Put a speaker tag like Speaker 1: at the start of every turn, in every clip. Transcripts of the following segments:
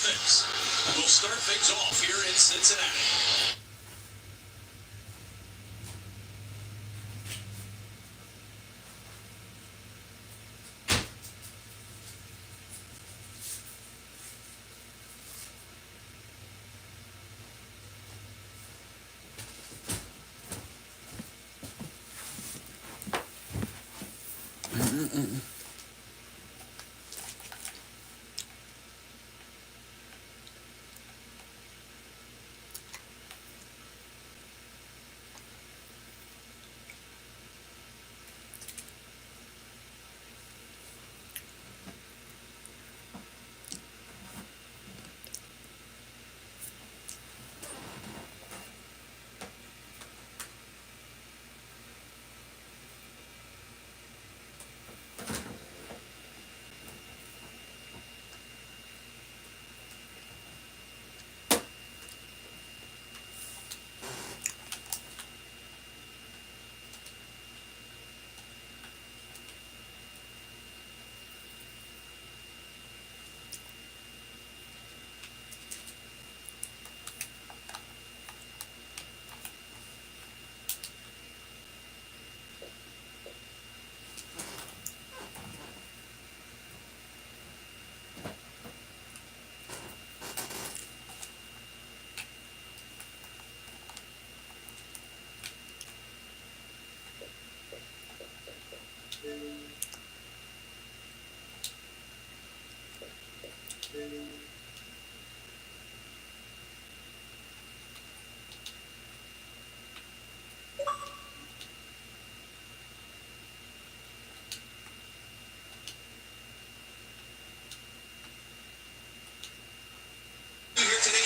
Speaker 1: offense. We'll start things off here in Cincinnati.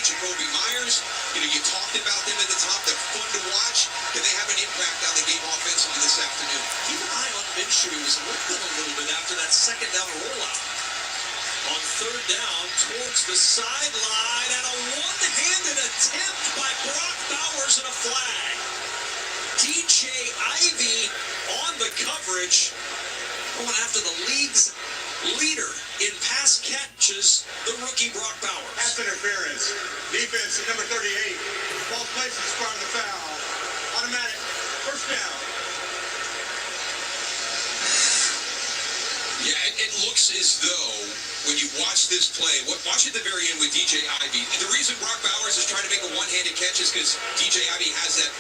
Speaker 2: Jacoby Myers, you talked about them at the top. They're fun to watch. Can they have an impact on the game offensively this afternoon?
Speaker 1: Keep an eye on Minshew. He was limping a little bit after that second down rollout. On third down, towards the sideline, and a one-handed attempt by Brock Bowers and a flag. DJ Ivey on the coverage, going after the league's leader in pass catches, the rookie Brock Bowers.
Speaker 3: Pass interference. Defense at number 38. False places as part of the foul. Automatic. First down.
Speaker 2: Yeah, it looks as though when you watch this play, watch at the very end with DJ Ivey. The reason Brock Bowers is trying to make a one-handed catch is because DJ Ivey has that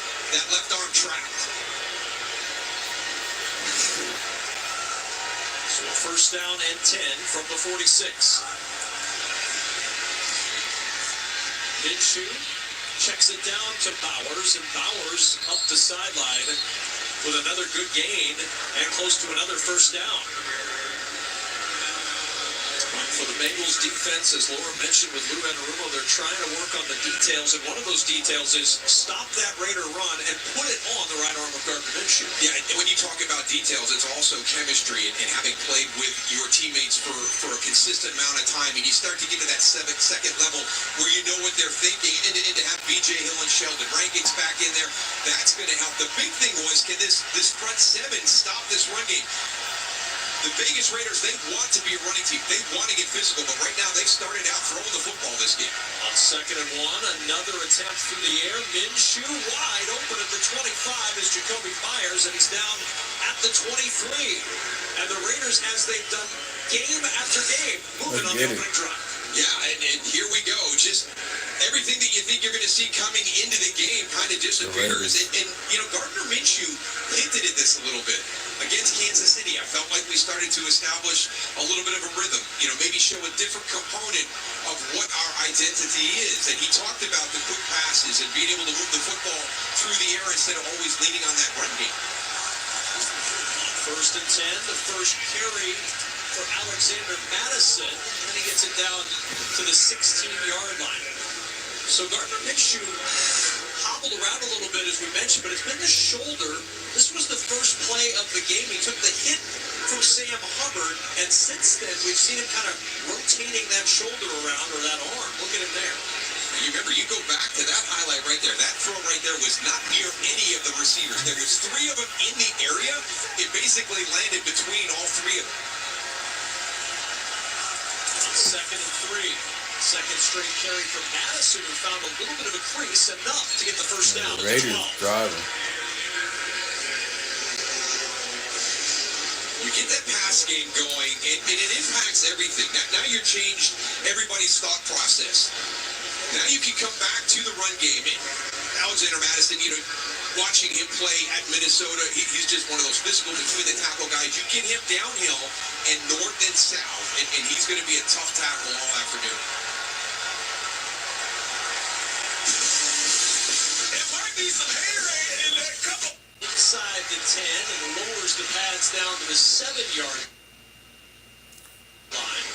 Speaker 2: left arm trapped.
Speaker 1: So a first down and 10 from the 46. Minshew checks it down to Bowers, and Bowers up the sideline with another good gain and close to another first down. For the Bengals defense, as Laura mentioned with Lou Anarumo, they're trying to work on the details, and one of those details is stop that Raider run and put it on the right arm of Gardner Minshew.
Speaker 2: Yeah, and when you talk about details, it's also chemistry and having played with your teammates for a consistent amount of time, and you start to get to that second level where you know what they're thinking, and to have B.J. Hill and Sheldon Rankins back in there, that's going to help. The big thing was, can this front seven stop this run game? The Vegas Raiders, they want to be a running team. They want to get physical, but right now they've started out throwing the football this game.
Speaker 1: On 2nd and 1, another attempt through the air. Minshew wide open at the 25 is Jacoby Myers, and he's down at the 23. And the Raiders, as they've done game after game, moving on the opening drive.
Speaker 2: Yeah, and here we go. Just everything that you think you're going to see coming into the game kind of disappears. And Gardner Minshew hinted at this a little bit. Against Kansas City, I felt like we started to establish a little bit of a rhythm, maybe show a different component of what our identity is. And he talked about the quick passes and being able to move the football through the air instead of always leaning on that run game.
Speaker 1: 1st and 10, the first carry for Alexander Madison, and then he gets it down to the 16-yard line. So Gardner Minshew hobbled around a little bit, as we mentioned, but it's been the shoulder. This was the first play of the game. He took the hit from Sam Hubbard, and since then we've seen him kind of rotating that shoulder around, or that arm. Look at him there.
Speaker 2: You remember, you go back to that highlight right there. That throw right there was not near any of the receivers. There was 3 of them in the area. It basically landed between all 3 of them.
Speaker 1: 2nd and 3. Second straight carry from Madison, who found a little bit of a crease, enough to get the first down.
Speaker 4: The Raiders driving.
Speaker 2: You get that pass game going, and it impacts everything. Now you've changed everybody's thought process. Now you can come back to the run game. And Alexander Madison, watching him play at Minnesota, he's just one of those physical between the tackle guys. You get him downhill and north and south, and he's going to be a tough tackle all afternoon.
Speaker 1: It might be some hater in that couple. Inside the 10 and lowers the pads down to the 7-yard line.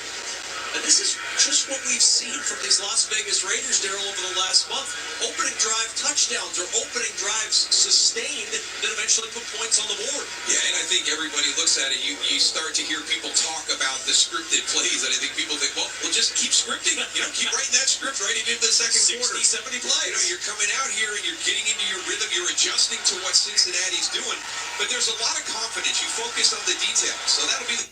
Speaker 1: And this is just what we've seen from these Las Vegas Raiders, Darrell, over the last month. Opening drive touchdowns or opening drives sustained that eventually put points on the board.
Speaker 2: Yeah, and I think everybody looks at it. You start to hear people talk about the scripted plays, and I think people think, well, we'll just keep scripting. Keep writing that script right into the second
Speaker 1: 60,
Speaker 2: quarter.
Speaker 1: 70 plays.
Speaker 2: You're coming out here and you're getting into your rhythm. You're adjusting to what Cincinnati's doing. But there's a lot of confidence. You focus on the details. So that'll be the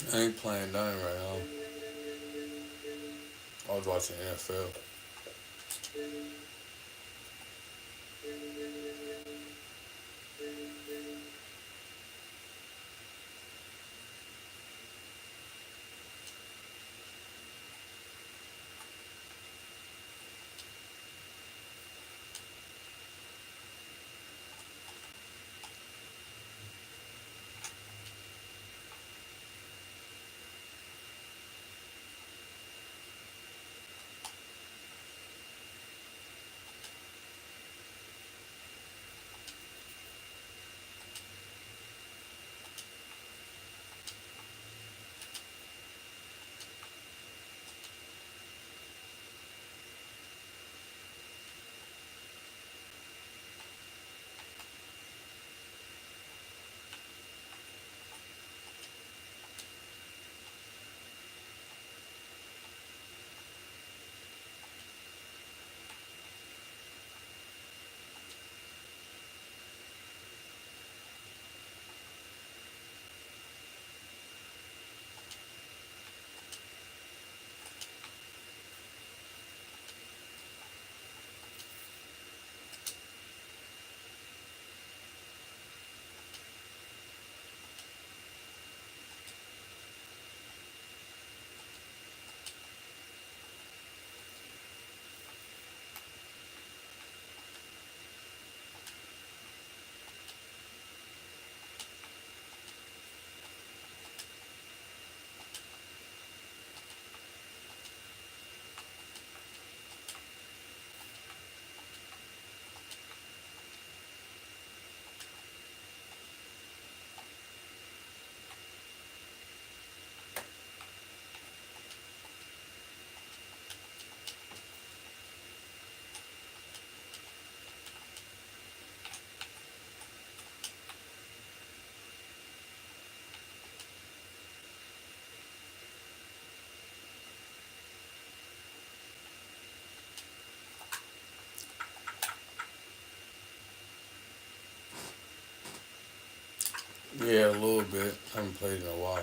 Speaker 4: I ain't playing nothing right now. I was watching NFL. Yeah, a little bit. I haven't played in a while.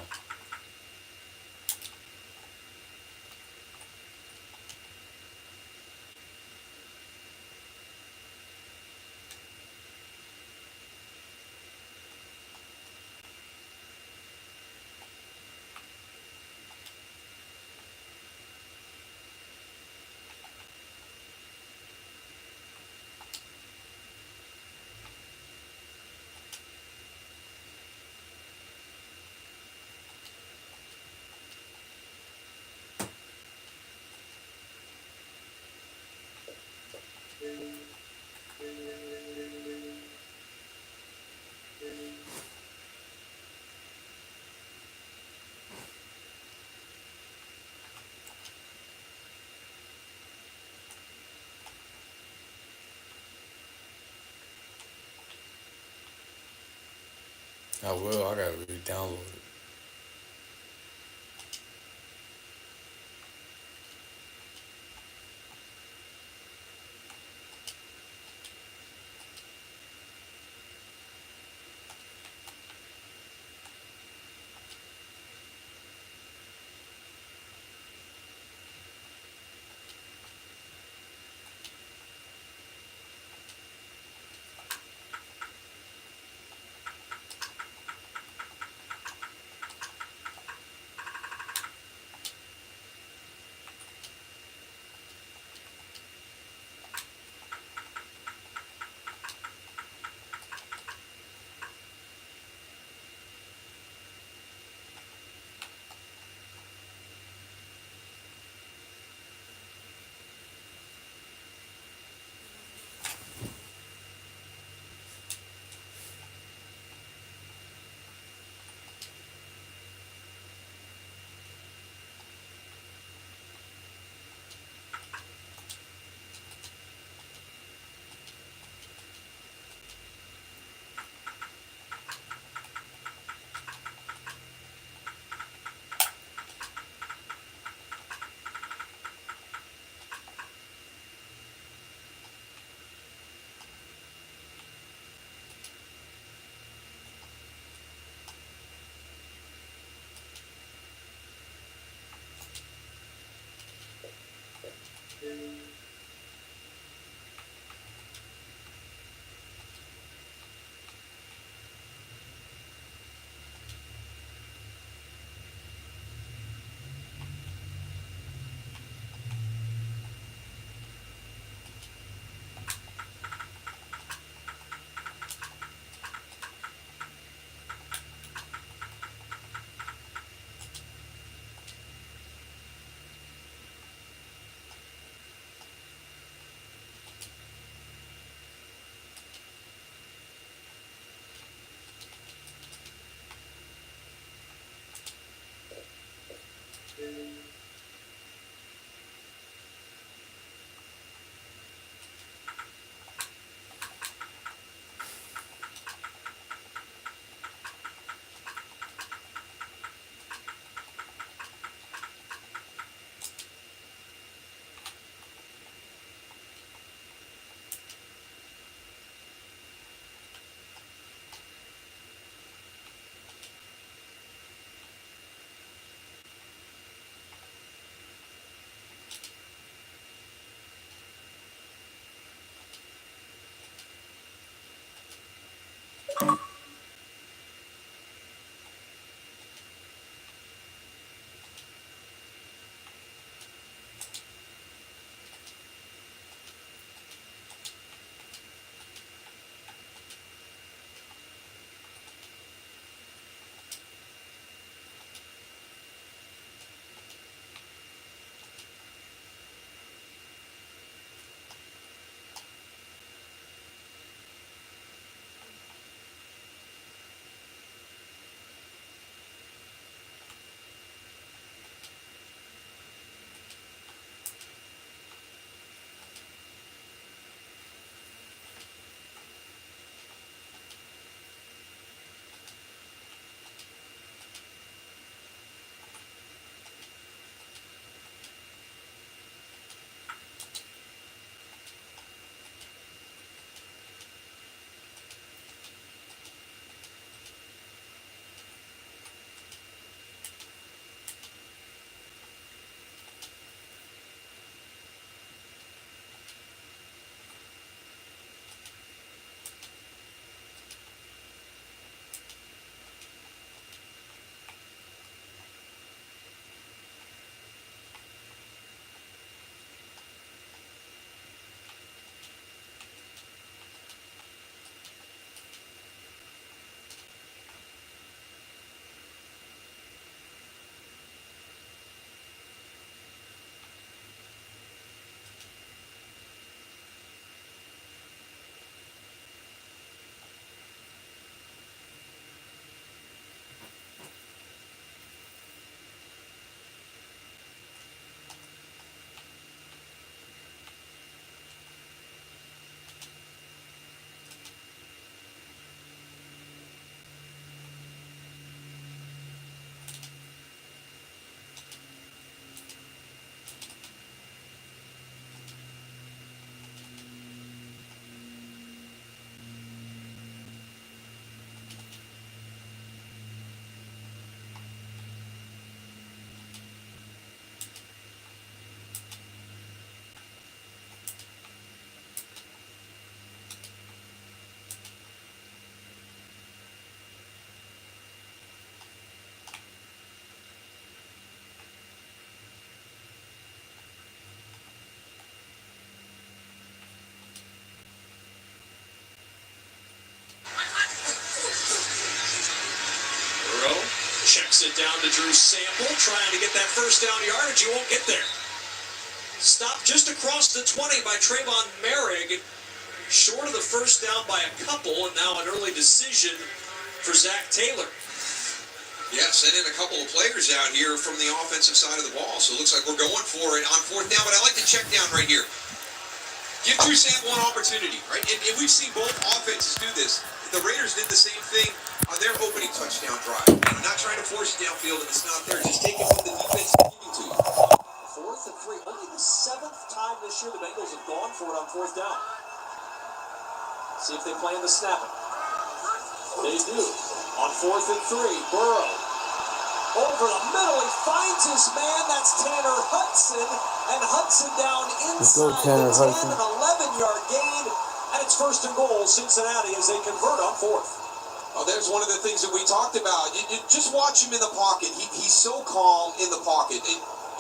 Speaker 4: I will. I gotta re-download it.
Speaker 1: Checks it down to Drew Sample, trying to get that first down yardage. You won't get there. Stopped just across the 20 by Trayvon Merrick. Short of the first down by a couple, and now an early decision for Zach Taylor.
Speaker 2: Yeah, send in a couple of players out here from the offensive side of the ball. So it looks like we're going for it on fourth down. But I like the check down right here. Give Drew Sample an opportunity, right? And we've seen both offenses do this. The Raiders did the same thing on their opening touchdown drive. I'm not trying to force it downfield if it's not there. Just take it from the defense and give it to you.
Speaker 1: 4th and 3. Only the 7th time this year the Bengals have gone for it on fourth down. See if they plan to snap it. They do. On 4th and 3, Burrow Over the middle, he finds his man. That's Tanner Hudson. And Hudson down inside
Speaker 4: Tanner
Speaker 1: the 10,
Speaker 4: Hudson.
Speaker 1: an 11-yard gain. And it's 1st and goal, Cincinnati, as they convert on 4th.
Speaker 2: Oh, there's one of the things that we talked about. You just watch him in the pocket. He's so calm in the pocket.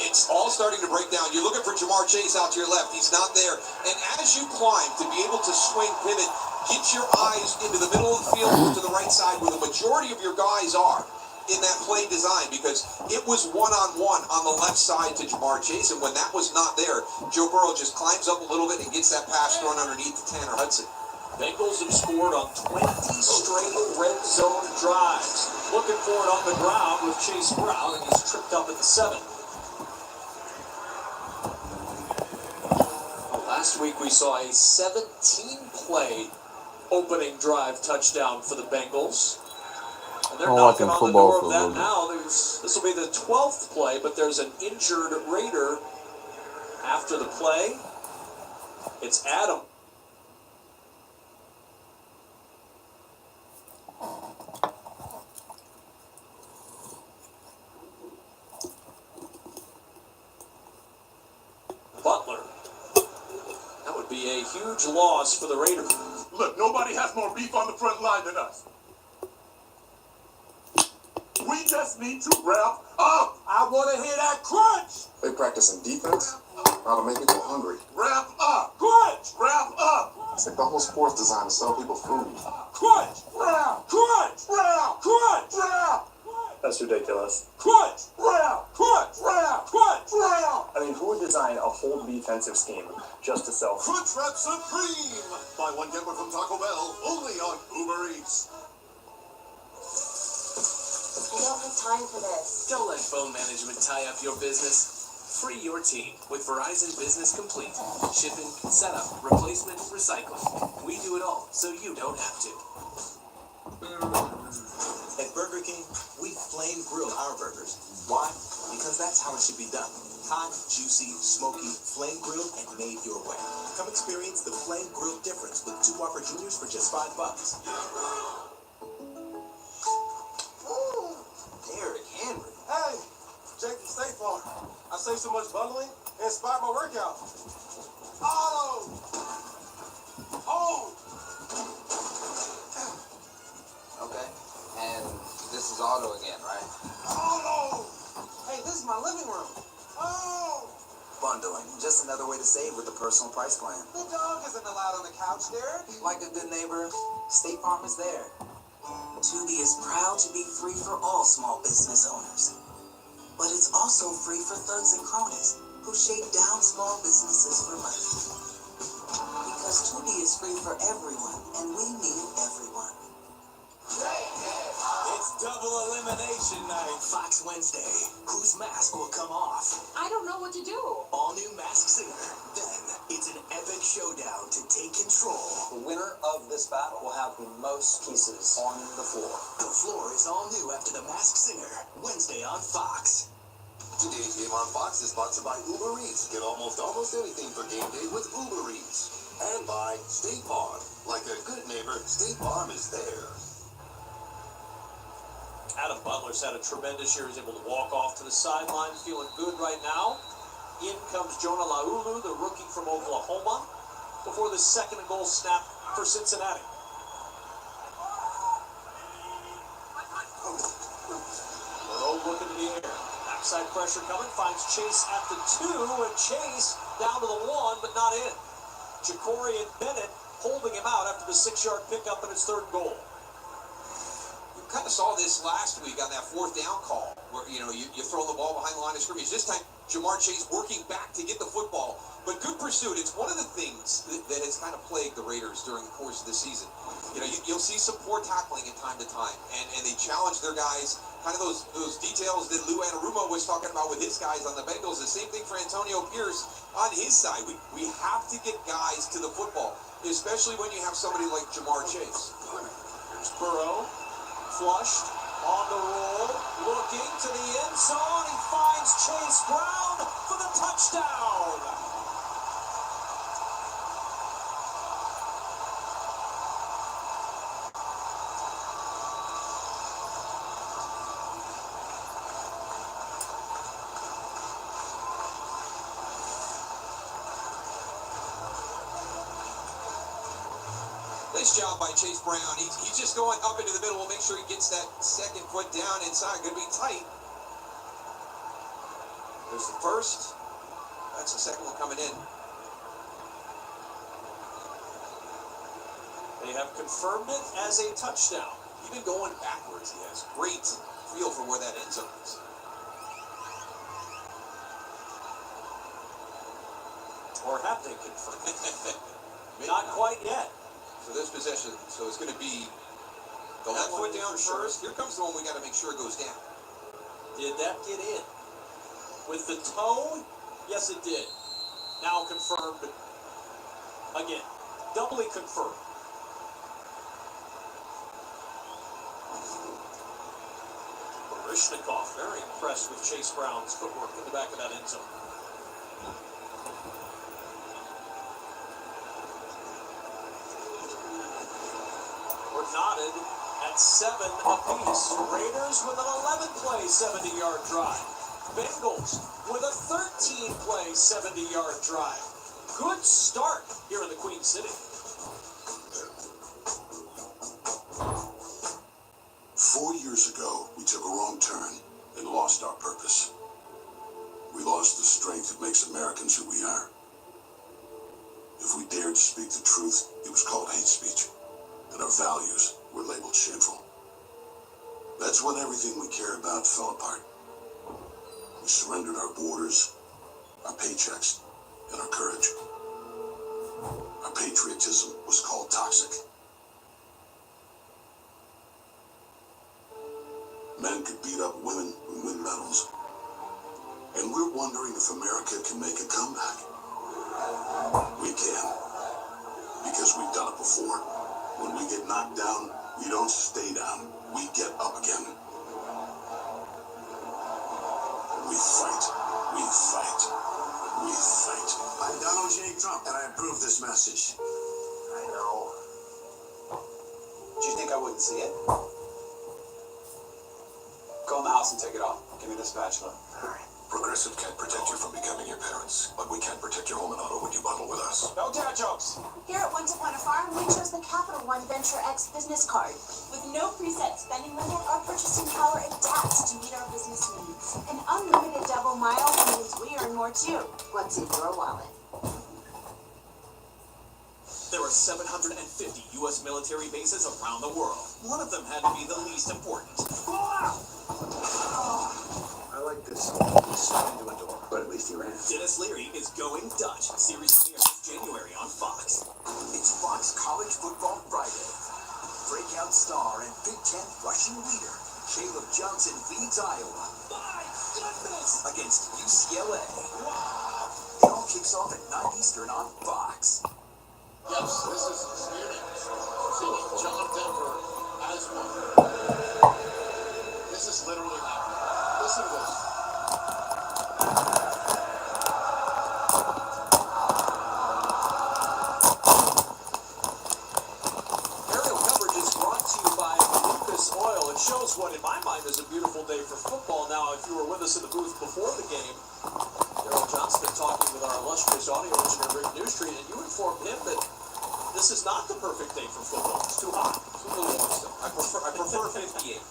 Speaker 2: It's all starting to break down. You're looking for Jamar Chase out to your left. He's not there. And as you climb, to be able to swing, pivot, get your eyes into the middle of the field or to the right side where the majority of your guys are in that play design, because it was one-on-one on the left side to Jamar Chase, and when that was not there, Joe Burrow just climbs up a little bit and gets that pass thrown underneath to Tanner Hudson.
Speaker 1: Bengals have scored on 20 straight red zone drives. Looking for it on the ground with Chase Brown, and he's tripped up at the 7. Last week we saw a 17-play opening drive touchdown for the Bengals. And they're knocking on the door of that now. This will be the 12th play, but there's an injured Raider after the play. It's Adam. Butler. That would be a huge loss for the Raiders.
Speaker 5: Look, nobody has more beef on the front line than us. We just need to wrap up.
Speaker 1: I want to hear that crunch.
Speaker 6: They practicing defense, how to make people hungry.
Speaker 5: Wrap up.
Speaker 1: Crunch.
Speaker 5: Wrap up.
Speaker 6: It's like the whole sports designed to sell people food.
Speaker 1: Crunch.
Speaker 5: Wrap.
Speaker 1: Crunch.
Speaker 5: Wrap.
Speaker 1: Crunch.
Speaker 5: Wrap.
Speaker 7: That's ridiculous.
Speaker 1: Crunch.
Speaker 5: Wrap.
Speaker 1: Crunch.
Speaker 5: Wrap.
Speaker 1: Crunch.
Speaker 5: Wrap.
Speaker 7: I mean, who would design a whole defensive scheme just to sell?
Speaker 5: Crunch Wrap Supreme. Buy one, get one from Taco Bell. Only on Uber Eats.
Speaker 8: I don't have time for this.
Speaker 9: Don't let phone management tie up your business. Free your team with Verizon Business Complete. Shipping, setup, replacement, recycling. We do it all so you don't have to.
Speaker 10: At Burger King, we flame grill our burgers. Why? Because that's how it should be done. Hot, juicy, smoky, flame grilled and made your way. Come experience the flame grilled difference with 2 Whopper Juniors for just $5.
Speaker 3: Derrick Henry. Hey, Jake from State Farm. I saved so much bundling, it inspired my workout. Oh! Oh!
Speaker 11: Okay, and this is auto again, right?
Speaker 3: Oh! Hey, this is my living room. Oh!
Speaker 11: Bundling, just another way to save with the personal price plan.
Speaker 3: The dog isn't allowed on the couch, Derek.
Speaker 11: Like a good neighbor, State Farm is there.
Speaker 12: Tubi is proud to be free for all small business owners. But it's also free for thugs and cronies who shake down small businesses for money. Because Tubi is free for everyone, and we mean everyone.
Speaker 1: It's double elimination night.
Speaker 9: Fox Wednesday. Whose mask will come off?
Speaker 8: I don't know what to do.
Speaker 9: All new Masked Singer. Then it's an epic showdown to take control.
Speaker 11: The winner of this battle will have the most pieces on the floor.
Speaker 9: The floor is all new after the Masked Singer. Wednesday on Fox.
Speaker 5: Today's game on Fox is sponsored by Uber Eats. Get almost anything for game day with Uber Eats. And by State Farm. Like a good neighbor, State Farm is there.
Speaker 1: Adam Butler's had a tremendous year. He's able to walk off to the sideline, feeling good right now. In comes Jonah Laulu, the rookie from Oklahoma, before the 2nd and goal snap for Cincinnati. Burrow looking in the air. Backside pressure coming, finds Chase at the 2, and Chase down to the 1, but not in. Ja'Cory and Bennett holding him out after the 6-yard pickup in his 3rd goal.
Speaker 2: Kind of saw this last week on that 4th down call where, you throw the ball behind the line of scrimmage. This time, Jamar Chase working back to get the football, but good pursuit. It's one of the things that has kind of plagued the Raiders during the course of the season. You'll see some poor tackling at time to time, and they challenge their guys. Kind of those details that Lou Anarumo was talking about with his guys on the Bengals. The same thing for Antonio Pierce on his side. We have to get guys to the football, especially when you have somebody like Jamar Chase.
Speaker 1: Here's Burrow. Flushed, on the roll, looking to the end zone. He finds Chase Brown for the touchdown.
Speaker 2: Nice job by Chase Brown. He's just going up into the middle. We'll make sure he gets that second foot down inside. Going to be tight. There's the first. That's the second one coming in.
Speaker 1: They have confirmed it as a touchdown.
Speaker 2: Even going backwards, he has great feel for where that end zone is.
Speaker 1: Or have they confirmed it? Not quite yet.
Speaker 2: For this possession, so it's going to be the left foot down first. Here comes the one we got to make sure goes down.
Speaker 1: Did that get in? With the toe? Yes, it did. Now confirmed. Again, doubly confirmed. Barishnikov, very impressed with Chase Brown's footwork in the back of that end zone. We're knotted at 7 apiece. Raiders with an 11-play, 70-yard drive. Bengals with a 13-play, 70-yard drive. Good start here in the Queen City.
Speaker 5: 4 years ago, we took a wrong turn and lost our purpose. We lost the strength that makes Americans who we are. If we dared to speak the truth, it was called hate speech, and our values were labeled shameful. That's when everything we cared about fell apart. We surrendered our borders, our paychecks, and our courage. Our patriotism was called toxic. Men could beat up women and win medals. And we're wondering if America can make a comeback. We can. Because we've done it before. When we get knocked down, we don't stay down. We get up again. We fight. We fight. We fight. I'm Donald J. Trump, and I approve this message. I know.
Speaker 11: Do you think I wouldn't see it? Go in the house and take it off. Give me the spatula.
Speaker 5: All right. Progressive can't protect you from becoming your parents, but we can't protect your home and auto when you bundle with us.
Speaker 3: No dad jokes.
Speaker 8: Here at Once Upon a Farm, we chose the Capital One Venture X business card. With no preset spending limit, our purchasing power adapts to meet our business needs. An unlimited double mile means we earn more too. What's in your wallet?
Speaker 1: There are 750 U.S. military bases around the world. One of them had to be the least important.
Speaker 10: I like this. He's starting to adore, but at least he ran.
Speaker 1: Dennis Leary is Going Dutch. Series premiere this January on Fox.
Speaker 10: It's Fox College Football Friday. Breakout star and Big Ten rushing leader, Caleb Johnson leads Iowa.
Speaker 1: My goodness!
Speaker 10: Against UCLA. Wow! It all kicks off at 9 Eastern on Fox.
Speaker 3: Yes, this is experience. Seeing John Denver as one. This is literally happening. Listen to this.
Speaker 1: Aerial coverage is brought to you by Lucas Oil. It shows what, in my mind, is a beautiful day for football. Now, if you were with us in the booth before the game, Daryl Johnston talking with our illustrious audio engineer, Rick Newstreet, and you informed him that this is not the perfect day for football. It's too hot. It's a little warm still. I prefer 58.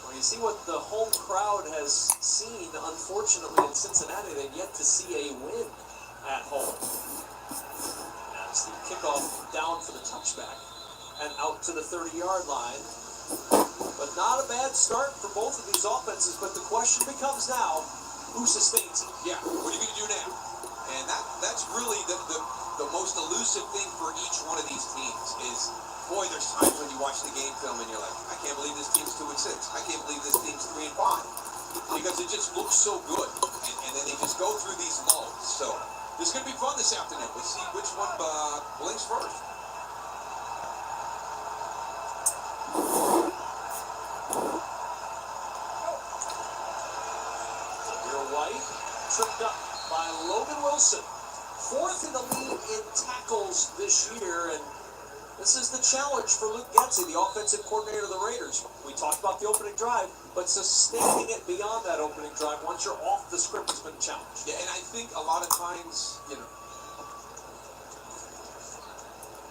Speaker 1: Well, you see what the home crowd has seen, unfortunately, in Cincinnati. They've yet to see a win at home. As the kickoff down for the touchback and out to the 30-yard line. But not a bad start for both of these offenses. But the question becomes now, who sustains it?
Speaker 2: Yeah, what are you going to do now? And that's really the most elusive thing for each one of these teams is, boy, there's times when you watch the game film and you're like, I can't believe this team's 2-6. I can't believe this team's 3-5. Because it just looks so good. And then they just go through these lulls. So this is going to be fun this afternoon. We'll see which one blinks first.
Speaker 1: White tripped up by Logan Wilson. Fourth in the league in tackles this year, and this is the challenge for Luke Getsy, the offensive coordinator of the Raiders. We talked about the opening drive, but sustaining it beyond that opening drive, once you're off the script, has been a challenge.
Speaker 2: Yeah, and I think a lot of times,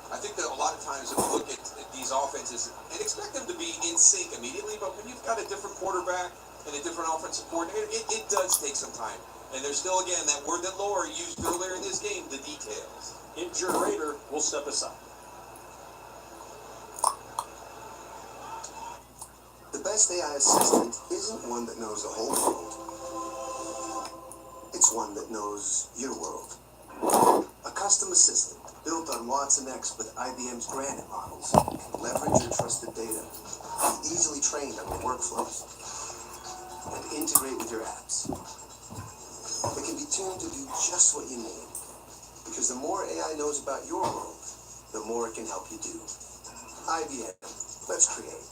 Speaker 2: I think that a lot of times if we look at these offenses and expect them to be in sync immediately, but when you've got a different quarterback and a different offensive coordinator, it does take some time. And there's still, again, that word that Laura used earlier in this game, the details.
Speaker 1: Injured Raider will step aside.
Speaker 13: The best AI assistant isn't one that knows the whole world. It's one that knows your world. A custom assistant built on Watson X with IBM's Granite models can leverage your trusted data, be easily trained on your workflows, and integrate with your apps. It can be tuned to do just what you need, because the more AI knows about your world, the more it can help you do. IBM, let's create.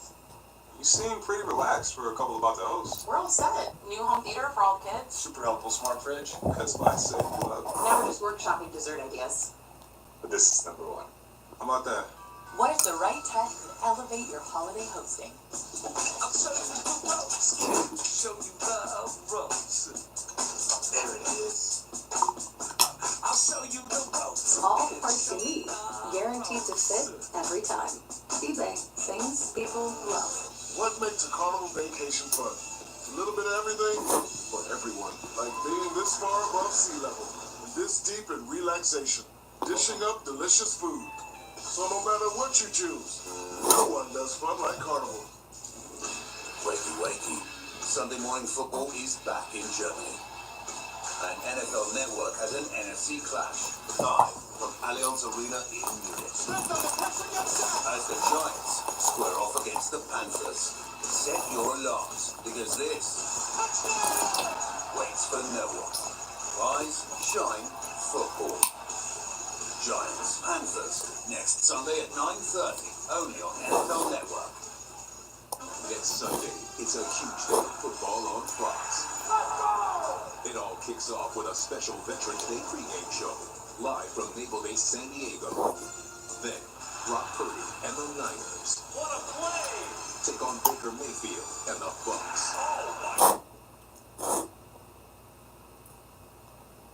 Speaker 3: You seem pretty relaxed for a couple about the host.
Speaker 14: We're all set. New home theater for all kids.
Speaker 3: Super helpful smart fridge. That's why I said you love.
Speaker 14: Now we're just workshopping dessert ideas.
Speaker 3: But this is number one. How about that?
Speaker 14: What if the right tech could elevate your holiday hosting?
Speaker 9: I'll show you the ropes. Show you the ropes. There it is. I'll show you the ropes.
Speaker 14: All the parts you need, guaranteed to fit every time. eBay, things people love.
Speaker 5: What makes a carnival vacation fun? A little bit of everything for everyone. Like being this far above sea level and this deep in relaxation. Dishing up delicious food. So no matter what you choose, no one does fun like Carnival.
Speaker 10: Wakey, wakey. Sunday morning football is back in Germany. And NFL Network has an NFC clash. Live from Allianz Arena in Munich. As the Giants square off against the Panthers. Set your alarms, because this waits for no one. Rise, shine, football. Giants, Panthers, next Sunday at 9:30, only on NFL Network. Next Sunday, it's a huge day of football on Fox. It all kicks off with a special Veterans Day pregame show, live from Naval Base San Diego. Then, Brock Purdy and the Niners.
Speaker 1: What a play!
Speaker 10: Take on Baker Mayfield and the Bucs.
Speaker 1: Oh,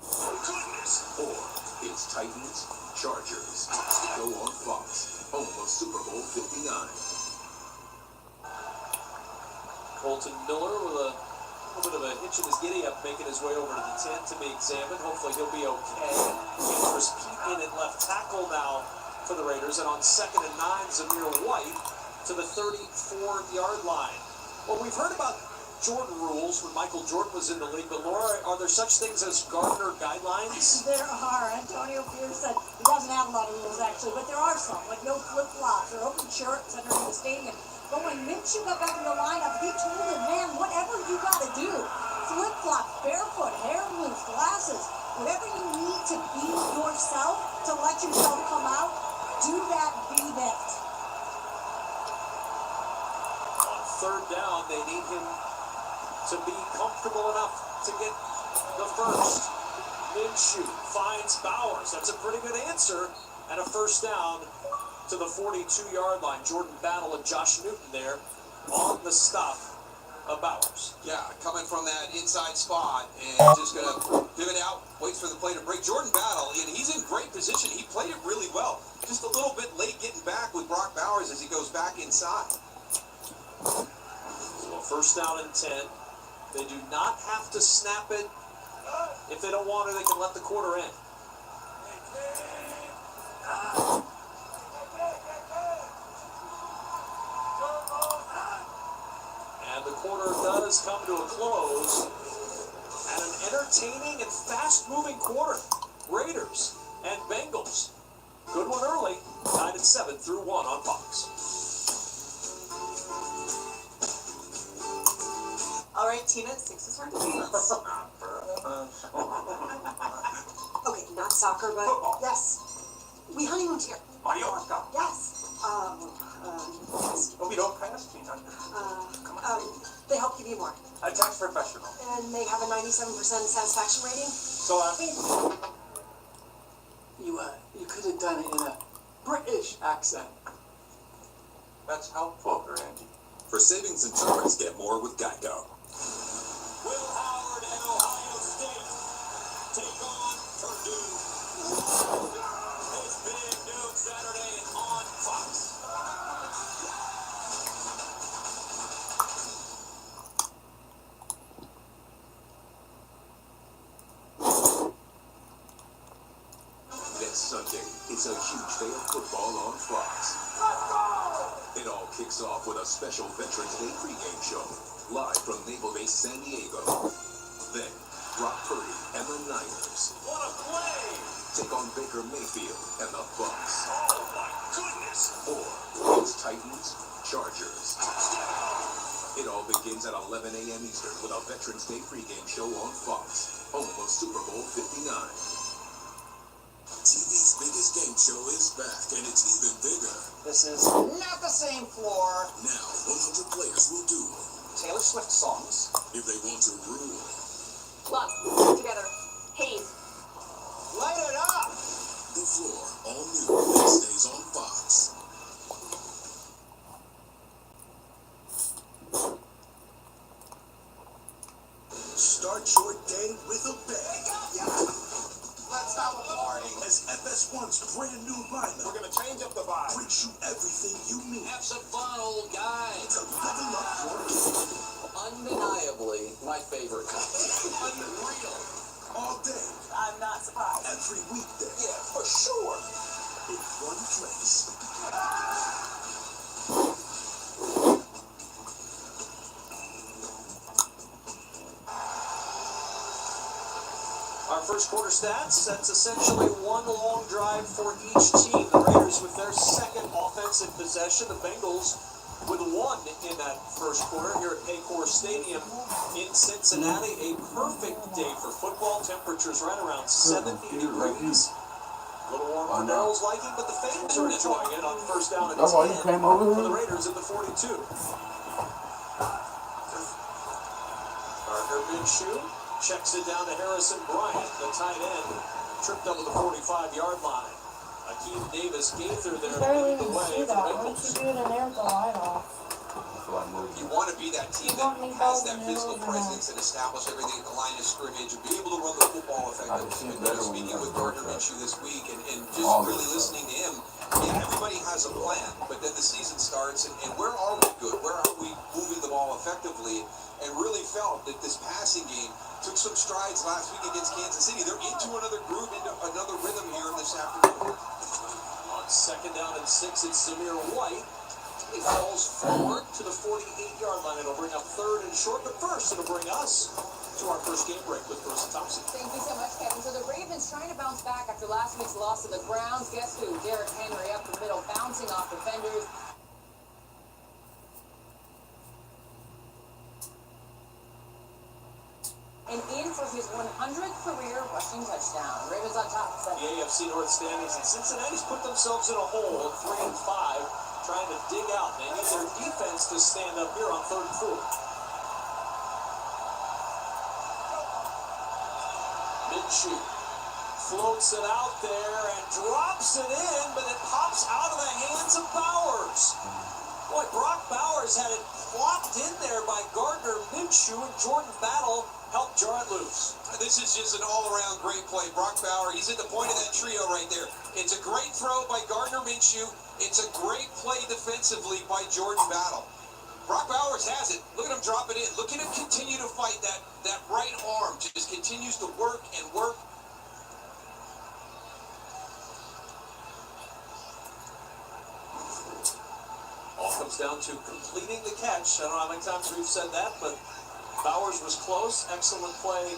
Speaker 10: Oh, goodness. Or it's Titans, Chargers. Go on Fox, home of Super Bowl 59.
Speaker 1: Colton Miller with a little bit of a hitch in his giddy-up, making his way over to the tent to be examined. Hopefully he'll be okay. Andrews Pete in at left tackle now for the Raiders. And on 2nd and 9, Zamir White to the 34-yard line. Well, we've heard about Jordan rules when Michael Jordan was in the league, but Laura, are there such things as Gardner guidelines?
Speaker 8: There are. Antonio Pierce said he doesn't have a lot of rules actually, but there are some, like no flip-flops or open shirts underneath the stadium. But when Minshew got back in the lineup, he told him, man, whatever you got to do, flip-flops, barefoot, hair loose, glasses, whatever you need to be yourself, to let yourself come out, do that, be that.
Speaker 1: On 3rd down, they need him to be comfortable enough to get the first. Minshew finds Bowers. That's a pretty good answer. And a 1st down to the 42-yard line. Jordan Battle and Josh Newton there on the stop of Bowers.
Speaker 2: Yeah, coming from that inside spot and just going to pivot out, waits for the play to break. Jordan Battle, and he's in great position. He played it really well. Just a little bit late getting back with Brock Bowers as he goes back inside.
Speaker 1: So a 1st down and 10. They do not have to snap it. If they don't want it, they can let the quarter end. And the quarter does come to a close. And an entertaining and fast-moving quarter. Raiders and Bengals. Good one early. 9-7 through 1 on Fox.
Speaker 14: All right, Tina, 6 is her dance. Okay, not soccer, but yes. We honeymooned here.
Speaker 10: Mallorca.
Speaker 14: Yes. Yes.
Speaker 10: Hope you don't pass, Tina.
Speaker 14: They help give you more.
Speaker 10: A tax professional.
Speaker 14: And they have a 97% satisfaction rating.
Speaker 10: So,
Speaker 9: You could have done it in a British accent.
Speaker 10: that's helpful, Randy.
Speaker 5: For savings and terms, get more with Geico.
Speaker 1: Will Howard and Ohio State take on Purdue. This big noon Saturday
Speaker 15: Sunday, it's a huge day of football on Fox. It all kicks off with a special Veterans Day pregame show, live from Naval Base San Diego. Then, Brock Purdy and the Niners.
Speaker 1: What a play!
Speaker 15: Take on Baker Mayfield and the Bucks.
Speaker 1: Oh my goodness!
Speaker 15: Or it's Titans, Chargers. It all begins at 11 a.m. Eastern with a Veterans Day pregame show on Fox, home of Super Bowl 59.
Speaker 16: TV's biggest game show is back, and it's even bigger.
Speaker 11: This is not the same floor.
Speaker 16: Now, 100 players will do
Speaker 11: Taylor Swift songs.
Speaker 16: if they want to rule.
Speaker 14: Look, together. Hey.
Speaker 11: Light it up!
Speaker 16: The Floor, all new Wednesdays on Fox. Start your day with a bang.
Speaker 3: Let's have a party.
Speaker 16: As FS1's brand new lineup
Speaker 3: We're gonna change up the vibe.
Speaker 16: brings you everything you need
Speaker 9: Have some fun, old guy.
Speaker 16: to level up your game.
Speaker 9: Undeniably, my favorite.
Speaker 16: Unreal. All day,
Speaker 8: I'm not surprised.
Speaker 16: every weekday.
Speaker 11: Yeah, for sure.
Speaker 16: In one place.
Speaker 1: Our first quarter stats, that's essentially one long drive for each team. The Raiders with their second offensive possession. The Bengals with one in that first quarter here at Paycor Stadium in Cincinnati. A perfect day for football. Temperatures right around 70 degrees. A little warm for Daryl's liking, but the fans are enjoying it on first down and 10
Speaker 4: That's why you came over
Speaker 1: for the
Speaker 4: here?
Speaker 1: Raiders at the 42. Gardner Minshew checks it down to Harrison Bryant, the tight end, tripped up at the 45-yard line. Akeem Davis Gaither there
Speaker 17: barely
Speaker 1: leading the
Speaker 17: even
Speaker 1: way
Speaker 17: see
Speaker 1: for the
Speaker 17: that. Why don't
Speaker 1: Bengals.
Speaker 17: you do it in there with the light off?
Speaker 2: You want to be that team that has that physical presence and establish everything at the line of scrimmage and be able to run the football effectively. And speaking with Gardner Minshew this week and just really listening to him, yeah, everybody has a plan, but then the season starts and where are we good? Where are we moving the ball effectively? And really felt that this passing game took some strides last week against Kansas City. They're into another groove, into another rhythm here this afternoon.
Speaker 1: On second down and 6, it's Zamir White. He falls forward to the 48-yard line. It'll bring up third and short, but first it'll bring us to our first game break with Bruce Thompson.
Speaker 14: Thank you so much, Kevin. So the Ravens trying to bounce back after last week's loss to the Browns. Guess who? Derrick Henry up the middle, bouncing off defenders. And in for his 100th career rushing touchdown. Ravens on top.
Speaker 1: The AFC North standings, and Cincinnati's put themselves in a hole at 3-5, trying to dig out. They need their defense to stand up here on 3rd and 4. Minshew floats it out there and drops it in, but it pops out of the hands of Bowers. Boy, Brock Bowers had it plopped in there by Gardner Minshew, and Jordan Battle helped jar it loose.
Speaker 2: This is just an all-around great play. Brock Bowers, he's at the point of that trio right there. It's a great throw by Gardner Minshew. It's a great play defensively by Jordan Battle. Brock Bowers has it. Look at him drop it in. Look at him continue to fight. That right arm just continues to work and work.
Speaker 1: All comes down to completing the catch. I don't know how many times we've said that, but Bowers was close. Excellent play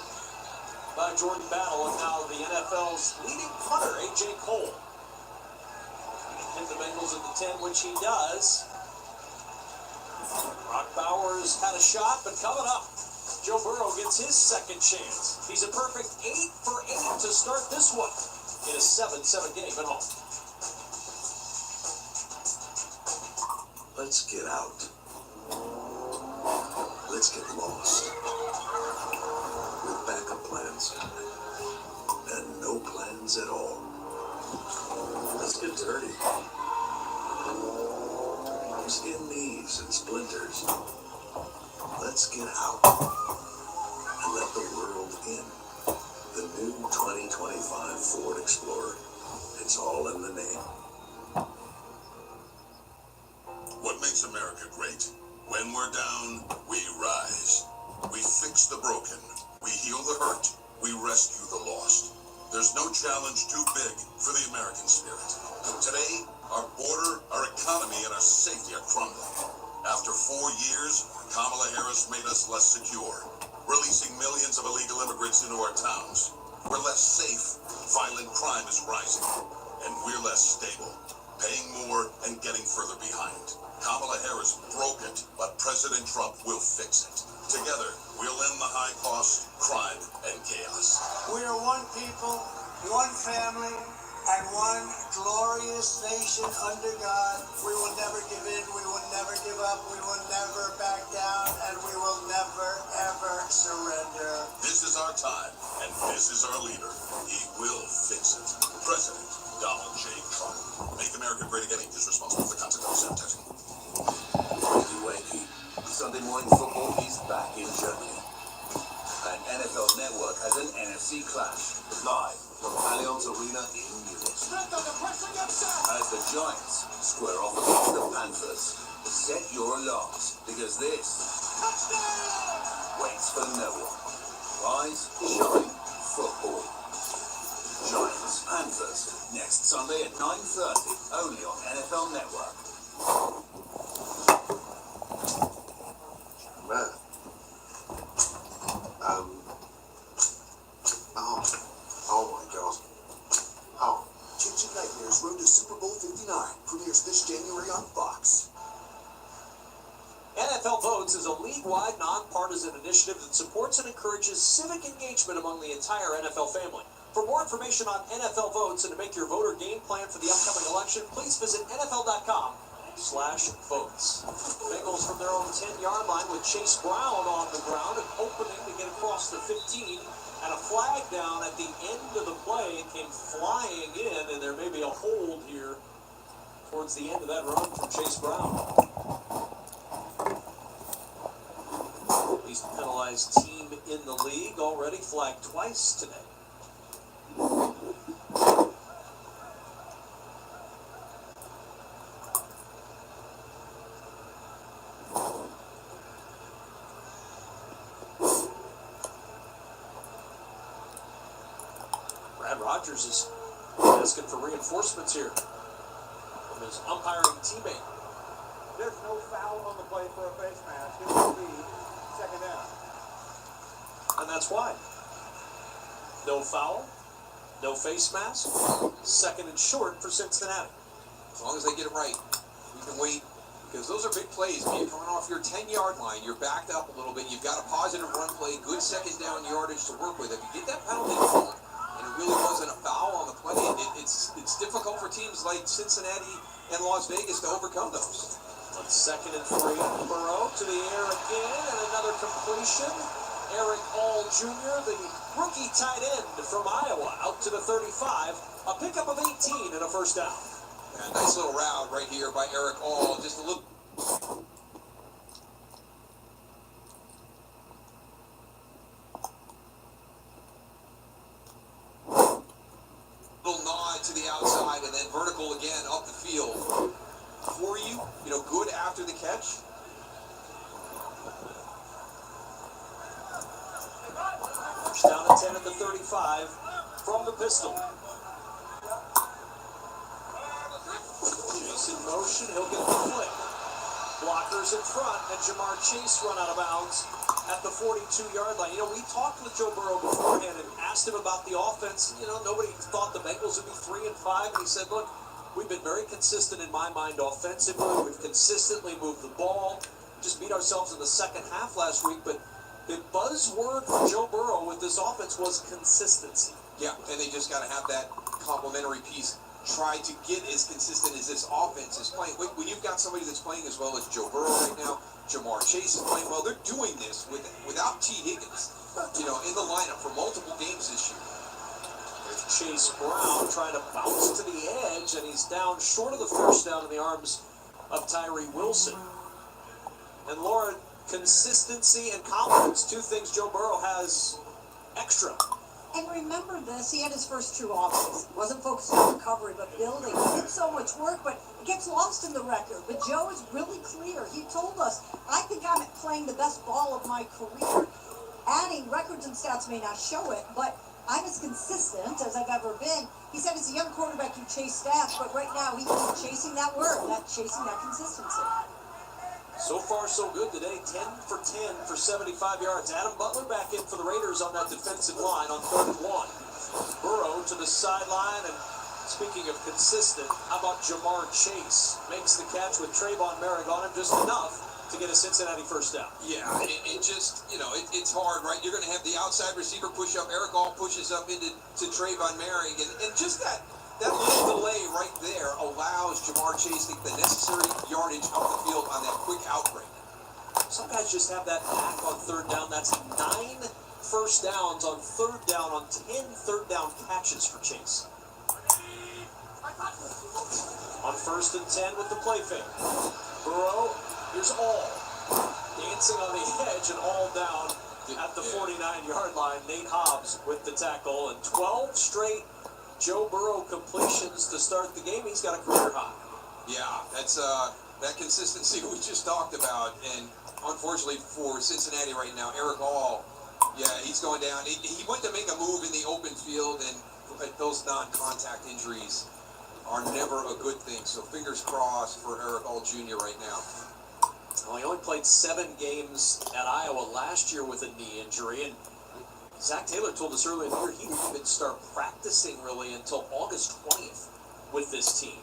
Speaker 1: by Jordan Battle. And now the NFL's leading punter, A.J. Cole. Hit the Bengals at the 10, which he does. Brock Bowers had a shot, but coming up, Joe Burrow gets his second chance. He's a perfect 8 for 8 to start this one in a 7-7 game at home.
Speaker 16: Let's get out. Let's get lost. With backup plans. And no plans at all. Let's get dirty. Skin knees and splinters. Let's get out. And let the world in. The new 2025 Ford Explorer. It's all in the name.
Speaker 5: What makes America great? When we're down, we rise. We fix the broken. We heal the hurt. We rescue the lost. There's no challenge too big for the American spirit. Today, our border, our economy, and our safety are crumbling. After 4 years, Kamala Harris made us less secure, releasing millions of illegal immigrants into our towns. We're less safe, violent crime is rising, and we're less stable, paying more and getting further behind. Kamala Harris broke it, but President Trump will fix it. Together, we'll end the high cost, crime, and chaos.
Speaker 17: We are one people, one family, and one glorious nation under God. We will never give in, we will never give up, we will never back down, and we will never, ever surrender.
Speaker 5: This is our time, and this is our leader. He will fix it. President Donald J. Trump. Make America Great Again is responsible for the content of this advertising.
Speaker 16: Wakey. Sunday morning football is back in Germany. And NFL Network has an NFC clash live from Allianz Arena in Munich. As the Giants square off against the Panthers, set your alarms because this waits for no one. Rise, shine, football. Giants, Panthers, next Sunday at 9:30, only on NFL Network.
Speaker 13: Man. Oh my God. Oh.
Speaker 10: Changing Nightmares Road to Super Bowl 59 premieres this January on Fox.
Speaker 1: NFL Votes is a league-wide, nonpartisan initiative that supports and encourages civic engagement among the entire NFL family. For more information on NFL Votes and to make your voter game plan for the upcoming election, please visit NFL.com/votes. Bengals from their own 10-yard line with Chase Brown on the ground, an opening to get across the 15, and a flag down at the end of the play. It came flying in, and there may be a hold here towards the end of that run from Chase Brown. Least penalized team in the league, already flagged twice today. Brad Rogers is asking for reinforcements here from his umpiring teammate.
Speaker 3: There's no foul on the play for a face mask. It will be second down.
Speaker 1: And that's why. No foul, no face mask, second and short for Cincinnati.
Speaker 2: As long as they get it right, we can wait. Because those are big plays. You're coming off your 10-yard line. You're backed up a little bit. You've got a positive run play, good second down yardage to work with. If you get that penalty call, and it really wasn't a foul on the play, and it's difficult for teams like Cincinnati and Las Vegas to overcome those.
Speaker 1: On 2nd and 3, Burrow to the air again, and another completion. Eric All Jr., the rookie tight end from Iowa, out to the 35. A pickup of 18 and a first down.
Speaker 2: And a nice little route right here by Eric All. Just a little nod to the outside and then vertical again up the field. For you, good after the catch.
Speaker 1: First down at 10 at the 35 from the pistol. Chase in motion, he'll get the flick. Blockers in front, and Jamar Chase run out of bounds at the 42-yard line. We talked with Joe Burrow beforehand and asked him about the offense. Nobody thought the Bengals would be 3-5, and he said, look, we've been very consistent in my mind offensively. We've consistently moved the ball. Just beat ourselves in the second half last week, but the buzzword for Joe Burrow with this offense was consistency.
Speaker 2: Yeah, and they just got to have that complementary piece. Try to get as consistent as this offense is playing. When you've got somebody that's playing as well as Joe Burrow right now, Jamar Chase is playing well. They're doing this without T. Higgins, in the lineup for multiple games this year.
Speaker 1: There's Chase Brown trying to bounce to the edge, and he's down short of the first down in the arms of Tyree Wilson. And Laura, consistency and confidence, two things Joe Burrow has extra.
Speaker 18: And remember this, he had his first true offense. Wasn't focused on recovery, but building. He did so much work, but it gets lost in the record. But Joe is really clear. He told us, I think I'm playing the best ball of my career. Adding records and stats may not show it, but I'm as consistent as I've ever been. He said as a young quarterback you chase stats, but right now he's chasing that word, chasing that consistency.
Speaker 1: So far, so good today. 10 for 10 for 75 yards. Adam Butler back in for the Raiders on that defensive line on 3rd and 1. Burrow to the sideline, and speaking of consistent, how about Jamar Chase? Makes the catch with Trayvon Merrick on him just enough to get a Cincinnati first down.
Speaker 2: Yeah, it just, it's hard, right? You're going to have the outside receiver push up. Eric All pushes up into Trayvon Merrick, and just that little delay right there allows Jamar Chase to get the necessary yardage up the field on that quick outbreak.
Speaker 1: Some guys just have that knack on 3rd down. That's 9 first downs on 3rd down on 10 third down catches for Chase. On 1st and 10 with the play fake. Burrow, here's All. Dancing on the edge and All down at the 49-yard line. Nate Hobbs with the tackle, and 12 straight Joe Burrow completions to start the game. He's got a career high.
Speaker 2: Yeah, that's that consistency we just talked about, and unfortunately for Cincinnati right now, Eric All, yeah, he's going down. He went to make a move in the open field, and those non-contact injuries are never a good thing. So fingers crossed for Eric All Jr. right now.
Speaker 1: Well, he only played 7 games at Iowa last year with a knee injury, and Zach Taylor told us earlier in the year he didn't even start practicing really until August 20th with this team.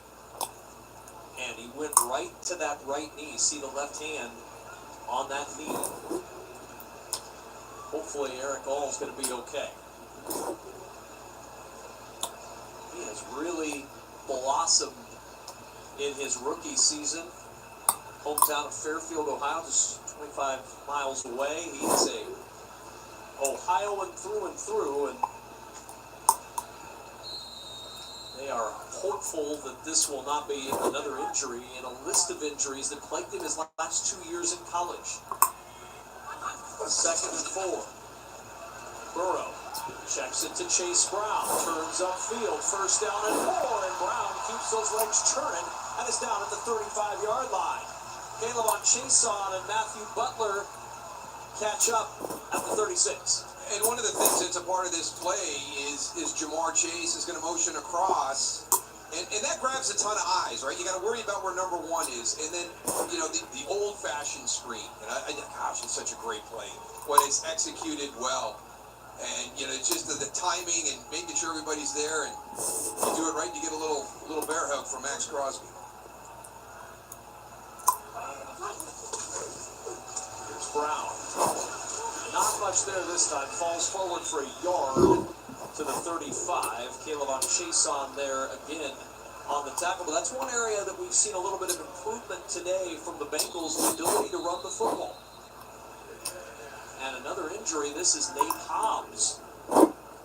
Speaker 1: And he went right to that right knee. See the left hand on that knee. Hopefully Eric All's going to be okay. He has really blossomed in his rookie season. Hometown of Fairfield, Ohio, just 25 miles away. He's a Ohioan through and through, and they are hopeful that this will not be another injury in a list of injuries that plagued him his last 2 years in college. 2nd and 4. Burrow checks it to Chase Brown, turns upfield, 1st down and 4, and Brown keeps those legs churning and is down at the 35-yard line. Caleb on Chase on and Matthew Butler catch up at the 36.
Speaker 2: And one of the things that's a part of this play is Jamar Chase is going to motion across, and that grabs a ton of eyes, right? You got to worry about where number 1 is, and then the old-fashioned screen. And gosh, it's such a great play when it's executed well, and it's just the timing and making sure everybody's there, and you do it right, you get a little bear hug from Max Crosby.
Speaker 1: Here's Brown. Not much there this time. Falls forward for a yard to the 35. Caleb on Chase on there again on the tackle. But that's one area that we've seen a little bit of improvement today from the Bengals, the ability to run the football. And another injury. This is Nate Hobbs,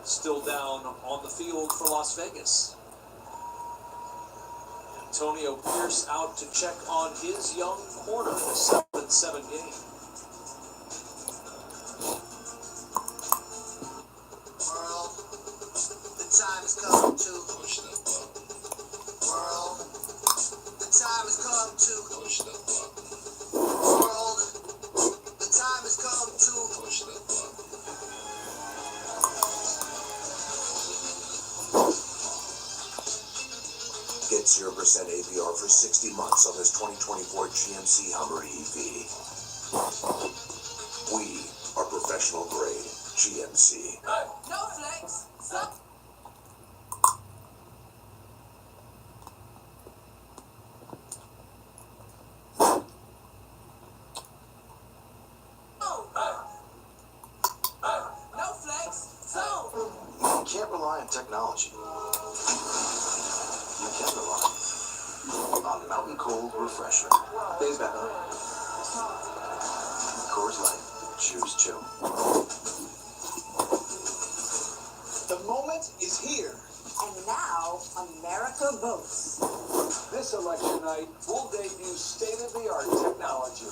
Speaker 1: still down on the field for Las Vegas. Antonio Pierce out to check on his young corner in a 7-7 game.
Speaker 17: World, the time has come to push the buck. World, the time has come to push the buck. World, the time has come to push the buck.
Speaker 16: Get 0% APR for 60 months on this 2024 GMC Hummer EV. We are professional grade GMC.
Speaker 12: No flex. Suck. No flex. So.
Speaker 13: You can't rely on technology. You can rely on Mountain Cold Refresher. Days back on. Coors Light. Choose chill.
Speaker 17: The moment is here.
Speaker 18: And now, America votes.
Speaker 17: This election night will debut state-of-the-art technology.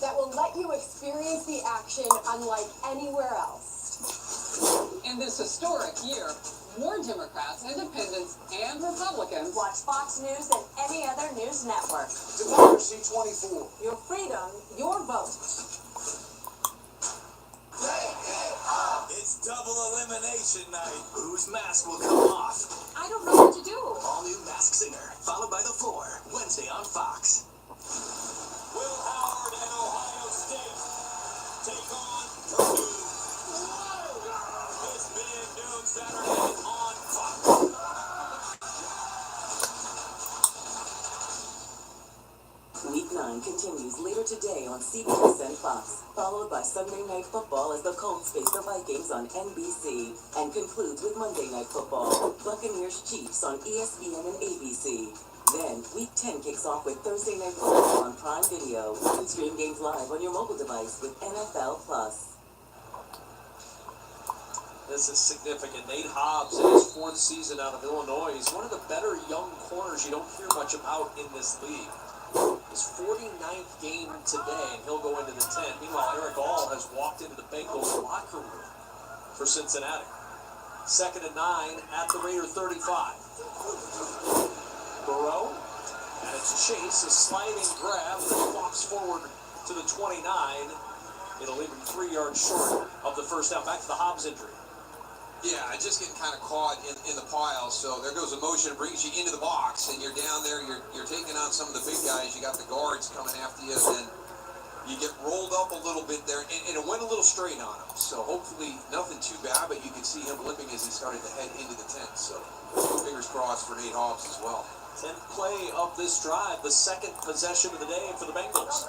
Speaker 14: That will let you experience the action unlike anywhere else. In this historic year, more Democrats, Independents, and Republicans
Speaker 8: Watch Fox News and any other news network.
Speaker 17: Democracy 24.
Speaker 8: Your freedom, your vote.
Speaker 17: It's
Speaker 9: Double elimination night. Whose mask will come off?
Speaker 14: I don't know what to do.
Speaker 9: All new Masked Singer, followed by The Four, Wednesday on Fox. Will Howard and Ohio State take on Purdue. This big noon Saturday on Fox.
Speaker 12: Week 9 continues later today on CBS and Fox, followed by Sunday Night Football as the Colts face the Vikings on NBC, and concludes with Monday Night Football, Buccaneers Chiefs on ESPN and ABC. Then, Week 10 kicks off with Thursday Night Football on Prime Video, and stream games live on your mobile device with NFL Plus.
Speaker 1: This is significant. Nate Hobbs, in his 4th season out of Illinois, is one of the better young corners you don't hear much about in this league. His 49th game today, and he'll go into the 10th. Meanwhile, Eric All has walked into the Bengals locker room for Cincinnati. 2nd and 9 at the Raider 35. Burrow, and it's Chase, a sliding grab that flops forward to the 29. It'll leave him 3 yards short of the first down. Back to the Hobbs injury.
Speaker 2: Yeah, just getting kind of caught in the pile. So there goes the motion, brings you into the box, and you're down there. You're taking on some of the big guys. You got the guards coming after you, and you get rolled up a little bit there, and it went a little straight on him. So hopefully nothing too bad, but you can see him limping as he started to head into the tent. So fingers crossed for Nate Hobbs as well.
Speaker 1: 10th play of this drive, the 2nd possession of the day for the Bengals.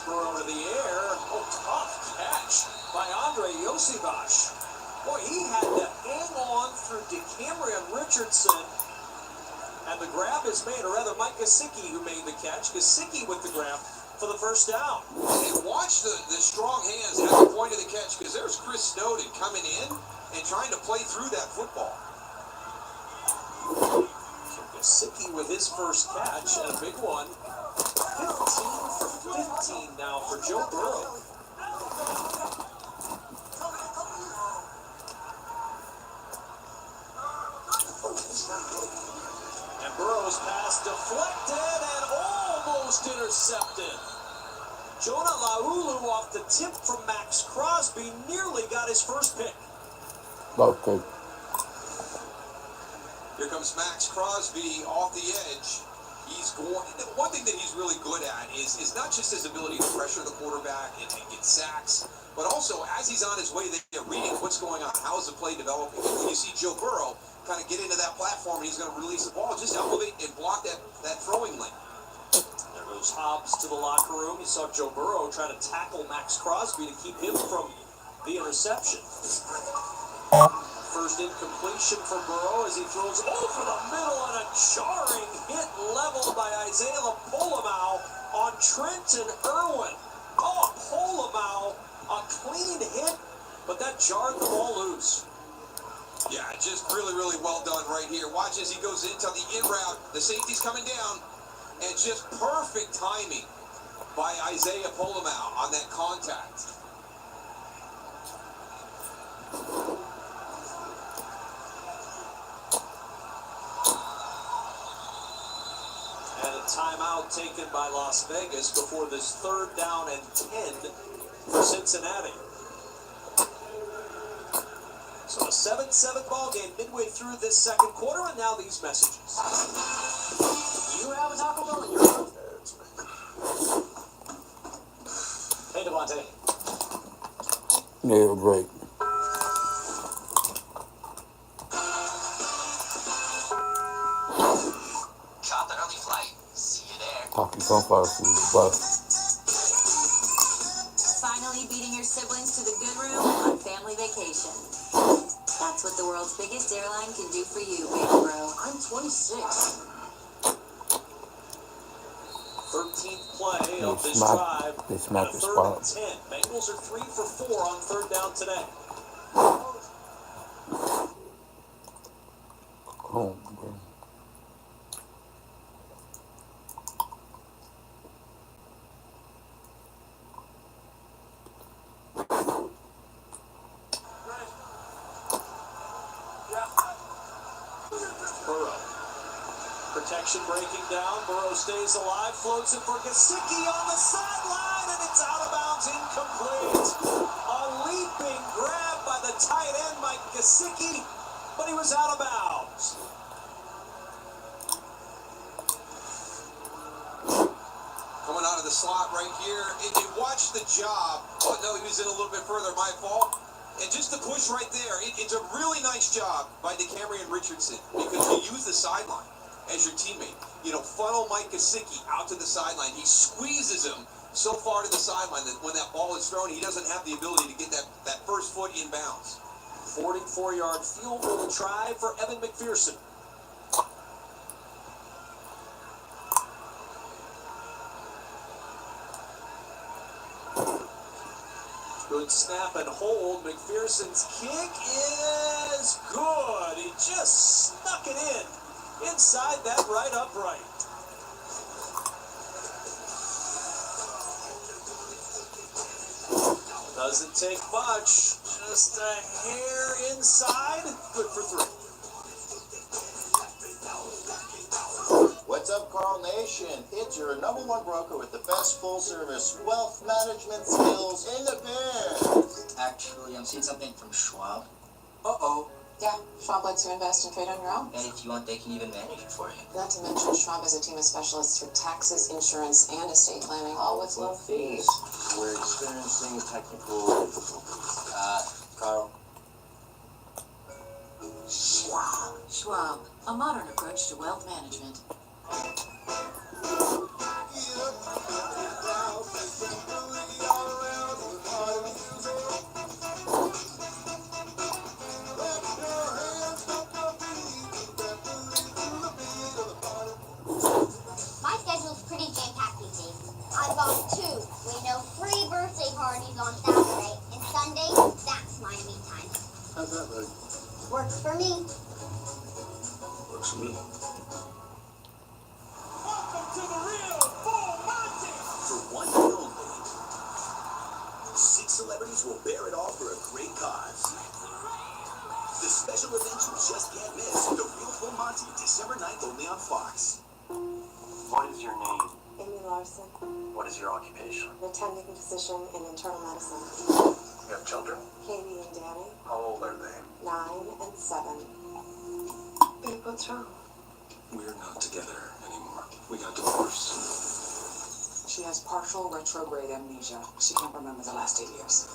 Speaker 1: Burrow to the air. Oh, tough catch by Andre Yosibach. Boy, he had to hang on through DeCamerion Richardson. And the grab is made, or rather Mike Gesicki who made the catch. Gesicki with the grab for the first down.
Speaker 2: And watch the strong hands at the point of the catch, because there's Chris Snowden coming in and trying to play through that football.
Speaker 1: So Gesicki with his first catch, and a big one. 15 for 15 now for Joe Burrow. And Burrow's pass deflected and almost intercepted. Jonah Laulu off the tip from Max Crosby nearly got his first pick.
Speaker 4: Okay.
Speaker 2: Here comes Max Crosby off the edge. He's going. One thing that he's really good at is not just his ability to pressure the quarterback and get sacks, but also as he's on his way, they're reading what's going on. How is the play developing? And when you see Joe Burrow kind of get into that platform and he's going to release the ball, just elevate and block that throwing lane.
Speaker 1: There goes Hobbs to the locker room. You saw Joe Burrow try to tackle Max Crosby to keep him from the interception. First incompletion for Burrow as he throws over the middle, and a jarring hit leveled by Isaiah Polamau on Trenton Irwin. Oh, Polamau, a clean hit, but that jarred the ball loose.
Speaker 2: Yeah, just really, really well done right here. Watch as he goes into the in route. The safety's coming down, and just perfect timing by Isaiah Polamau on that contact.
Speaker 1: And a timeout taken by Las Vegas before this 3rd down and 10 for Cincinnati. So a 7-7 ball game midway through this 2nd quarter, and now these messages. You have a Taco Bell in your house? Hey, Devontae.
Speaker 4: Yeah, great.
Speaker 12: Caught the early flight. See you there.
Speaker 4: Talking sunflower food, but
Speaker 8: Finally beating your siblings to the good room on family vacation. That's what the world's biggest airline can do for you, baby bro.
Speaker 12: I'm 26.
Speaker 1: 13th play of this
Speaker 4: smack-
Speaker 1: drive.
Speaker 4: they smacked
Speaker 1: And
Speaker 4: the
Speaker 1: a 3rd and
Speaker 4: spot.
Speaker 1: 10. Bengals are 3 for 4 on 3rd down today.
Speaker 4: oh, bro.
Speaker 1: Burrow Protection breaking down. Burrow stays alive, floats it for Gesicki on the sideline, and it's out of bounds, incomplete. A leaping grab by the tight end, Mike Gesicki, but he was out of bounds.
Speaker 2: Coming out of the slot right here. And watch the job. Oh, no, he was in a little bit further. My fault. And just the push right there. It's a really nice job by DeCamerion Richardson because you use the sideline as your teammate. You know, funnel Mike Gesicki out to the sideline. He squeezes him so far to the sideline that when that ball is thrown, he doesn't have the ability to get that first foot in bounds.
Speaker 1: 44-yard field goal try for Evan McPherson. Good snap and hold. McPherson's kick is good. He just snuck it in inside that right upright. Doesn't take much. Just a hair inside. Good for 3.
Speaker 19: What's up, Carl Nation? It's your #1 broker with the best full-service wealth management skills in the biz.
Speaker 11: Actually, I'm seeing something from Schwab.
Speaker 12: Uh-oh. Yeah, Schwab lets you invest and trade on your own.
Speaker 11: And if you want, they can even manage it for you.
Speaker 12: Not to mention, Schwab has a team of specialists for taxes, insurance, and estate planning, all with low fees.
Speaker 19: We're experiencing technical difficulties.
Speaker 11: Carl.
Speaker 12: Schwab. Schwab, a modern approach to wealth management.
Speaker 8: My schedule's pretty jam-packed these days. I've got 2 free birthday parties on Saturday, and Sunday, that's my me time.
Speaker 5: How's that, buddy?
Speaker 8: Works for me.
Speaker 5: Works for me.
Speaker 1: Welcome to the real Full Monty.
Speaker 10: For one night only, 6 celebrities will bear it all for a great cause. The special event you just can't miss. The Real Full Monty, December 9th, only on Fox.
Speaker 11: What is your name?
Speaker 18: Amy Larson,
Speaker 11: What is your occupation?
Speaker 18: an attending physician in internal medicine.
Speaker 11: You have children?
Speaker 18: Katie and Danny,
Speaker 11: How old are they?
Speaker 18: 9 and 7. Babe, what's wrong?
Speaker 16: We're not together anymore. We got divorced.
Speaker 12: She has partial retrograde amnesia. She can't remember the last 8 years.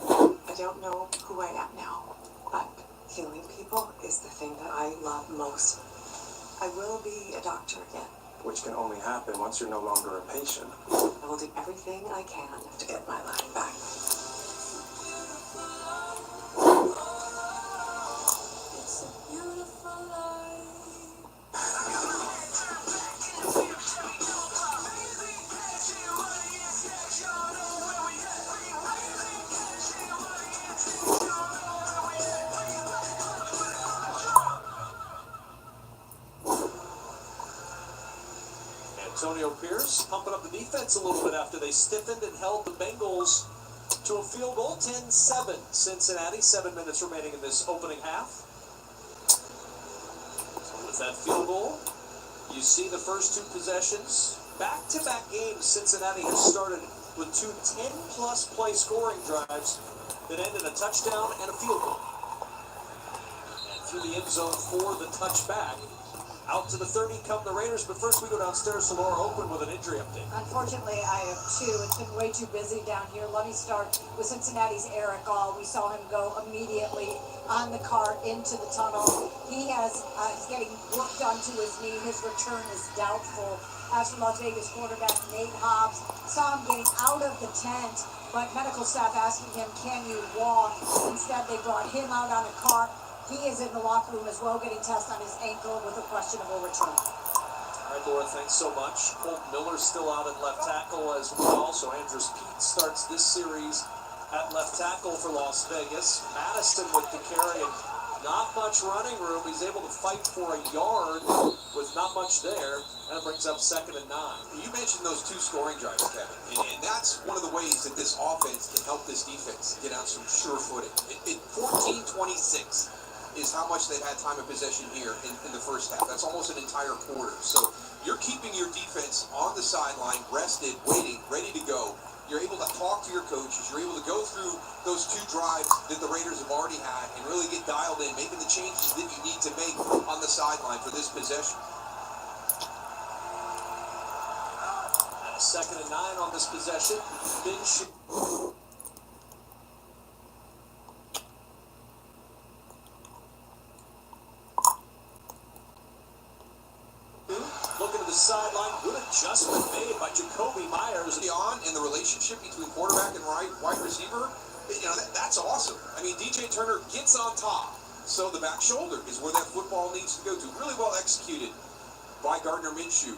Speaker 18: I don't know who I am now, but healing people is the thing that I love most. I will be a doctor again.
Speaker 7: Which can only happen once you're no longer a patient.
Speaker 18: I will do everything I can to get my life back.
Speaker 8: It's a beautiful life.
Speaker 1: Antonio Pierce pumping up the defense a little bit after they stiffened and held the Bengals to a field goal. 10-7 Cincinnati, 7 minutes remaining in this opening half. So with that field goal, you see the first 2 possessions. Back-to-back games, Cincinnati has started with 2 10-plus play scoring drives that end in a touchdown and a field goal. And through the end zone for the touchback. Out to the 30 come the Raiders, but first we go downstairs to Laura Oakland with an injury update.
Speaker 18: Unfortunately, I have 2. It's been way too busy down here. Let me start with Cincinnati's Eric All. We saw him go immediately on the car into the tunnel. He has he's getting work done to his knee. His return is doubtful. As for Las Vegas quarterback Nate Hobbs, saw him getting out of the tent, but medical staff asking him, "Can you walk?" Instead, they brought him out on a cart. He is in the locker room as well, getting tests on his ankle with a questionable return.
Speaker 1: All right, Laura, thanks so much. Colt Miller's still out at left tackle as well. So Andrews Pete starts this series at left tackle for Las Vegas. Madison with the carry and not much running room. He's able to fight for a yard with not much there. That brings up 2nd and 9.
Speaker 2: You mentioned those 2 scoring drives, Kevin, and that's one of the ways that this offense can help this defense get out some sure footing. 14-26. is how much they've had time of possession here in the first half. That's almost an entire quarter. So you're keeping your defense on the sideline, rested, waiting, ready to go. You're able to talk to your coaches. You're able to go through those 2 drives that the Raiders have already had and really get dialed in, making the changes that you need to make on the sideline for this possession.
Speaker 1: And a 2nd and 9 on this possession. Looking to the sideline, good adjustment made by Jacoby Myers.
Speaker 2: And the relationship between quarterback and wide receiver, that's awesome. I mean, DJ Turner gets on top, so the back shoulder is where that football needs to go to. Really well executed by Gardner Minshew.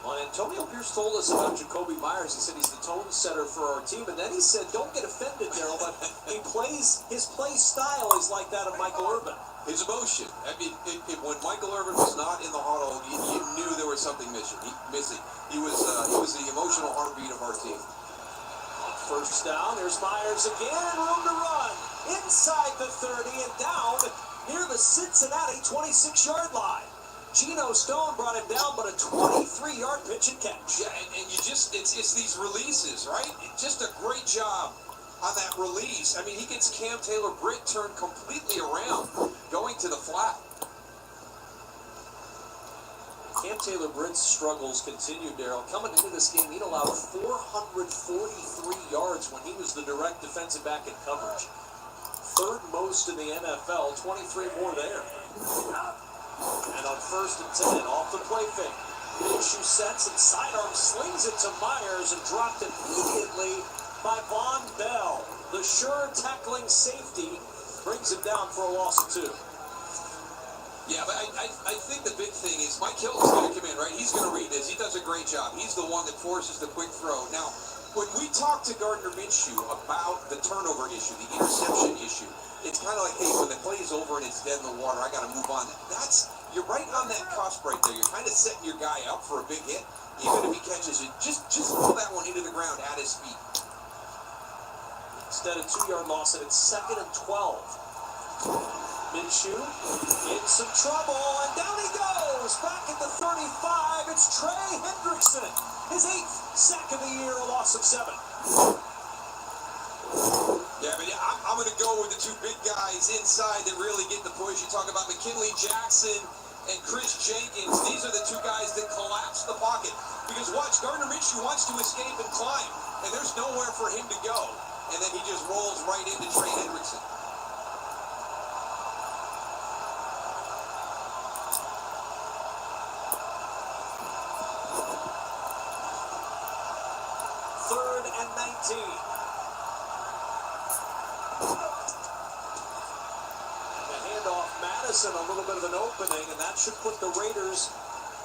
Speaker 1: Well, Antonio Pierce told us about Jacoby Myers. He said he's the tone setter for our team, and then he said, don't get offended, Daryl, but his play style is like that of Michael Irvin.
Speaker 2: His emotion. I mean, when Michael Irvin was not in the huddle, you knew there was something missing. He was the emotional heartbeat of our team.
Speaker 1: On 1st down, there's Myers again, and room to run. Inside the 30 and down near the Cincinnati 26-yard line. Geno Stone brought him down, but a 23-yard pitch and catch.
Speaker 2: Yeah, and you just, it's these releases, right? Just a great job on that release. I mean, he gets Cam Taylor-Britt turned completely around, going to the flat.
Speaker 1: Cam Taylor-Britt's struggles continue, Daryl. Coming into this game, he'd allowed 443 yards when he was the direct defensive back in coverage. 3rd most in the NFL, 23 more there. And on 1st and 10, off the play fake. Minshew sets and sidearm slings it to Myers and dropped immediately by Von Bell. The sure tackling safety brings him down for a loss of 2.
Speaker 2: Yeah, but I think the big thing is Mike Hilton's going to come in, right? He's going to read this. He does a great job. He's the one that forces the quick throw. Now, when we talk to Gardner Minshew about the turnover issue, the interception issue, it's kind of like, hey, when the play's over and it's dead in the water, I got to move on. You're right on that cusp right there. You're kind of setting your guy up for a big hit. Even if he catches it, just throw that one into the ground at his feet.
Speaker 1: Instead of 2-yard loss, and it's 2nd and 12. Minshew in some trouble, and down he goes. Back at the 35, it's Trey Hendrickson. His 8th sack of the year, a loss of 7.
Speaker 2: Yeah, but I'm going to go with the 2 big guys inside that really get the push. You talk about McKinley Jackson and Chris Jenkins. These are the 2 guys that collapse the pocket. Because watch, Gardner Minshew wants to escape and climb, and there's nowhere for him to go. And then he just rolls right into Trey Hendrickson.
Speaker 1: Third and 19. Madison, a little bit of an opening, and that should put the Raiders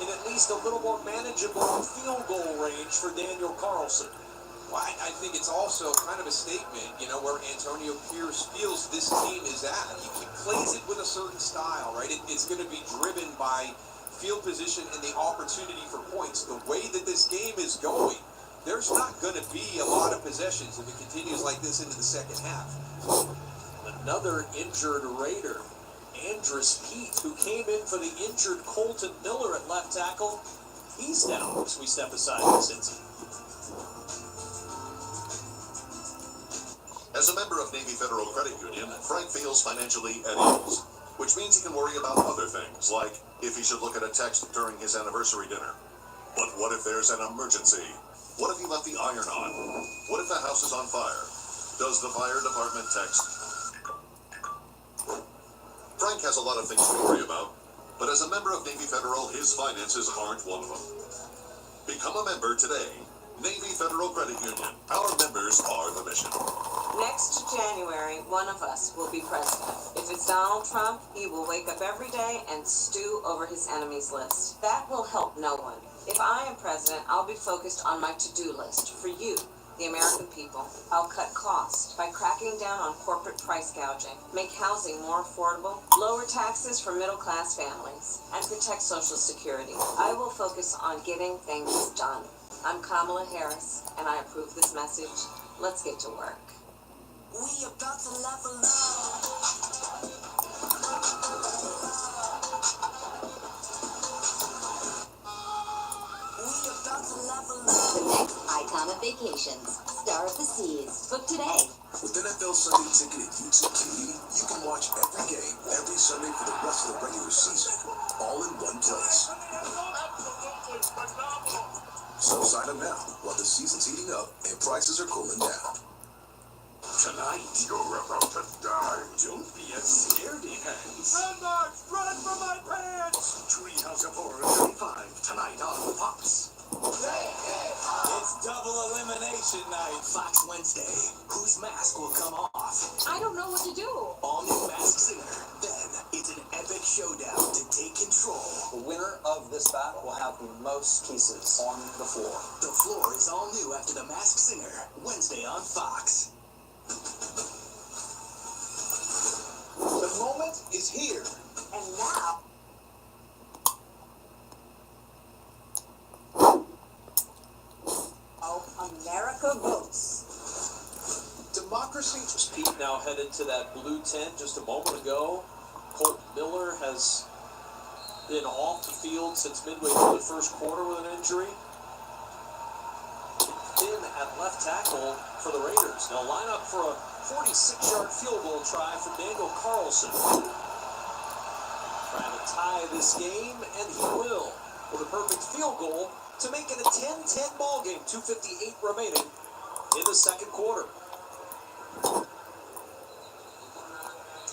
Speaker 1: in at least a little more manageable field goal range for Daniel Carlson.
Speaker 2: Well, I think it's also kind of a statement, where Antonio Pierce feels this team is at. He plays it with a certain style, right? It's going to be driven by field position and the opportunity for points. The way that this game is going, there's not going to be a lot of possessions if it continues like this into the second half.
Speaker 1: Another injured Raider. Andrus Peat, who came in for the injured Colton Miller at left tackle, he's down as we step aside in Cincy.
Speaker 15: As a member of Navy Federal Credit Union, Frank feels financially at ease, which means he can worry about other things, like if he should look at a text during his anniversary dinner. But what if there's an emergency? What if he left the iron on? What if the house is on fire? Does the fire department text? Frank has a lot of things to worry about, but as a member of Navy Federal, his finances aren't one of them. Become a member today. Navy Federal Credit Union. Our members are the mission.
Speaker 12: Next January, one of us will be president. If it's Donald Trump, he will wake up every day and stew over his enemies list. That will help no one. If I am president, I'll be focused on my to-do list for you, the American people. I'll cut costs by cracking down on corporate price gouging, make housing more affordable, lower taxes for middle-class families, and protect Social Security. I will focus on getting things done. I'm Kamala Harris, and I approve this message. Let's get to work.
Speaker 8: We about to level up.
Speaker 20: The next icon of vacations, star of the seas. Book today.
Speaker 15: With NFL Sunday Ticket and YouTube TV, you can watch every game, every Sunday for the rest of the regular season, all in one place. So sign up now while the season's heating up and prices are cooling down.
Speaker 21: Tonight, you're about to die. Don't be a scaredy pants.
Speaker 3: Landmarks, run for my pants!
Speaker 21: Treehouse of Horror 35, tonight on Fox.
Speaker 10: It's double elimination night.
Speaker 9: Fox Wednesday. Whose mask will come off?
Speaker 14: I don't know what to do.
Speaker 9: All new Masked Singer. Then it's an epic showdown to take control.
Speaker 11: The winner of this battle will have the most pieces on the floor.
Speaker 9: The floor is all new after the Masked Singer. Wednesday on Fox.
Speaker 10: The moment is here.
Speaker 18: And now, America votes.
Speaker 1: Democracy. Pete now headed to that blue tent just a moment ago. Colt Miller has been off the field since midway through the first quarter with an injury. In at left tackle for the Raiders. They'll line up for a 46-yard field goal try from Daniel Carlson. Trying to tie this game, and he will, with a perfect field goal to make it a 10-10 ball game. 2:58 remaining in the second quarter.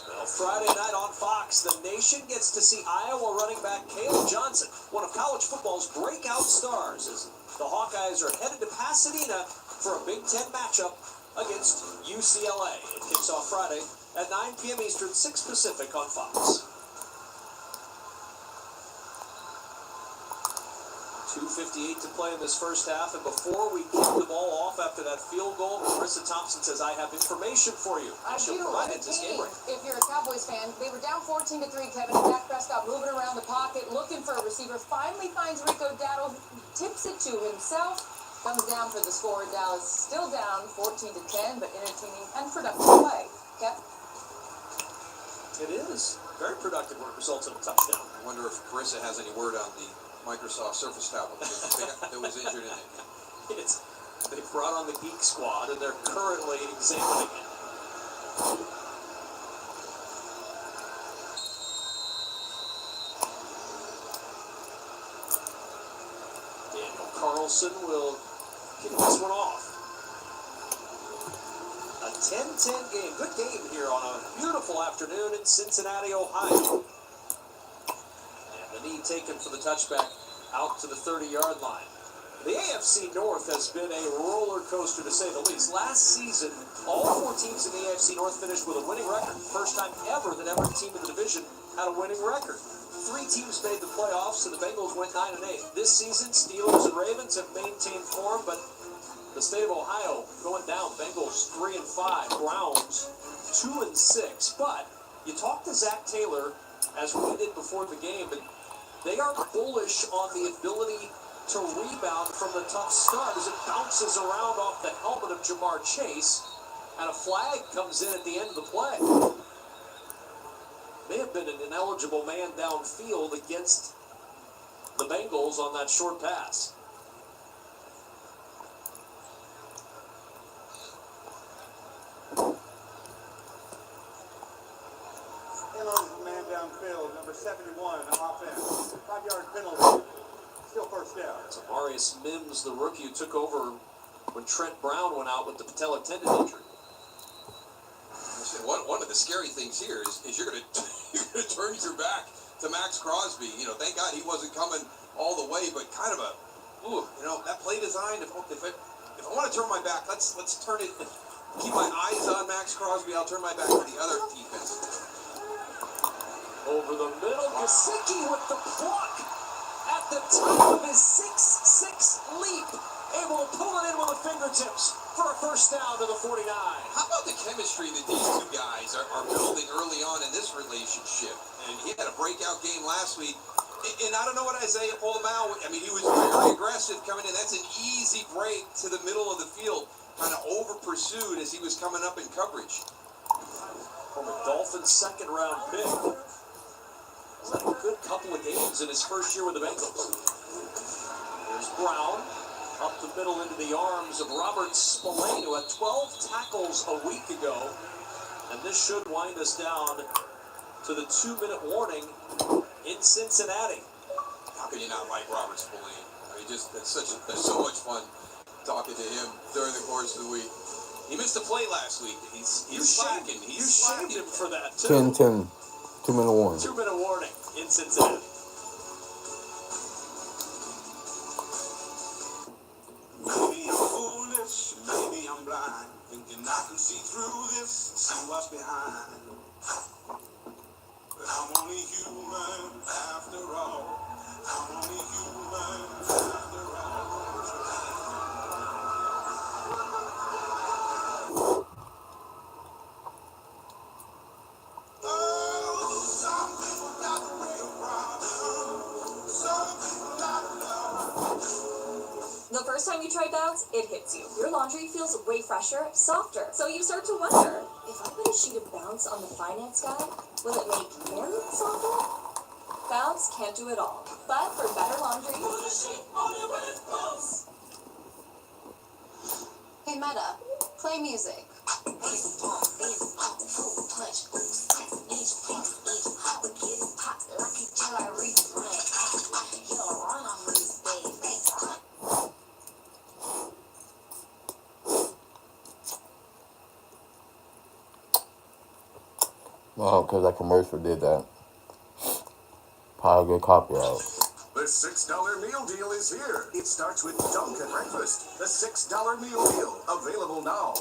Speaker 1: Well, Friday night on Fox, the nation gets to see Iowa running back Caleb Johnson, one of college football's breakout stars, as the Hawkeyes are headed to Pasadena for a Big Ten matchup against UCLA. It kicks off Friday at 9 p.m. Eastern, 6 Pacific on Fox. 2:58 to play in this first half, and before we kick the ball off after that field goal, Marissa Thompson says, I have information for you. She'll provide it this game break.
Speaker 14: If you're a Cowboys fan, they were down 14-3, Kevin. Dak Prescott moving around the pocket, looking for a receiver, finally finds Rico Dowdle, tips it to himself, comes down for the score. Dallas still down 14-10, but entertaining and productive play. Kev?
Speaker 1: It is very productive when it results in a touchdown.
Speaker 2: I wonder if Carissa has any word on the Microsoft Surface tablet that was injured in it.
Speaker 1: They brought on the Geek Squad, and they're currently examining it. Daniel Carlson will kick this one off. A 10-10 game. Good game here on a beautiful afternoon in Cincinnati, Ohio. And the knee taken for the touchback out to the 30-yard line. The AFC North has been a roller coaster, to say the least. Last season, all 4 teams in the AFC North finished with a winning record. First time ever that every team in the division had a winning record. 3 teams made the playoffs, and the Bengals went 9-8. This season, Steelers and Ravens have maintained form, but the state of Ohio going down. Bengals 3-5, Browns 2-6. But you talk to Zach Taylor, as we did before the game, and they are bullish on the ability to rebound from the tough start as it bounces around off the helmet of Jamar Chase, and a flag comes in at the end of the play. May have been an ineligible man downfield against the Bengals on that short pass.
Speaker 3: Man downfield, number 71, offense. 5-yard penalty. Still first down.
Speaker 1: So Marius Mims, the rookie who took over when Trent Brown went out with the patella tendon injury.
Speaker 2: One of the scary things here is you're going to turn your back to Max Crosby. You know, thank God he wasn't coming all the way, but kind of that play design. If I want to turn my back, let's turn it. Keep my eyes on Max Crosby. I'll turn my back to the other defense.
Speaker 1: Over the middle, Gesicki with the pluck at the top of his 6'6" leap, able to pull it in with the fingertips for a first down to the 49.
Speaker 2: How about the chemistry that these two guys are building early on in this relationship? And he had a breakout game last week. And I don't know what Isaiah pulled him out. I mean, he was very aggressive coming in. That's an easy break to the middle of the field. Kind of over-pursued as he was coming up in coverage.
Speaker 1: From a Dolphins second-round pick. He's had a good couple of games in his first year with the Bengals. There's Brown up the middle into the arms of Robert Spillane, who had 12 tackles a week ago. And this should wind us down to the 2-minute warning in Cincinnati.
Speaker 2: How can you not like Robert Spillane? I mean, that's so much fun talking to him during the course of the week. He missed a play last week. He's slacking.
Speaker 1: You shamed him for that, too.
Speaker 4: 10-10. 2-minute warning.
Speaker 1: 2-minute warning in Cincinnati.
Speaker 21: Maybe I'm foolish, maybe I'm blind, thinking I can see through this, see what's behind. But I'm only human after all. I'm only human after all. Oh, some people got a real problem. Some people got love.
Speaker 6: The first time you try Bounce, it hits you. Your laundry feels way fresher, softer. So you start to wonder, if I put a sheet of Bounce on the finance guy, will it make him softer? Bounce can't do it all. But for better laundry...
Speaker 8: Hey Meta, play music.
Speaker 4: Oh, because that commercial did that. Probably get copyright.
Speaker 15: The $6 meal deal is here. It starts with Dunkin' Breakfast. The $6 meal deal. Available now.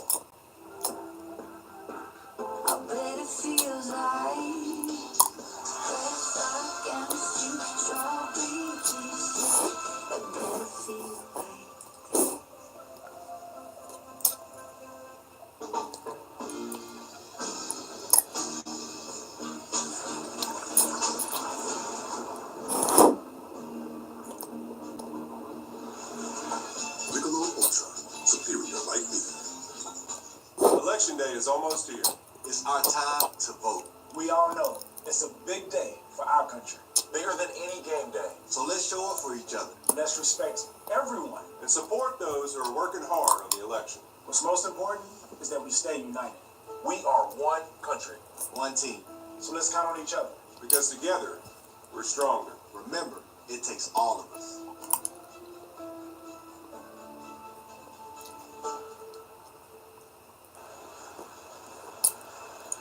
Speaker 8: I bet it feels like fresh like and strawberry cheesecake. I bet it feels like
Speaker 5: Michelob Ultra, superior light beer.
Speaker 3: Election day is almost here.
Speaker 10: It's our time to vote.
Speaker 21: We all know it's a big day for our country.
Speaker 10: Bigger than any game day. So let's show up for each other.
Speaker 21: Let's respect everyone.
Speaker 3: And support those who are working hard on the election.
Speaker 21: What's most important is that we stay united. We are one country,
Speaker 10: One team.
Speaker 21: so let's count on each other.
Speaker 3: Because together, we're stronger.
Speaker 10: Remember, it takes all of us.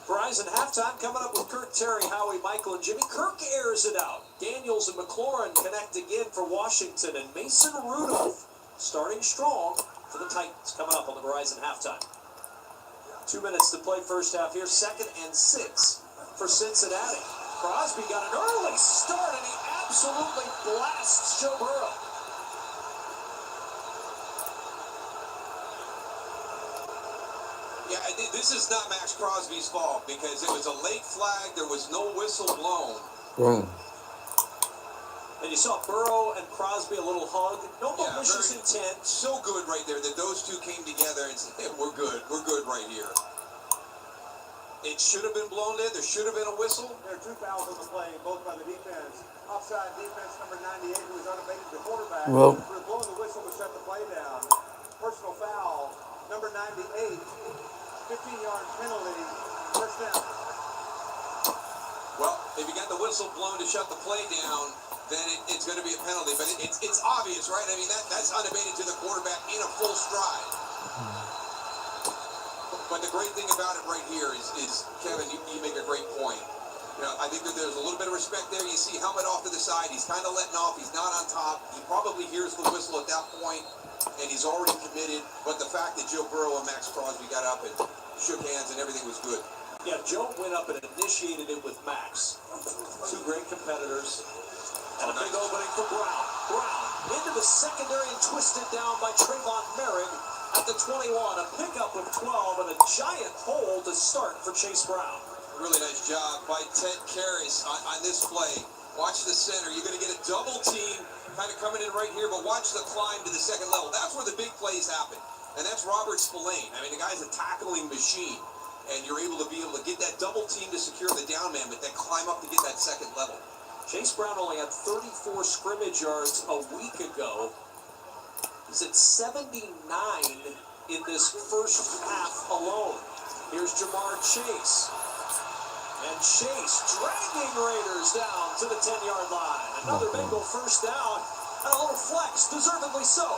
Speaker 1: Verizon halftime coming up with Kirk, Terry, Howie, Michael, and Jimmy. Kirk airs it out. Daniels and McLaurin connect again for Washington, and Mason Rudolph starting strong for the Titans coming up on the Verizon halftime. 2 minutes to play first half here. 2nd and 6 for Cincinnati. Crosby got an early start, and he absolutely blasts Joe Burrow.
Speaker 2: Yeah, this is not Max Crosby's fault because it was a late flag. There was no whistle blown.
Speaker 4: Boom.
Speaker 1: And you saw Burrow and Crosby a little hug. No malicious intent.
Speaker 2: So good right there that those two came together and said, hey, we're good. We're good right here. It should have been blown in. There should have been a whistle.
Speaker 3: There are 2 fouls on the play, both by the defense. Offside defense, number 98, who was unabated the quarterback.
Speaker 4: Well,
Speaker 3: For blowing the whistle to shut the play down. Personal foul, number 98. 15-yard penalty, first down.
Speaker 2: Well, if you got the whistle blown to shut the play down, then it's going to be a penalty. But it's obvious, right? I mean, that's unabated to the quarterback in a full stride. But the great thing about it right here is Kevin, you make a great point. You know, I think that there's a little bit of respect there. You see helmet off to the side. He's kind of letting off. He's not on top. He probably hears the whistle at that point, and he's already committed. But the fact that Joe Burrow and Max Crosby got up and shook hands and everything was good.
Speaker 1: Yeah, Joe went up and initiated it with Max. 2 great competitors. And a big opening for Brown. Brown into the secondary and twisted down by Trayvon Merrick at the 21. A pickup of 12 and a giant hole to start for Chase Brown.
Speaker 2: Really nice job by Ted Karras on this play. Watch the center. You're going to get a double team kind of coming in right here, but watch the climb to the second level. That's where the big plays happen. And that's Robert Spillane. I mean, the guy's a tackling machine. And you're able to get that double team to secure the down man, but then climb up to get that second level.
Speaker 1: Chase Brown only had 34 scrimmage yards a week ago. He's at 79 in this first half alone. Here's Jamar Chase. And Chase dragging Raiders down to the 10-yard line. Another Bengal first down. And a little flex, deservedly so,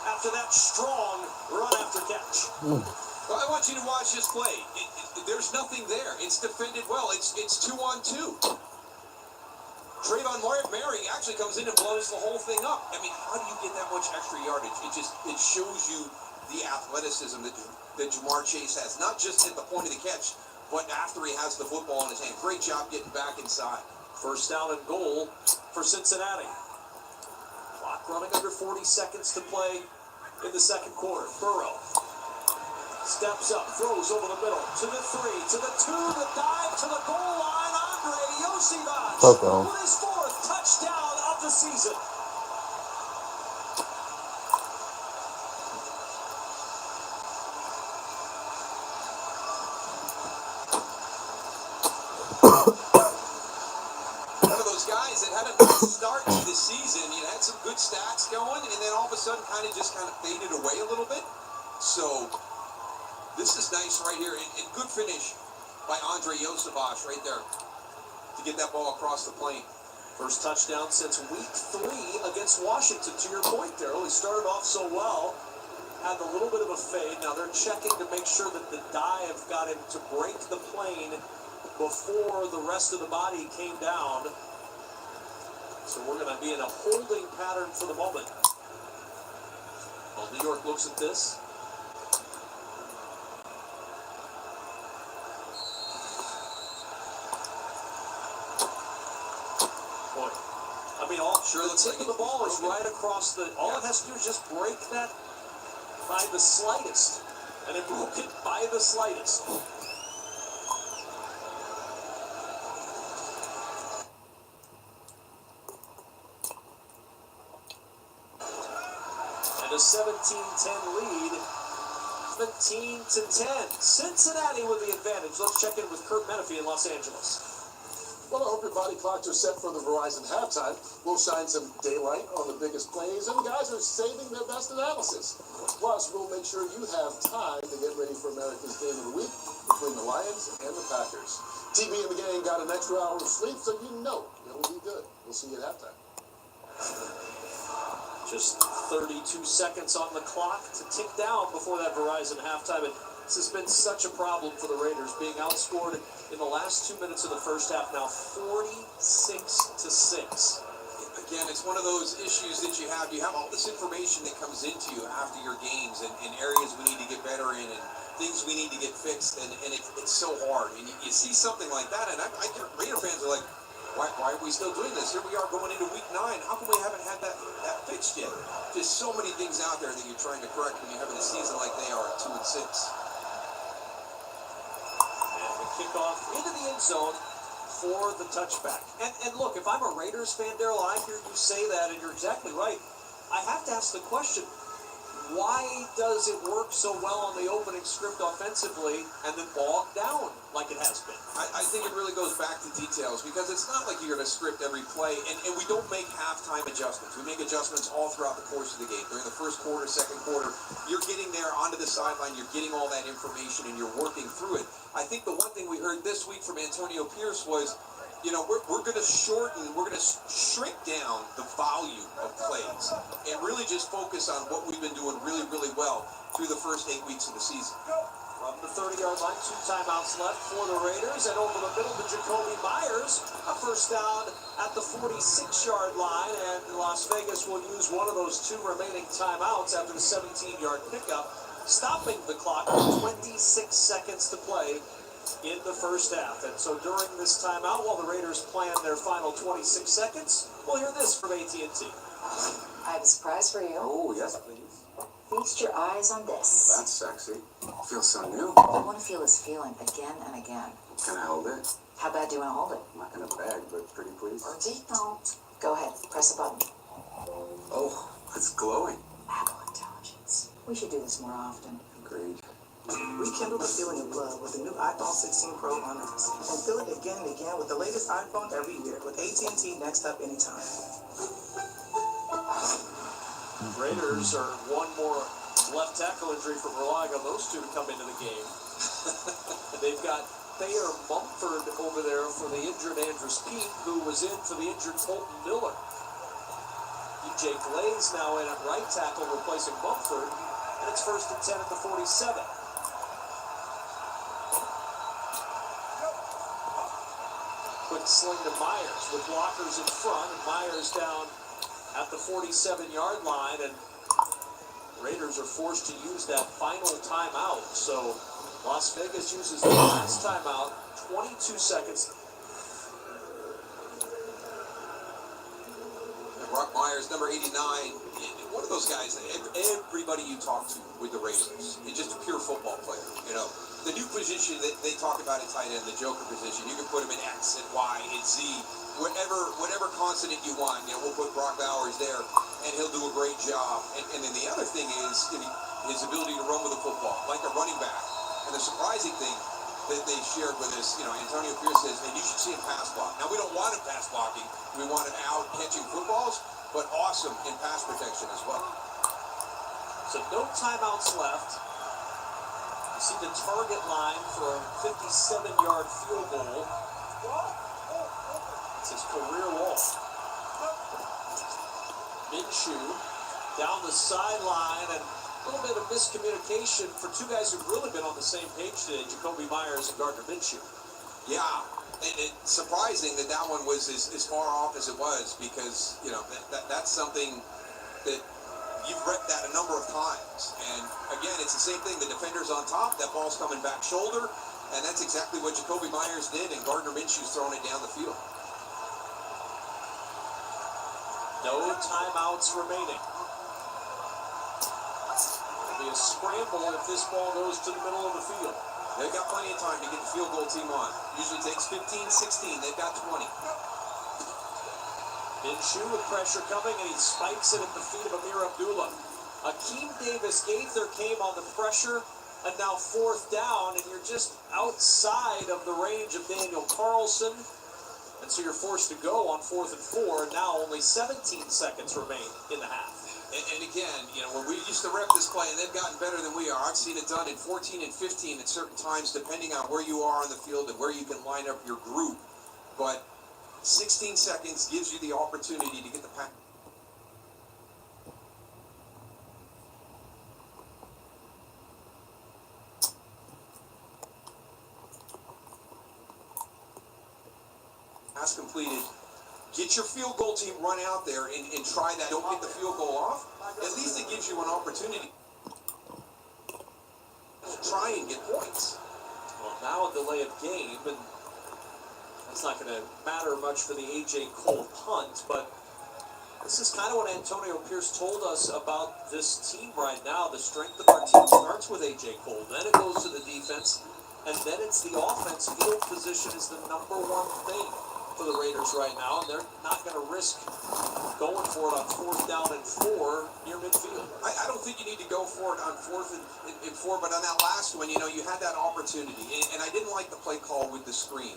Speaker 1: after that strong run after catch.
Speaker 2: Well, I want you to watch this play. There's nothing there. It's defended well. It's 2-on-2. Trayvon Mary actually comes in and blows the whole thing up. I mean, how do you get that much extra yardage? It shows you the athleticism that Jamar Chase has, not just at the point of the catch, but after he has the football in his hand. Great job getting back inside.
Speaker 1: First down and goal for Cincinnati. Clock running under 40 seconds to play in the second quarter. Burrow steps up, throws over the middle, to the 3, to the 2, the dive to the goal line. Andre Yosivas with his 4th touchdown of the season.
Speaker 2: One of those guys that had a nice start to the season. You had some good stats going, and then all of a sudden kind of faded away a little bit. So this is nice right here, and good finish by Andre Yosivas right there to get that ball across the plane.
Speaker 1: First touchdown since week 3 against Washington. To your point there, he started off so well, had a little bit of a fade. Now they're checking to make sure that the dive got him to break the plane before the rest of the body came down. So we're going to be in a holding pattern for the moment. Well, New York looks at this. Boy, I mean, the tip of the ball is right across the... All it has to do is just break that by the slightest. And it broke it by the slightest. A 17-10 lead, 17-10. Cincinnati with the advantage. Let's check in with Kurt Menefee in Los Angeles.
Speaker 13: Well, I hope your body clocks are set for the Verizon halftime. We'll shine some daylight on the biggest plays, and the guys are saving their best analysis. Plus, we'll make sure you have time to get ready for America's game of the week between the Lions and the Packers. TB and the gang got an extra hour of sleep, so you know it'll be good. We'll see you at halftime.
Speaker 1: Just 32 seconds on the clock to tick down before that Verizon halftime. And this has been such a problem for the Raiders, being outscored in the last 2 minutes of the first half, now 46-6.
Speaker 2: Again, it's one of those issues that you have. You have all this information that comes into you after your games, and areas we need to get better in, and things we need to get fixed, and it's so hard. And you see something like that, and I Raider fans are like, why are we still doing this? Here we are going into week 9. How come we haven't had that fixed yet? Just so many things out there that you're trying to correct when you're having a season like they are at 2-6.
Speaker 1: And the kickoff into the end zone for the touchback. And look, if I'm a Raiders fan, Daryl, I hear you say that, and you're exactly right. I have to ask the question, why does it work so well on the opening script offensively and then bog down like it has been?
Speaker 2: I think it really goes back to details, because it's not like you're going to script every play, and we don't make halftime adjustments. We make adjustments all throughout the course of the game. During the first quarter, second quarter, you're getting there onto the sideline, you're getting all that information, and you're working through it. I think the one thing we heard this week from Antonio Pierce was, you know, we're going to shrink down the volume of plays and really just focus on what we've been doing really, really well through the first 8 weeks of the season.
Speaker 1: From the 30-yard line, 2 timeouts left for the Raiders, and over the middle to Jacoby Myers. A first down at the 46-yard line, and Las Vegas will use one of those 2 remaining timeouts after the 17-yard pickup, stopping the clock with 26 seconds to play in the first half. And so during this timeout, while the Raiders plan their final 26 seconds, we'll hear this from AT&T.
Speaker 22: I have a surprise for you.
Speaker 23: Oh, yes, please.
Speaker 22: Feast your eyes on this.
Speaker 23: That's sexy. Feels so new.
Speaker 22: You want to feel this feeling again and again.
Speaker 23: Can I hold it?
Speaker 22: How bad do you want to hold it?
Speaker 23: Not in a bag, but pretty please.
Speaker 22: Don't. Go ahead. Press a button.
Speaker 23: Oh, it's glowing.
Speaker 22: Apple intelligence. We should do this more often.
Speaker 23: Agreed.
Speaker 12: Rekindle the feeling of love with the new iPhone 16 Pro on us. And feel it again and again with the latest iPhone every year with AT&T Next Up Anytime.
Speaker 1: Raiders are one more left tackle injury from relying on those two to come into the game. They've got Thayer Mumford over there for the injured Andrews Pete, who was in for the injured Colton Miller. EJ Glaze now in at right tackle replacing Mumford, and it's 1st and 10 at the 47. Quick sling to Myers with blockers in front, and Myers down at the 47-yard line, and Raiders are forced to use that final timeout. So Las Vegas uses the last timeout, 22 seconds.
Speaker 2: Brock Myers, number 89, one of those guys that everybody you talk to with the Raiders, he's just a pure football player. You know, the new position that they talk about at tight end, the joker position, you can put him in X and Y and Z, whatever consonant you want. You know, we'll put Brock Bowers there, and he'll do a great job. And then the other thing is his ability to run with the football, like a running back. And the surprising thing that they shared with us, you know, Antonio Pierce says, man, you should see him pass block. Now, we don't want him pass blocking. We want him out catching footballs, but awesome in pass protection as well.
Speaker 1: So no timeouts left. You see the target line for a 57-yard field goal. It's his career wall. Minshew down the sideline, and a little bit of miscommunication for two guys who've really been on the same page today, Jacoby Myers and Gardner Minshew.
Speaker 2: Yeah, and it's surprising that one was as far off as it was, because, you know, that's something that you've read that a number of times. And again, it's the same thing. The defender's on top, that ball's coming back shoulder, and that's exactly what Jacoby Myers did, and Gardner Minshew's throwing it down the field.
Speaker 1: No timeouts remaining. It'll be a scramble if this ball goes to the middle of the field.
Speaker 2: They've got plenty of time to get the field goal team on. Usually takes 15, 16. They've got 20.
Speaker 1: Minshew with pressure coming, and he spikes it at the feet of Amir Abdullah. Akeem Davis Gaither came on the pressure, and now 4th down, and you're just outside of the range of Daniel Carlson. And so you're forced to go on 4th and 4, and now only 17 seconds remain in the half.
Speaker 2: And again, you know, when we used to rep this play, and they've gotten better than we are. I've seen it done in 14 and 15 at certain times, depending on where you are on the field and where you can line up your group. But 16 seconds gives you the opportunity to get the pass. Pass completed. Get your field goal team run out there and try that. Don't get the field goal off. At least it gives you an opportunity to try and get points.
Speaker 1: Well, now a delay of game, and that's not going to matter much for the A.J. Cole punt, but this is kind of what Antonio Pierce told us about this team right now. The strength of our team starts with A.J. Cole, then it goes to the defense, and then it's the offense. Field position is the #1 thing for the Raiders right now, and they're not going to risk going for it on 4th down and 4 near midfield.
Speaker 2: I don't think you need to go for it on 4th and 4, but on that last one, you know, you had that opportunity, and I didn't like the play call with the screen.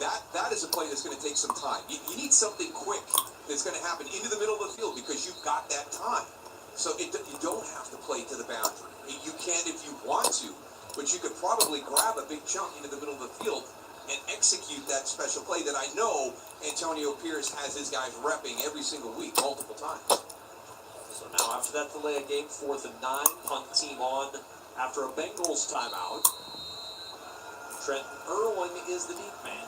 Speaker 2: That is a play that's going to take some time. You need something quick that's going to happen into the middle of the field, because you've got that time. So you don't have to play to the boundary. You can if you want to, but you could probably grab a big chunk into the middle of the field and execute that special play that I know Antonio Pierce has his guys repping every single week, multiple times.
Speaker 1: So now after that delay of game, 4th and 9, punt team on after a Bengals timeout. Trenton Irwin is the deep man.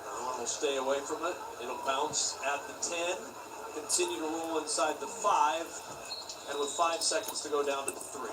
Speaker 1: Irwin will stay away from it. It'll bounce at the 10, continue to roll inside the 5, and with 5 seconds to go down to the 3.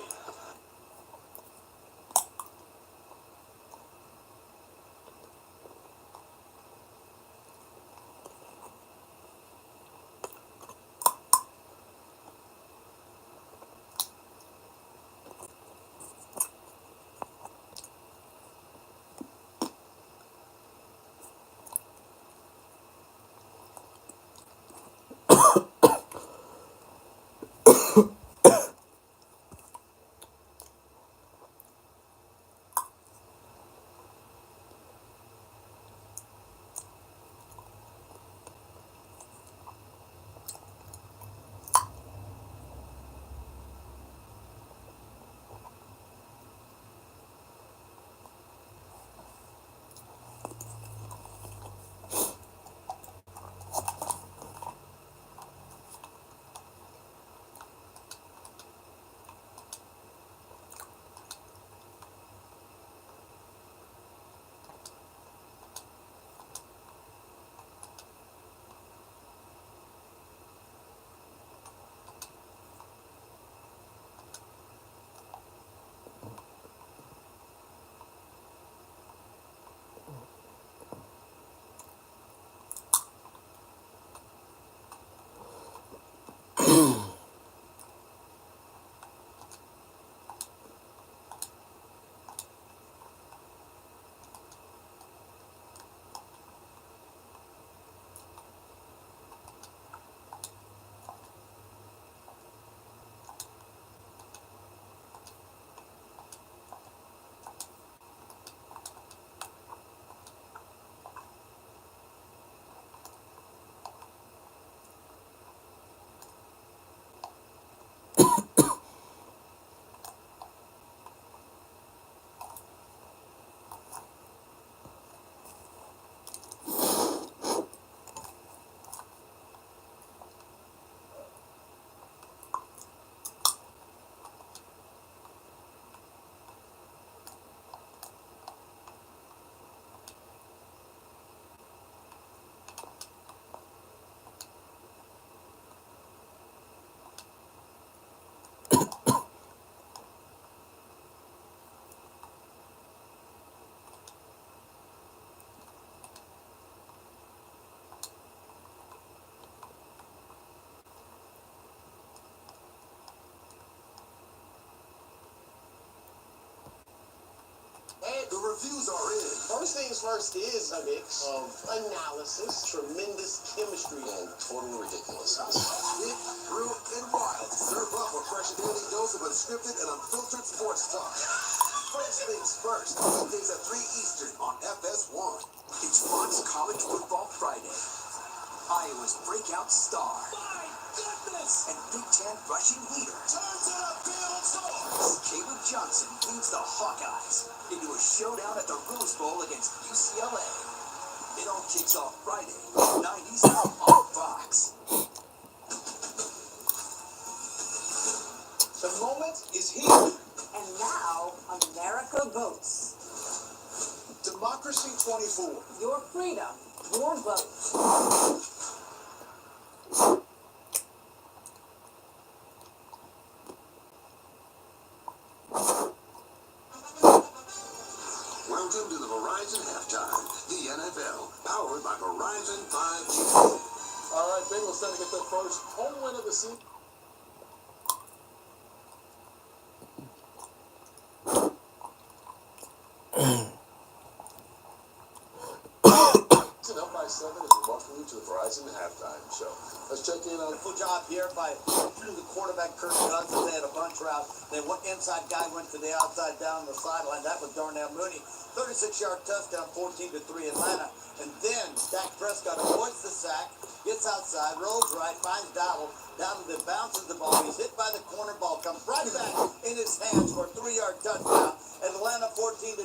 Speaker 10: And the reviews are in.
Speaker 3: First things first is a mix of analysis, tremendous chemistry,
Speaker 10: And total ridiculousness. Hit, real, and wild. Serve up a fresh daily dose of unscripted and unfiltered sports talk. First things first. Weekdays at 3 Eastern on FS1. It's Fox College Football Friday. Iowa's breakout star.
Speaker 21: My goodness!
Speaker 10: And Big Ten rushing leader.
Speaker 21: Turns to the field source.
Speaker 10: Caleb Johnson leads the Hawkeyes into a showdown at the Rose Bowl against UCLA. It all kicks off Friday, 90s on Fox.
Speaker 3: the moment is here.
Speaker 8: And now, America votes.
Speaker 3: Democracy 24.
Speaker 8: Your freedom, your vote.
Speaker 5: Welcome to the Verizon Halftime, the NFL, powered by Verizon 5G.
Speaker 13: All right, Bengals trying to get their first home win of the season. Up by 7 as we welcome you to the Verizon Halftime Show. Let's check in on.
Speaker 3: Wonderful job here by the quarterback, Kirk Cousins. They had a bunch route. Then one inside guy went to the outside down the sideline. That was Darnell Mooney. 36-yard touchdown, 14-3 Atlanta. And then Dak Prescott avoids the sack, gets outside, rolls right, finds Dowell. Dowell bounces the ball. He's hit by the corner. Ball comes right back in his hands for a 3-yard touchdown. Atlanta 14-10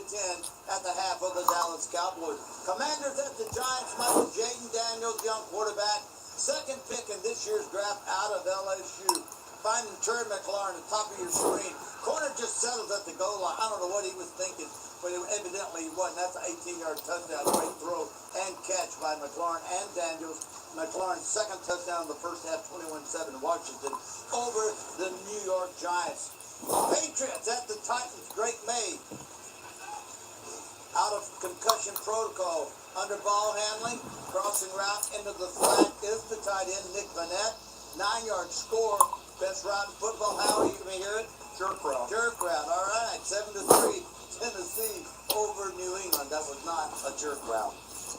Speaker 3: at the half of the Dallas Cowboys. Commanders at the Giants. Michael Jaden Daniels, young quarterback. Second pick in this year's draft out of LSU. Finding Terry McLaurin at the top of your screen. Corner just settles at the goal line. I don't know what he was thinking, but evidently he wasn't. That's an 18-yard touchdown. Great throw and catch by McLaurin and Daniels. McLaurin's second touchdown in the first half, 21-7 Washington over the New York Giants. Patriots at the Titans. Drake May out of concussion protocol. Under ball handling, crossing route into the flat is the tight end, Nick Vanette. 9-yard score. Best route in football. How you may hear it?
Speaker 13: Jerk route.
Speaker 3: Jerk route. All right. 7-3. Tennessee over New England. That was not a jerk route.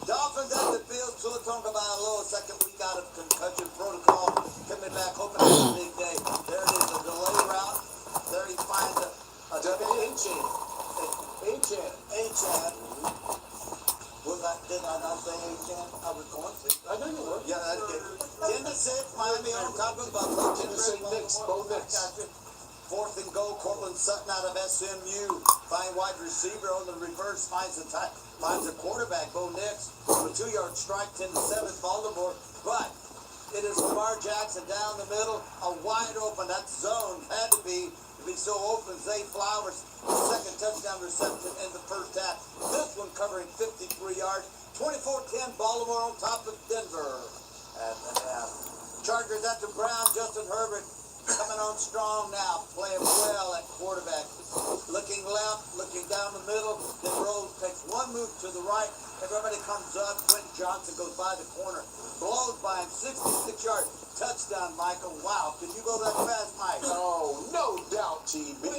Speaker 3: Dolphins at the field. Tua Tagovailoa, second week out of concussion protocol. Coming back, hoping it's a big day. There it is, a delay route. There he finds a
Speaker 13: A-Chan.
Speaker 3: Did I not say A-Chan? I was going to.
Speaker 13: I know you were.
Speaker 3: Yeah, that's good. 10-6, Miami on top of Buffalo.
Speaker 13: Tennessee Knicks, Bo Nix.
Speaker 3: Fourth and goal, Cortland Sutton out of SMU. Fine wide receiver on the reverse, finds the quarterback, Bo Nix. A 2-yard strike, 10-7, Baltimore. But it is Lamar Jackson down the middle, a wide open, that zone had to be so open. Zay Flowers, second touchdown reception in the first half. This one covering 53 yards. 24-10, Baltimore on top of Denver at the half. Chargers at the Browns, Justin Herbert coming on strong now, playing well at quarterback. Looking left, looking down the middle, then Rose takes one move to the right. Everybody comes up. Quentin Johnson goes by the corner, blows by him, 66 yards. Touchdown, Michael. Wow, can you go that fast, Mike?
Speaker 13: Oh, no doubt, TB.
Speaker 3: 20-3,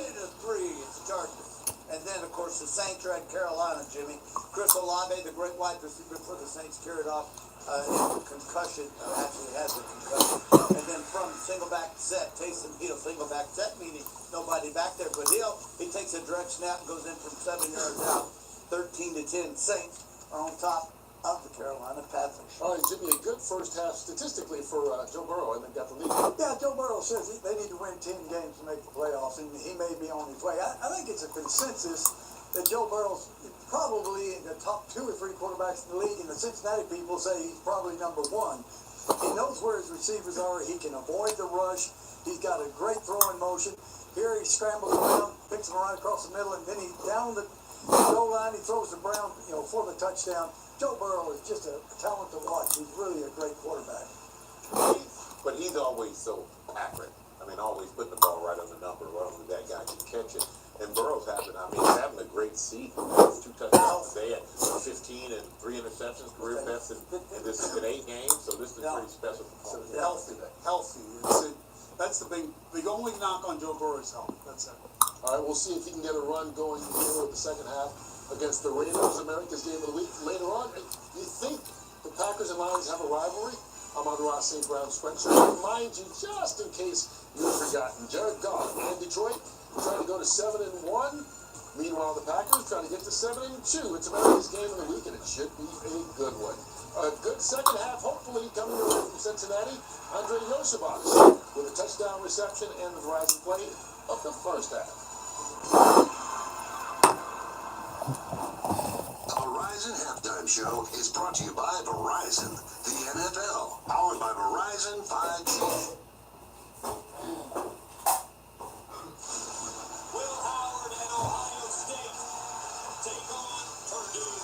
Speaker 3: it's Chargers. And then, of course, the Saints are at Carolina, Jimmy. Chris Olave, the great wide receiver for the Saints, carried off in concussion. Actually has a concussion. And then from single back set, Taysom Hill, single back set, meaning nobody back there but Hill. He takes a direct snap and goes in from 7 yards out. 13-10, Saints are on top of the Carolina Panthers.
Speaker 13: All right, Jimmy, a good first half statistically for Joe Burrow, and they got the lead.
Speaker 3: Yeah, Joe Burrow says they need to win 10 games to make the playoffs, and he may be on his way. I think it's a consensus that Joe Burrow's probably in the top 2 or 3 quarterbacks in the league, and the Cincinnati people say he's probably number 1. He knows where his receivers are. He can avoid the rush. He's got a great throwing motion. Here he scrambles around, picks him right across the middle, and then he's down the goal line. He throws the Brown, for the touchdown. Joe Burrow is just a talent to watch. He's really a great quarterback.
Speaker 16: But he's always so accurate. I mean, always putting the ball right on the number, right on that guy can catch it. And Burrow's having a great season. 2 touchdowns today at 15 and 3 interceptions, career best in this is in 8 games. So this is pretty special performance.
Speaker 3: Healthy. That's the only knock on Joe Burrow's health. That's it.
Speaker 13: All right, we'll see if he can get a run going here with the second half against the Raiders, America's game of the week. Later on, you think the Packers and Lions have a rivalry? I'm on Ross St. Brown sweatshirt. Remind you, just in case you've forgotten, Jared Goff and Detroit trying to go to 7-1. Meanwhile, the Packers trying to get to 7-2. It's America's game of the week, and it should be a good one. A good second half, hopefully, coming your way from Cincinnati. Andre Yoshabas with a touchdown reception and the Verizon play of the first half.
Speaker 5: The Verizon Halftime Show is brought to you by Verizon, the NFL, powered by Verizon 5G.
Speaker 1: Will Howard and Ohio State take on Purdue.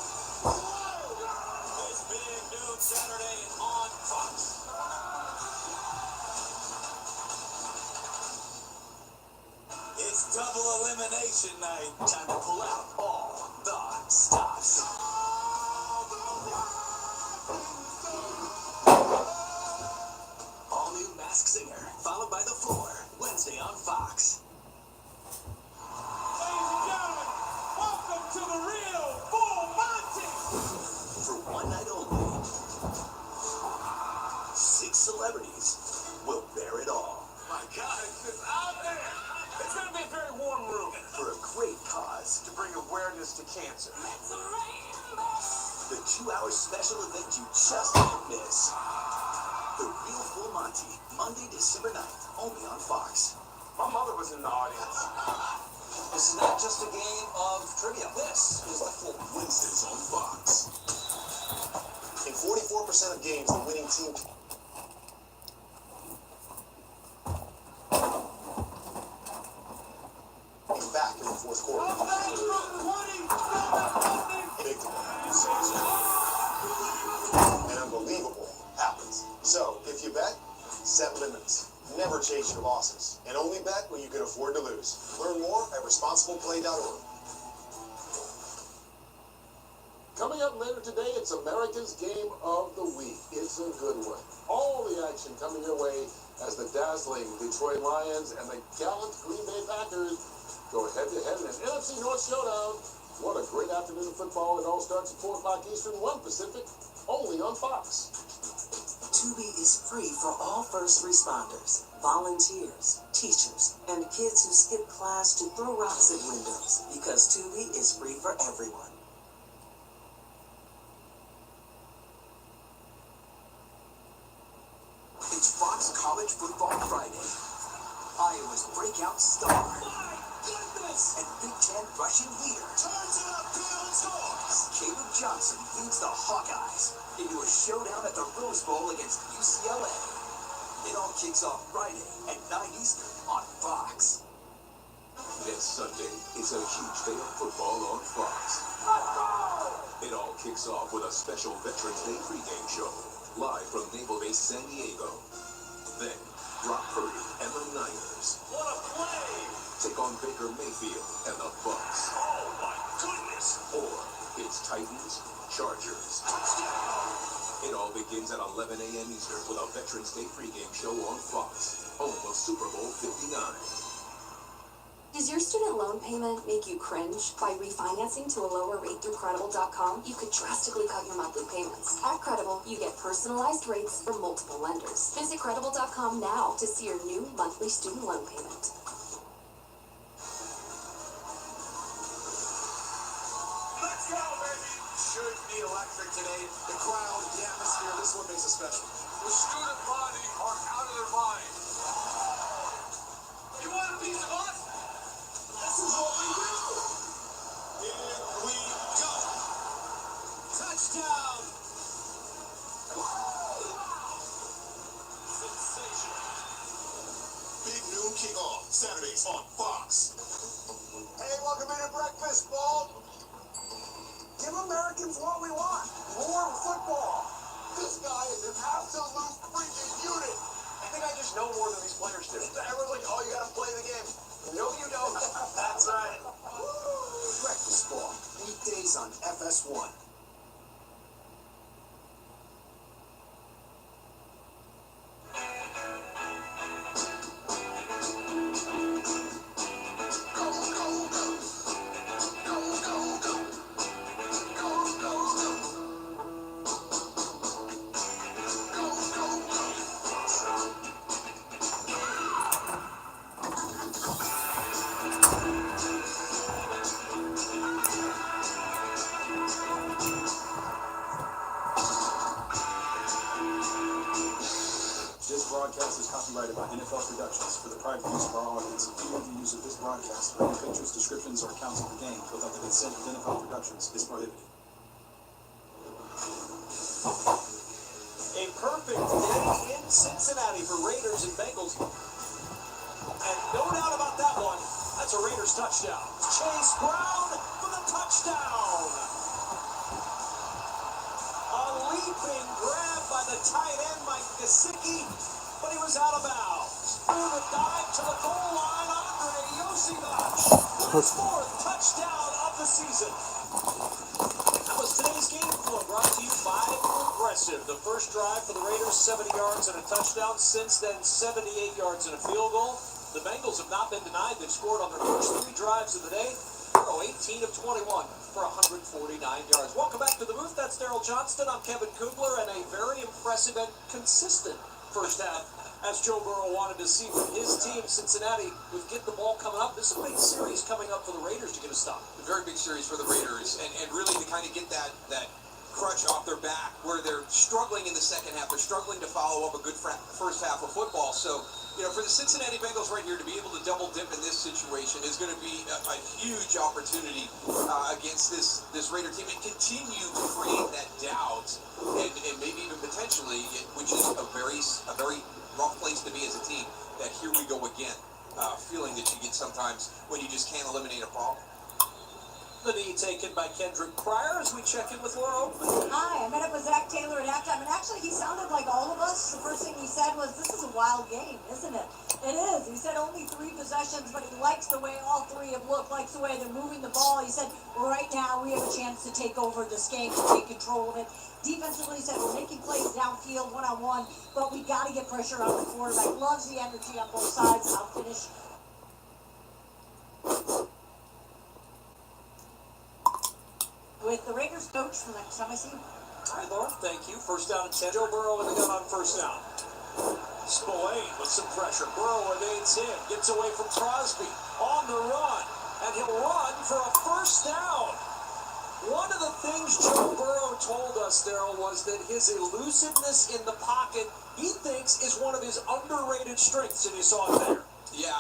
Speaker 1: This big noon Saturday on Fox. It's double elimination night. Time to pull out all the stops. All new Masked Singer, followed by The Floor, Wednesday on Fox. Ladies and gentlemen, welcome to the real Full Monty. For one night only, 6 celebrities will bear it all. My God, it's out there. It's going to be a very warm room for a great cause to bring awareness to cancer. The 2-hour special event you just can't miss. The Real Full Monty, Monday, December 9th, only on Fox. My mother was in the audience. This is not just a game of trivia. This is the Full Wednesdays on Fox. In 44% of games, the winning team back in the fourth quarter. Big and unbelievable happens. So, if you bet, set limits. Never chase your losses. And only bet when you can afford to lose. Learn more at responsibleplay.org.
Speaker 13: Coming up later today, it's America's Game of the Week. It's a good one. All the action coming your way as the dazzling Detroit Lions and the gallant Green Bay Packers go head-to-head in an NFC North showdown. What a great afternoon of football. It all starts at 4 o'clock Eastern, 1 Pacific, only on Fox.
Speaker 12: Tubi is free for all first responders, volunteers, teachers, and kids who skip class to throw rocks at windows, because Tubi is free for everyone.
Speaker 1: It's Fox College Football Friday. Iowa's breakout star. And Big Ten rushing leader. Turns it upfield, scores. Caleb Johnson leads the Hawkeyes into a showdown at the Rose Bowl against UCLA. It all kicks off Friday at 9 Eastern on Fox.
Speaker 15: Next Sunday is a huge day of football on Fox. It all kicks off with a special Veterans Day pregame show, live from Naval Base San Diego. Then, Brock Purdy and the Niners.
Speaker 1: What a play!
Speaker 15: Take on Baker Mayfield and the Bucks.
Speaker 1: Oh my goodness!
Speaker 15: Or it's Titans, Chargers. It all begins at 11 a.m. Eastern with a Veterans Day pregame show on Fox, home of Super Bowl 59.
Speaker 6: Does your student loan payment make you cringe? By refinancing to a lower rate through Credible.com, you could drastically cut your monthly payments. At Credible, you get personalized rates from multiple lenders. Visit Credible.com now to see your new monthly student loan payment.
Speaker 1: Let's go, baby! Should be electric today. The crowd, the atmosphere, this one makes it special. The student body are out of their mind. You want a piece of us? This is what we do. Here we go. Touchdown. Sensational. Big noon kickoff, Saturdays on Fox. Hey, welcome into breakfast, Bald. Give Americans what we want. More football. This guy is an absolute freaking unit. I think I just know more than these players do. Everyone's like, oh, you gotta play the game. No, you don't. That's right. Breakfast Ball. Weekdays on FS1. Come
Speaker 7: provided by NFL Productions for the private use of our audience. Any of the use of this broadcast or any pictures, descriptions, or accounts of the game without the consent of NFL Productions is prohibited.
Speaker 1: A perfect day in Cincinnati for Raiders and Bengals. And no doubt about that one. That's a Raiders touchdown. Chase Brown for the touchdown. A leaping grab by the tight end, Mike Gesicki, but he was out of bounds. Through the dive to the goal line, Andre Yosivach. His fourth touchdown of the season. That was today's game flow, brought to you by Progressive. The first drive for the Raiders, 70 yards and a touchdown. Since then, 78 yards and a field goal. The Bengals have not been denied. They've scored on their first 3 drives of the day. Burrow, 18 of 21 for 149 yards. Welcome back to the booth. That's Daryl Johnston. I'm Kevin Kugler, and a very impressive and consistent first half, as Joe Burrow wanted to see with his team, Cincinnati, with get the ball coming up. This is a big series coming up for the Raiders to get a stop.
Speaker 2: A very big series for the Raiders, and really to kind of get that crutch off their back where they're struggling in the second half. They're struggling to follow up a good first half of football. So, for the Cincinnati Bengals right here to be able to double dip in this situation is going to be a huge opportunity against this Raider team and continue to create that doubt and maybe even potentially, which is a very rough place to be as a team, that here we go again, feeling that you get sometimes when you just can't eliminate a problem.
Speaker 1: The knee taken by Kendrick Pryor as we check in with Laura Oakland.
Speaker 18: Hi, I met up with Zach Taylor at halftime, and actually he sounded like all of us. The first thing he said was, "This is a wild game, isn't it?" It is. He said only 3 possessions, but he likes the way all 3 have looked, likes the way they're moving the ball. He said, right now we have a chance to take over this game, to take control of it. Defensively, he said, we're making plays downfield, one-on-one, but we got to get pressure on the quarterback. Loves the energy on both sides. I'll finish with the Raiders coach for the next time I see him.
Speaker 1: All right, Laura, thank you. First down and 10. Joe Burrow in the gun on first down. Spillane with some pressure. Burrow evades him. Gets away from Crosby. On the run. And he'll run for a first down. One of the things Joe Burrow told us, Daryl, was that his elusiveness in the pocket, he thinks, is one of his underrated strengths, and you saw it there.
Speaker 2: Yeah,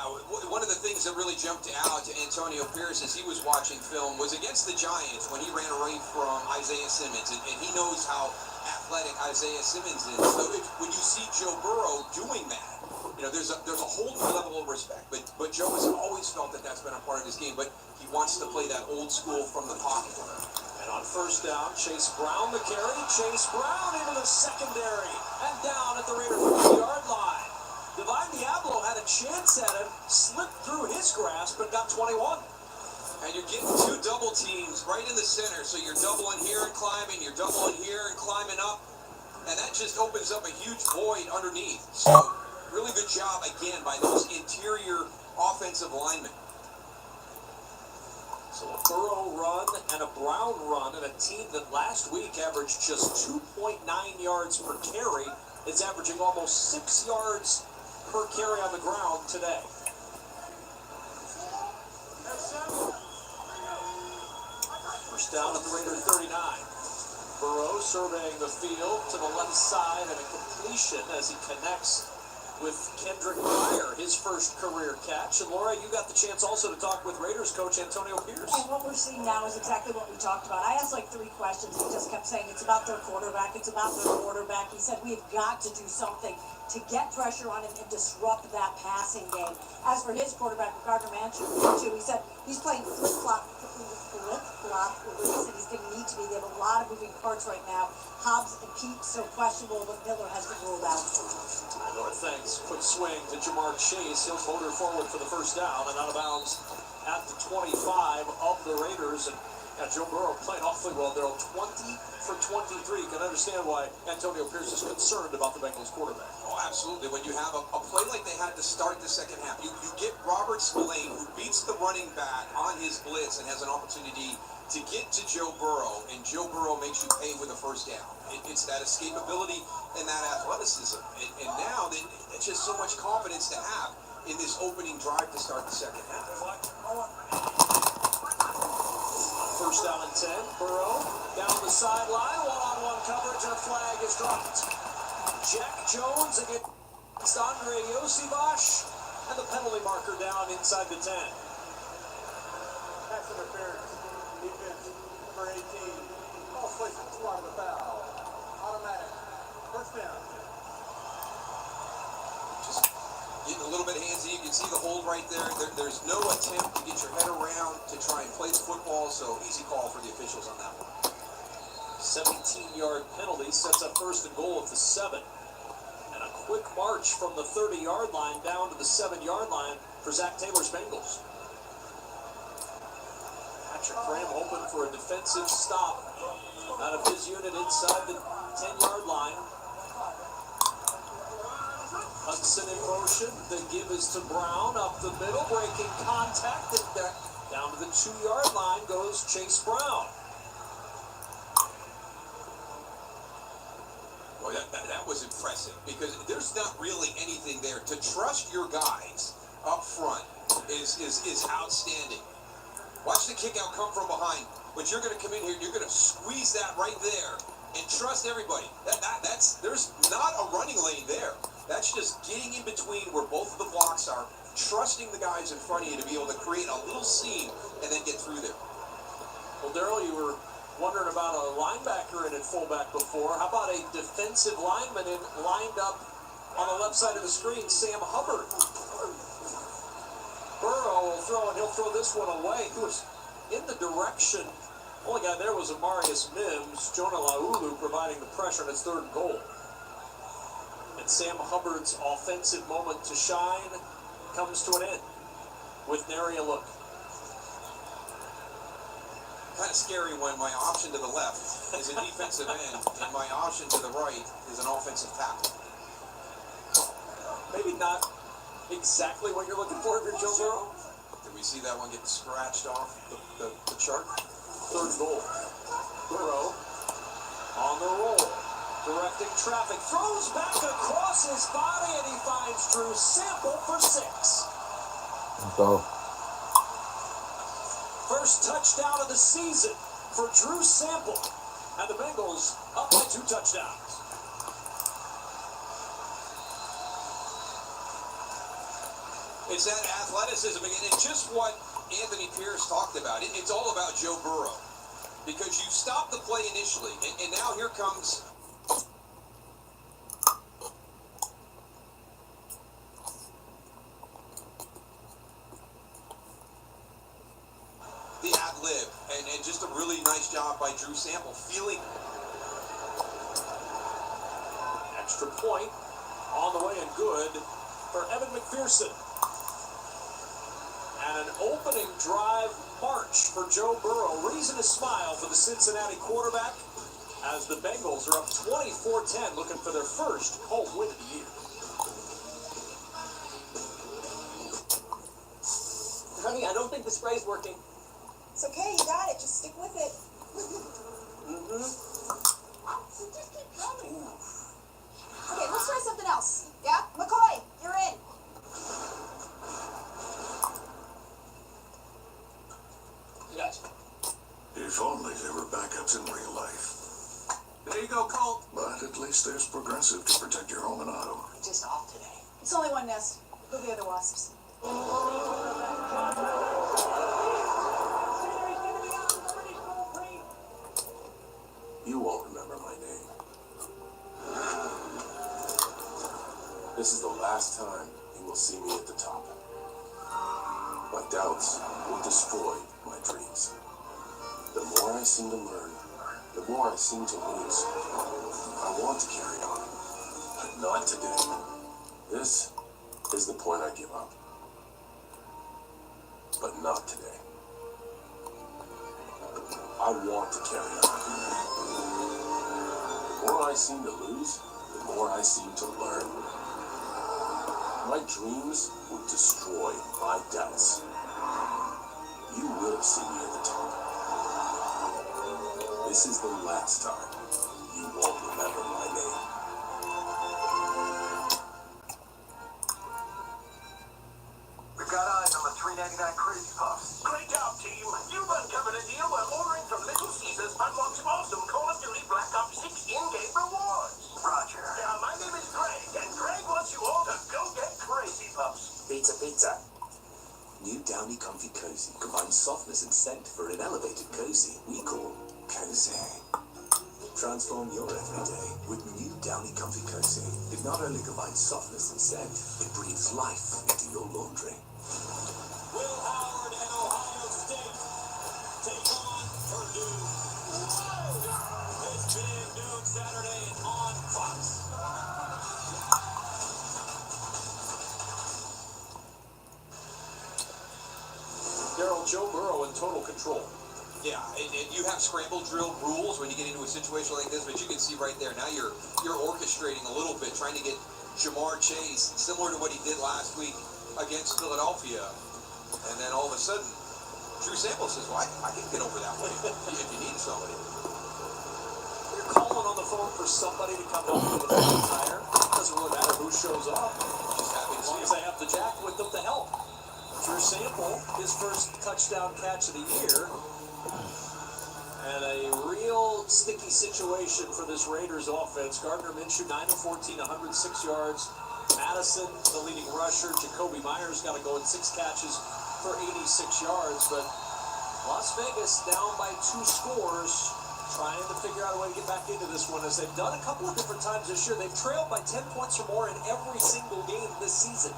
Speaker 2: one of the things that really jumped out to Antonio Pierce as he was watching film was against the Giants when he ran away from Isaiah Simmons, and he knows how athletic Isaiah Simmons is. So when you see Joe Burrow doing that, there's a whole new level of respect. But Joe has always felt that that's been a part of his game, but he wants to play that old school from the pocket.
Speaker 1: And on first down, Chase Brown the carry. Chase Brown into the secondary and down at the Raider 50-yard line. Divine Diablo had a chance at him, slipped through his grasp, but got 21.
Speaker 2: And you're getting 2 double teams right in the center, so you're doubling here and climbing, you're doubling here and climbing up, and that just opens up a huge void underneath. So, really good job, again, by those interior offensive linemen.
Speaker 1: So a Burrow run and a Brown run, and a team that last week averaged just 2.9 yards per carry is averaging almost 6 yards per carry on the ground today. First down at the Raider 39. Burrow surveying the field to the left side and a completion as he connects with Kendrick Pryor, his first career catch. And Laura, you got the chance also to talk with Raiders coach Antonio Pierce.
Speaker 18: And what we're seeing now is exactly what we talked about. I asked like 3 questions. He just kept saying it's about their quarterback. It's about their quarterback. He said we've got to do something to get pressure on him and disrupt that passing game. As for his quarterback, Gardner Minshew, he said he's playing flip-flop. And he's going to need to be. They have a lot of moving parts right now. Hobbs and Pete so questionable, but Miller has been ruled out.
Speaker 1: Laura, thanks. Quick swing to Jamar Chase. He'll motor forward for the first down and out of bounds at the 25 of the Raiders. And Joe Burrow playing awfully well. They're 20 for 23. You can understand why Antonio Pierce is concerned about the Bengals quarterback.
Speaker 2: Oh, absolutely. When you have a play like they had to start the second half, you get Robert Spillane, who beats the running back on his blitz and has an opportunity to get to Joe Burrow, and Joe Burrow makes you pay with a first down. It's that escapability and that athleticism. And now it's just so much confidence to have in this opening drive to start the second half.
Speaker 1: First down and 10. Burrow down the sideline. One-on-one coverage and a flag is dropped. Jack Jones again. It's Andre Yosivash, and the penalty marker down inside the 10.
Speaker 3: Pass interference. Defense, number 18. False placement, part of the foul. Automatic. First down.
Speaker 2: Just getting a little bit handsy. You can see the hold right there. There's no attempt to get your head around to try and play the football, so easy call for the officials on that one.
Speaker 1: 17-yard penalty sets up first and goal at the 7. And a quick march from the 30-yard line down to the 7-yard line for Zach Taylor's Bengals. Patrick Graham hoping for a defensive stop out of his unit inside the 10-yard line. Hudson in motion. The give is to Brown up the middle, breaking contact, and down to the 2-yard line goes Chase Brown.
Speaker 2: Well, that was impressive because there's not really anything there. To trust your guys up front is outstanding. Watch the kick out come from behind, but you're going to come in here and you're going to squeeze that right there and trust everybody. There's not a running lane there. That's just getting in between where both of the blocks are, trusting the guys in front of you to be able to create a little seam and then get through there.
Speaker 1: Well, Darryl, you were wondering about a linebacker in at fullback before. How about a defensive lineman lined up on the left side of the screen, Sam Hubbard? Burrow will throw, and he'll throw this one away. He was in the direction. Only guy there was Amarius Mims. Jonah Laulu providing the pressure on his third goal. And Sam Hubbard's offensive moment to shine comes to an end with nary a look.
Speaker 2: Kind of scary when my option to the left is a defensive end and my option to the right is an offensive tackle.
Speaker 1: Maybe not exactly what you're looking for if you're Joe Burrow.
Speaker 2: Did we see that one get scratched off the chart?
Speaker 1: Third goal. Burrow on the roll, directing traffic, throws back across his body, and he finds Drew Sample for 6.
Speaker 4: Go.
Speaker 1: First touchdown of the season for Drew Sample, and the Bengals up by 2 touchdowns.
Speaker 2: It's that athleticism again, and just what Anthony Pierce talked about. It's all about Joe Burrow. Because you stop the play initially, and now here comes the ad-lib, and just a really nice job by Drew Sample, feeling.
Speaker 1: Extra point on the way and good for Evan McPherson. And an opening drive march for Joe Burrow. Reason to smile for the Cincinnati quarterback as the Bengals are up 24-10, looking for their first home win of the year.
Speaker 17: Honey, I don't think the spray's working.
Speaker 19: It's okay, you got it. Just stick with it.
Speaker 17: So just keep coming.
Speaker 19: Okay, let's try something else. Yeah? McCoy, you're in.
Speaker 17: Gotcha.
Speaker 5: If only there were backups in real life.
Speaker 17: There you go, Colt.
Speaker 5: But at least there's Progressive to protect your home and auto.
Speaker 17: Just off today.
Speaker 19: It's only one nest. Who are the other wasps?
Speaker 15: You won't remember my name. This is the last time you will see me at the top. My doubts will destroy my dreams. The more I seem to learn, the more I seem to lose. I want to carry on, but not today. This is the point I give up. But not today. I want to carry on. The more I seem to lose, the more I seem to learn. My dreams will destroy my doubts. You will see me at the top. This is the last time you won't remember my name.
Speaker 21: We've got eyes on the $3.99 Crazy Puffs. Great job, team. You've uncovered a deal where ordering from Little Caesars unlocks awesome Call of Duty Black Ops 6 in-game rewards. Roger. My name is Greg, and Greg wants you all to
Speaker 10: Transform your everyday with new Downy Comfy Cozy. It not only combines softness and scent, it breathes life into your laundry.
Speaker 1: Will Howard and Ohio State take on Purdue. This big noon Saturday on Fox.
Speaker 9: Darryl, Joe Burrow in total control.
Speaker 2: Yeah, and you have scramble drill rules when you get into a situation like this, but you can see right there, now you're orchestrating a little bit, trying to get Jamar Chase, similar to what he did last week against Philadelphia. And then all of a sudden, Drew Sample says, well, I can get over that way if you need somebody.
Speaker 9: They're calling on the phone for somebody to come down and get the tire. Doesn't really matter who shows up.
Speaker 2: Just happy to
Speaker 9: As long
Speaker 2: see
Speaker 9: as they have the jack with them to help. Drew Sample, his first touchdown catch of the year. And a real sticky situation for this Raiders offense. Gardner Minshew, 9 of 14, 106 yards. Madison, the leading rusher. Jacoby Myers got to go in 6 catches for 86 yards. But Las Vegas down by 2 scores, trying to figure out a way to get back into this one, as they've done a couple of different times this year. They've trailed by 10 points or more in every single game this season.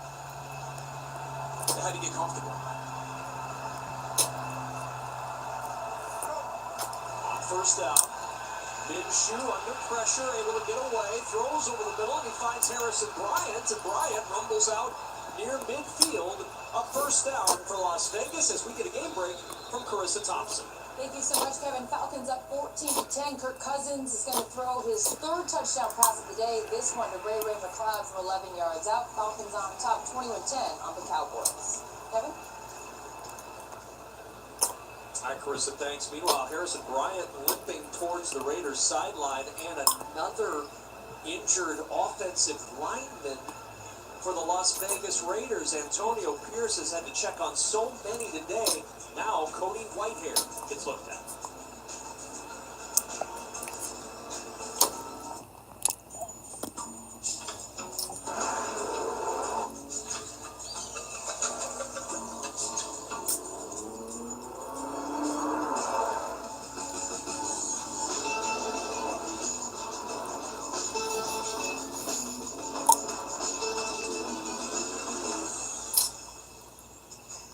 Speaker 2: They had to get comfortable.
Speaker 9: First down. Minshew under pressure, able to get away, throws over the middle, and he finds Harrison Bryant, and Bryant rumbles out near midfield. A first down for Las Vegas as we get a game break from Carissa Thompson.
Speaker 14: Thank you so much, Kevin. Falcons up 14-10. Kirk Cousins is going to throw his 3rd touchdown pass of the day. This one to Ray McLeod from 11 yards out. Falcons on top, 21-10 on the Cowboys. Kevin?
Speaker 9: All right, Carissa, thanks. Meanwhile, Harrison Bryant limping towards the Raiders sideline, and another injured offensive lineman for the Las Vegas Raiders. Antonio Pierce has had to check on so many today. Now Cody Whitehair gets looked at.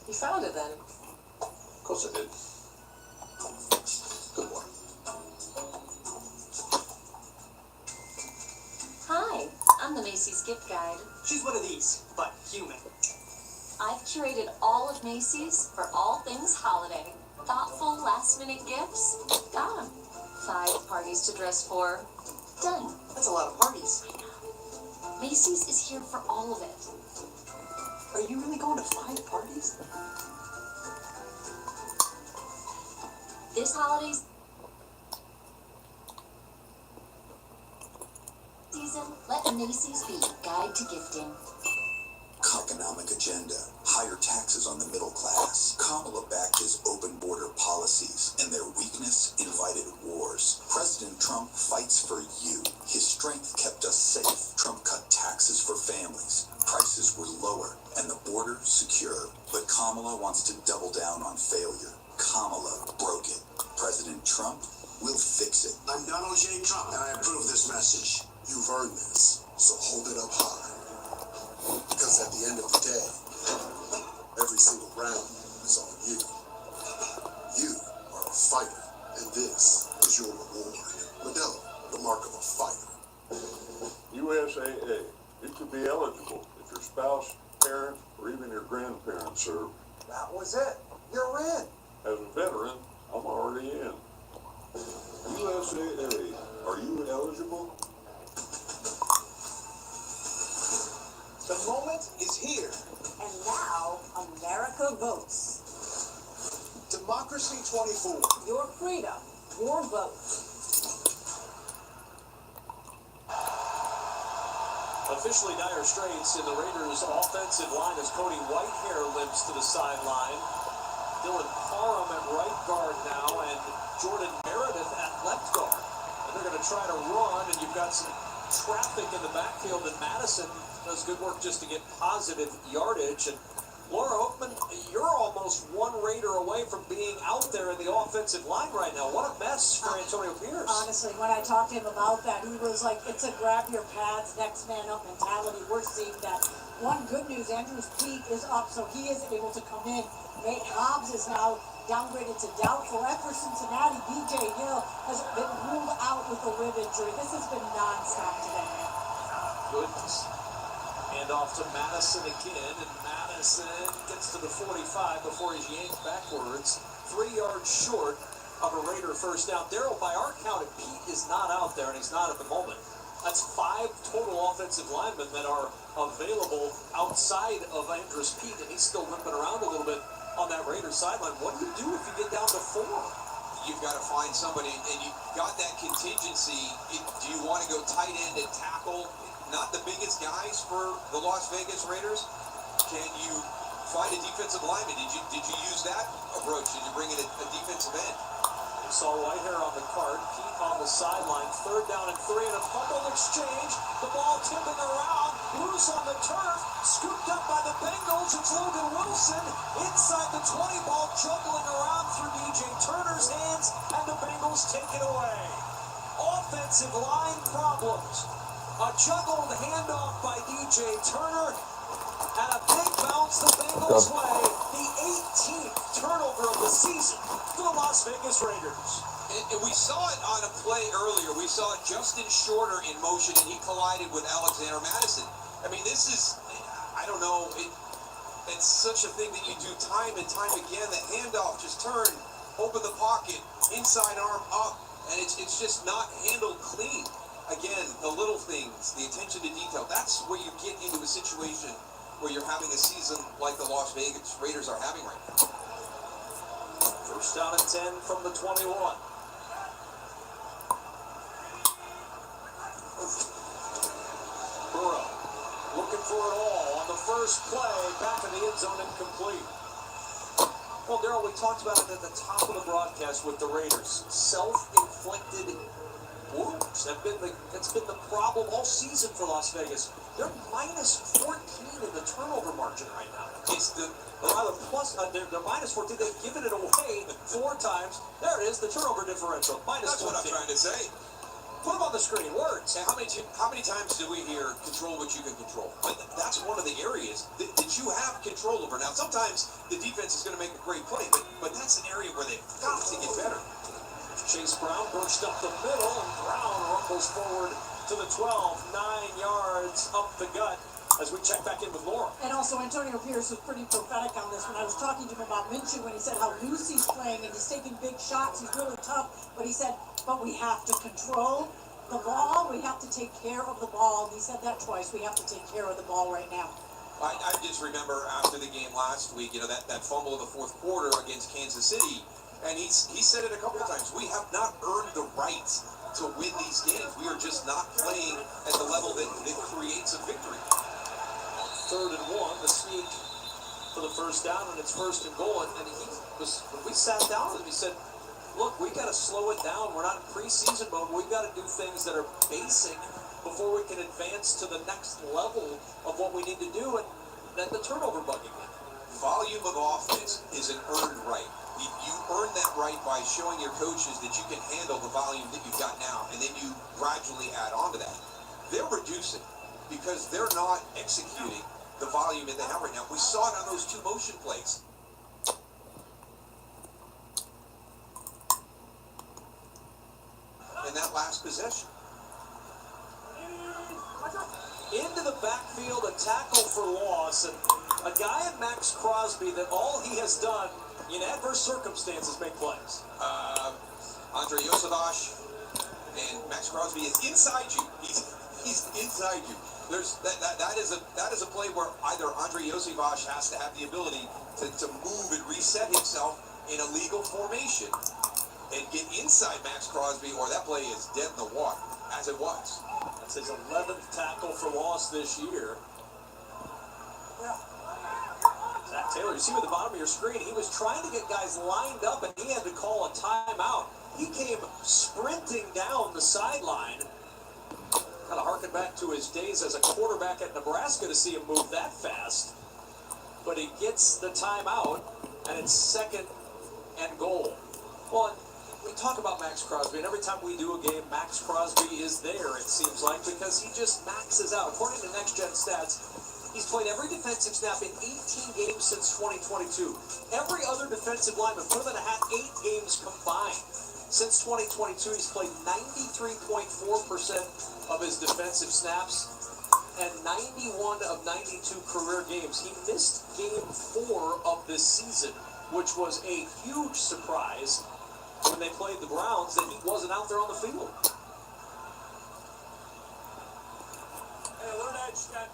Speaker 14: You found it then.
Speaker 16: Of course I did. Good one.
Speaker 11: Hi, I'm the Macy's gift guide.
Speaker 17: She's one of these, but human.
Speaker 11: I've curated all of Macy's for all things holiday. Thoughtful last-minute gifts? Got 'em. 5 parties to dress for? Done.
Speaker 17: That's a lot of parties.
Speaker 11: Macy's is here for all of it.
Speaker 17: Are you really going to 5 parties?
Speaker 11: This holiday season, let Macy's be your guide to gifting.
Speaker 5: Economic agenda, higher taxes on the middle class. Kamala backed his open border policies, and their weakness invited wars. President Trump fights for you. His strength kept us safe. Trump cut taxes for families. Prices were lower, and the border secure. But Kamala wants to double down on failure. Kamala broke it. President Trump will fix it.
Speaker 20: I'm Donald J. Trump, and I approve this message. You've earned this, so hold it up high. Because at the end of the day, every single round is on you. You are a fighter, and this is your reward. Modelo, the mark of a fighter.
Speaker 16: USAA. You could be eligible if your spouse, parent, or even your grandparents served.
Speaker 20: That was it. You're in.
Speaker 16: As a veteran, I'm already in. USAA. Are you eligible?
Speaker 17: The moment is here.
Speaker 19: And now, America votes.
Speaker 17: Democracy 24.
Speaker 19: Your freedom, your vote.
Speaker 9: Officially dire straits in the Raiders' offensive line as Cody Whitehair limps to the sideline. Dylan Parham at right guard now, and Jordan Meredith at left guard. And they're going to try to run, and you've got some traffic in the backfield, and Madison does good work just to get positive yardage. And Laura Oakman, you're almost one Raider away from being out there in the offensive line right now. What a mess for Antonio Pierce.
Speaker 18: Honestly, when I talked to him about that, he was like, it's a grab your pads, next man up mentality. We're seeing that. One good news, Andrew's peak is up, so he is able to come in. Nate Hobbs is now downgraded to doubtful. And for Cincinnati, BJ Hill has been ruled out with a rib injury. This has been nonstop today.
Speaker 9: Goodness. Hand off to Madison again, and Madison gets to the 45 before he's yanked backwards. 3 yards short of a Raider first down. Daryl, by our count, if Pete is not out there, and he's not at the moment, that's 5 total offensive linemen that are available outside of Andrus Pete, and he's still limping around a little bit on that Raiders sideline. What do you do if you get down to 4?
Speaker 2: You've got to find somebody, and you've got that contingency. Do you want to go tight end and tackle? Not the biggest guys for the Las Vegas Raiders. Can you find a defensive lineman? Did you use that approach? Did you bring in a defensive end?
Speaker 9: You saw Whitehair on the card, Pete on the sideline, 3rd down and 3, and a fumble exchange. The ball tipping around, loose on the turf, scooped up by the Bengals. It's Logan Wilson inside the 20, ball juggling around through DJ Turner's hands, and the Bengals take it away. Offensive line problems. A juggled handoff by DJ Turner, and a big bounce the Bengals' way. The 18th turnover of the season for the Las Vegas Raiders.
Speaker 2: And we saw it on a play earlier. We saw Justin Shorter in motion, and he collided with Alexander Madison. I mean, this is, I don't know, it's such a thing that you do time and time again. The handoff, just turn, open the pocket, inside arm up, and it's just not handled clean. Again, the little things, the attention to detail, that's where you get into a situation where you're having a season like the Las Vegas Raiders are having right now.
Speaker 9: First down and 10 from the 21. Burrow looking for it all on the first play, back in the end zone, incomplete. Well, Daryl, we talked about it at the top of the broadcast with the Raiders. Self-inflicted wounds. That's been the problem all season for Las Vegas. They're minus 14 in the turnover margin right now. They're minus 14. They've given it away 4 times. There it is, the turnover differential. Minus 14.
Speaker 2: That's what I'm trying to say.
Speaker 9: Put them on the screen. Words.
Speaker 2: And how many times do we hear control what you can control? But that's one of the areas that you have control over. Now, sometimes the defense is going to make a great play, but that's an area where they've got to get better.
Speaker 9: Chase Brown burst up the middle, and Brown rumples forward to the 12, 9 yards up the gut as we check back in with Laura.
Speaker 18: And also, Antonio Pierce was pretty prophetic on this when I was talking to him about Minshew when he said how loose he's playing and he's taking big shots. He's really tough, but he said, but we have to control the ball. We have to take care of the ball. And he said that twice. We have to take care of the ball right now.
Speaker 2: I just remember after the game last week, that fumble in the 4th quarter against Kansas City. And he said it a couple of times. We have not earned the right to win these games. We are just not playing at the level that creates a victory.
Speaker 9: 3rd and 1, the sneak for the first down, and it's 1st and goal. And when we sat down with him, he said, look, we got to slow it down. We're not in preseason mode. We've got to do things that are basic before we can advance to the next level of what we need to do. And then the turnover bugging me.
Speaker 2: Volume of offense is an earned right. You earn that right by showing your coaches that you can handle the volume that you've got now, and then you gradually add on to that. They're reducing because they're not executing the volume that they have right now. We saw it on those 2 motion plays. In that last possession.
Speaker 9: Into the backfield, a tackle for loss, and a guy in Max Crosby that all he has done in adverse circumstances make plays.
Speaker 2: Andre Yosavash and Max Crosby is inside you. He's inside you. There's that is a play where either Andre Yosavash has to have the ability to move and reset himself in a legal formation and get inside Max Crosby, or that play is dead in the water, as it was.
Speaker 9: That's his 11th tackle for loss this year. Zach Taylor, you see at the bottom of your screen, he was trying to get guys lined up and he had to call a timeout. He came sprinting down the sideline. Kind of harken back to his days as a quarterback at Nebraska to see him move that fast. but he gets the timeout, and it's 2nd and goal. Well, we talk about Max Crosby, and every time we do a game, Max Crosby is there, it seems like, because he just maxes out. According to Next Gen Stats, he's played every defensive snap in 18 games since 2022. Every other defensive lineman, put him in a hat, 8 games combined. Since 2022, he's played 93.4% of his defensive snaps and 91 of 92 career games. He missed game 4 of this season, which was a huge surprise when they played the Browns that he wasn't out there on the field. Hey, alert edge, Scott.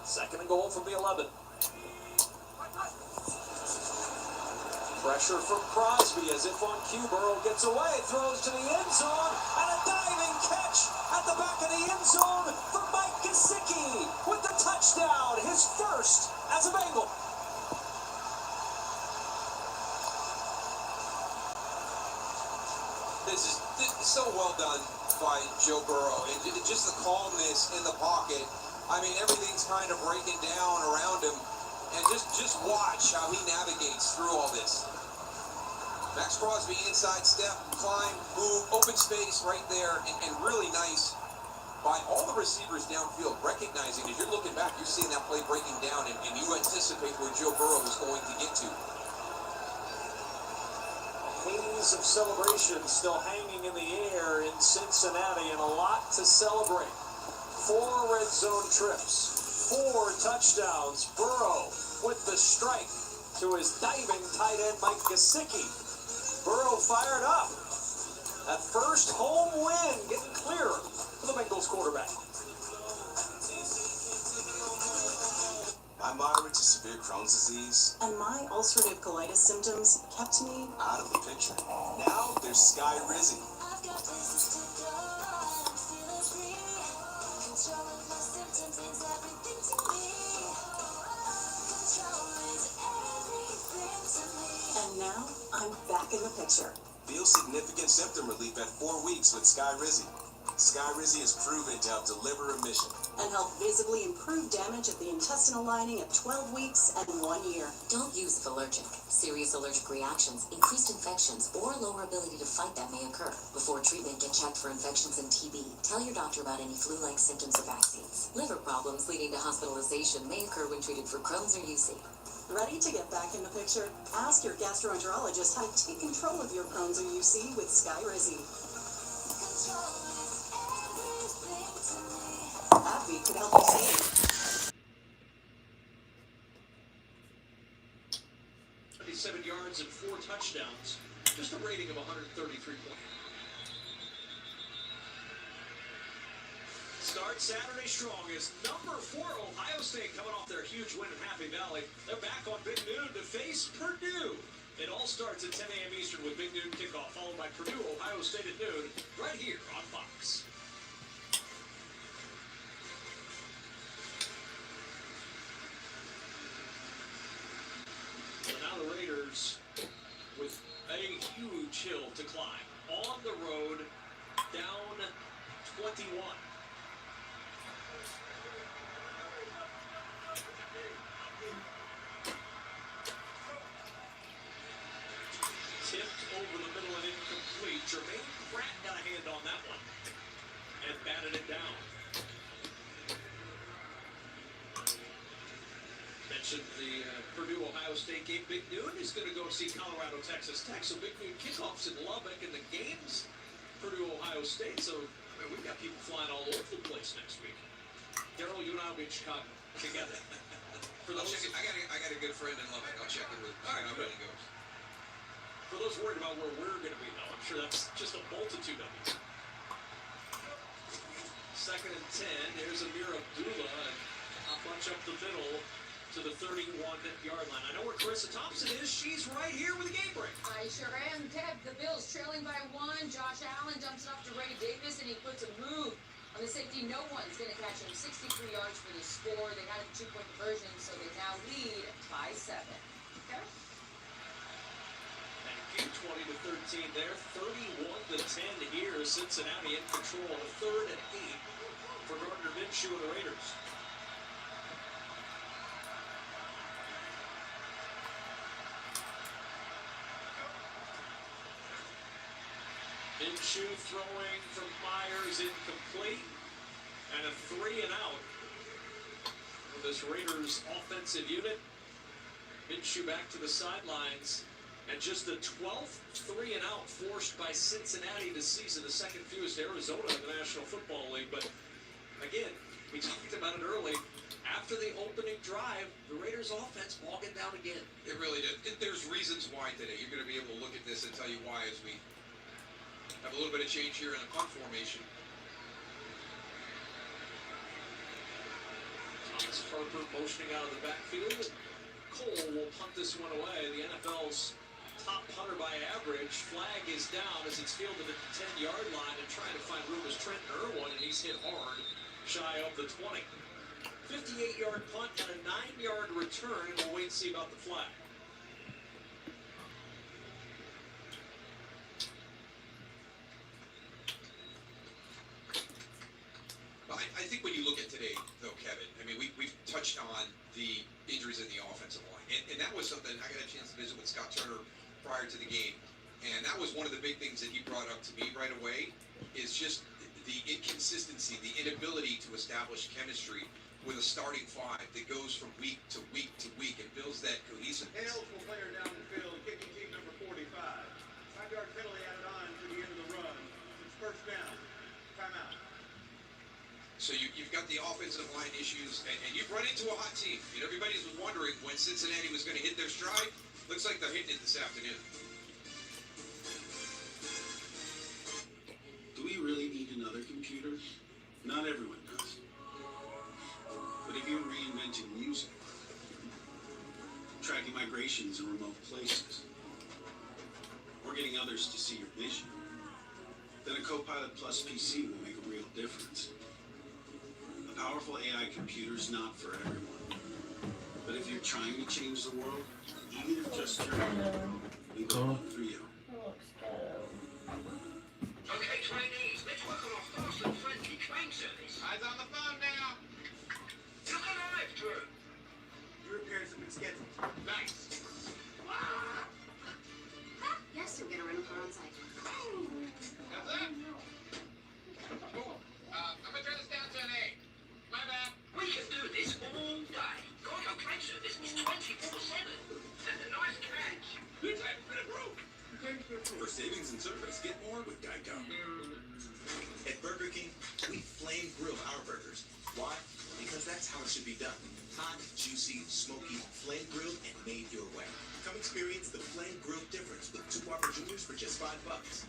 Speaker 9: 2nd and goal from the 11. Pressure from Crosby as if on cue. Burrow gets away, throws to the end zone, and a diving catch at the back of the end zone for Mike Gesicki with the touchdown, his first as a Bengal.
Speaker 2: This is so well done by Joe Burrow, and just the calmness in the pocket. I mean, everything's kind of breaking down around him, and just watch how he navigates through all this. Max Crosby inside step, climb, move, open space right there, and really nice by all the receivers downfield, recognizing as you're looking back, you're seeing that play breaking down, and you anticipate where Joe Burrow is going to get to.
Speaker 9: Haze of celebration still hanging in the air in Cincinnati, and a lot to celebrate. 4 red zone trips, 4 touchdowns. Burrow with the strike to his diving tight end Mike Gesicki. Burrow fired up. That first home win, getting clearer for the Bengals quarterback.
Speaker 10: My moderate to severe Crohn's disease
Speaker 12: And my ulcerative colitis symptoms kept me
Speaker 10: out of the picture. Now there's Sky Rizzy.
Speaker 12: And now I'm back in the picture.
Speaker 10: Feel significant symptom relief at 4 weeks with Sky Rizzy. Sky Rizzy is proven to help deliver remission
Speaker 12: And help visibly improve damage of the intestinal lining at 12 weeks and 1 year.
Speaker 8: Don't use if allergic. Serious allergic reactions, increased infections, or lower ability to fight that may occur. Before treatment, get checked for infections and TB. Tell your doctor about any flu-like symptoms or vaccines. Liver problems leading to hospitalization may occur when treated for Crohn's or UC.
Speaker 12: Ready to get back in the picture? Ask your gastroenterologist how to take control of your Crohn's or UC with Sky Rizzy. AbbVie could help you save.
Speaker 1: 77 yards and 4 touchdowns. Just a rating of 133 points. Start Saturday strong as number 4 Ohio State coming off their huge win in Happy Valley. They're back on Big Noon to face Purdue. It all starts at 10 a.m. Eastern with Big Noon kickoff, followed by Purdue, Ohio State at noon, right here on Fox. So now the Raiders with a huge hill to climb. On the road, down 21. Tipped over the middle and incomplete. Jermaine Pratt got a hand on that one and batted it down. Mentioned the Purdue Ohio State game. Big Noon is going to go see Colorado Texas Tech. So Big Noon kickoffs in Lubbock, and the games Purdue Ohio State. So we've got people flying all over the place next week. Daryl, you and I will be in Chicago together. For those,
Speaker 2: I got a good friend in Lubbock. I'll check in with him. All right, how it goes.
Speaker 1: For those worried about where we're going to be, though, I'm sure that's just a multitude of you. 2nd and 10. There's Amir Abdullah, and a bunch up the middle to the 31-yard line. I know where Carissa Thompson is. She's right here with a game break.
Speaker 22: I sure am, Ted. The Bills trailing by 1. Josh Allen dumps it off to Ray Davis, and he puts a move on the safety. No one's going to catch him. 63 yards for the score. They got a 2-point conversion, so they now lead by 7. Okay?
Speaker 1: 20-13 there, 31-10 here. Cincinnati in control. 3rd and 8 for Gardner Minshew and the Raiders.
Speaker 9: Minshew throwing from Myers, incomplete, and a 3 and out for this Raiders offensive unit. Minshew back to the sidelines, and just the 12th 3 and out forced by Cincinnati this season, the second fewest Arizona in the National Football League. But again, we talked about it early. After the opening drive, the Raiders offense bogging down again.
Speaker 2: It really did. There's reasons why today. You're going to be able to look at this and tell you why as we have a little bit of change here in the punt formation.
Speaker 9: Thomas Harper motioning out of the backfield. Cole will punt this one away. The NFL's top punter by average. Flag is down as it's fielded at the 10-yard line and trying to find room is Trenton Irwin, and he's hit hard shy of the 20. 58-yard punt and a 9-yard return, and we'll wait and see about the flag.
Speaker 2: I think when you look at today, though, Kevin, I mean, we've touched on the injuries in the offensive line. And that was something, I got a chance to visit with Scott Turner prior to the game. And that was one of the big things that he brought up to me right away, is just the inconsistency, the inability to establish chemistry with a starting five that goes from week to week to week and builds that cohesiveness.
Speaker 6: Ineligible player down the field, kicking team number 45. 5-yard penalty added on to the end of the run. It's first down. Timeout.
Speaker 2: So you've got the offensive line issues, and you've run into a hot team. You know, everybody was wondering when Cincinnati was going to hit their stride. Looks like they're hitting it this afternoon.
Speaker 20: Do we really need another computer? Not everyone does. But if you're reinventing music, tracking migrations in remote places, or getting others to see your vision, then a Copilot Plus PC will make a real difference. A powerful AI computer is not for everyone. But if you're trying to change the world, even if just you're we got one for you.
Speaker 21: Okay, trainees, let's work on our fast and friendly train service.
Speaker 6: Eyes on the phone now.
Speaker 21: Look alive, Drew.
Speaker 6: Your repairs have been scheduled.
Speaker 21: Nice.
Speaker 11: Yes, you'll get a rental car on site.
Speaker 6: How's that? Cool. I'm gonna turn this down to an 8. My bad.
Speaker 21: We can do this all day. Cargo train service is 24/7. Nice catch.
Speaker 6: Good time for the group.
Speaker 10: For savings and service, get more with Geico. At Burger King, we flame grill our burgers. Why? Because that's how it should be done. Hot, juicy, smoky, flame grilled and made your way. Come experience the flame grilled difference with 2 Whopper Juniors for just $5.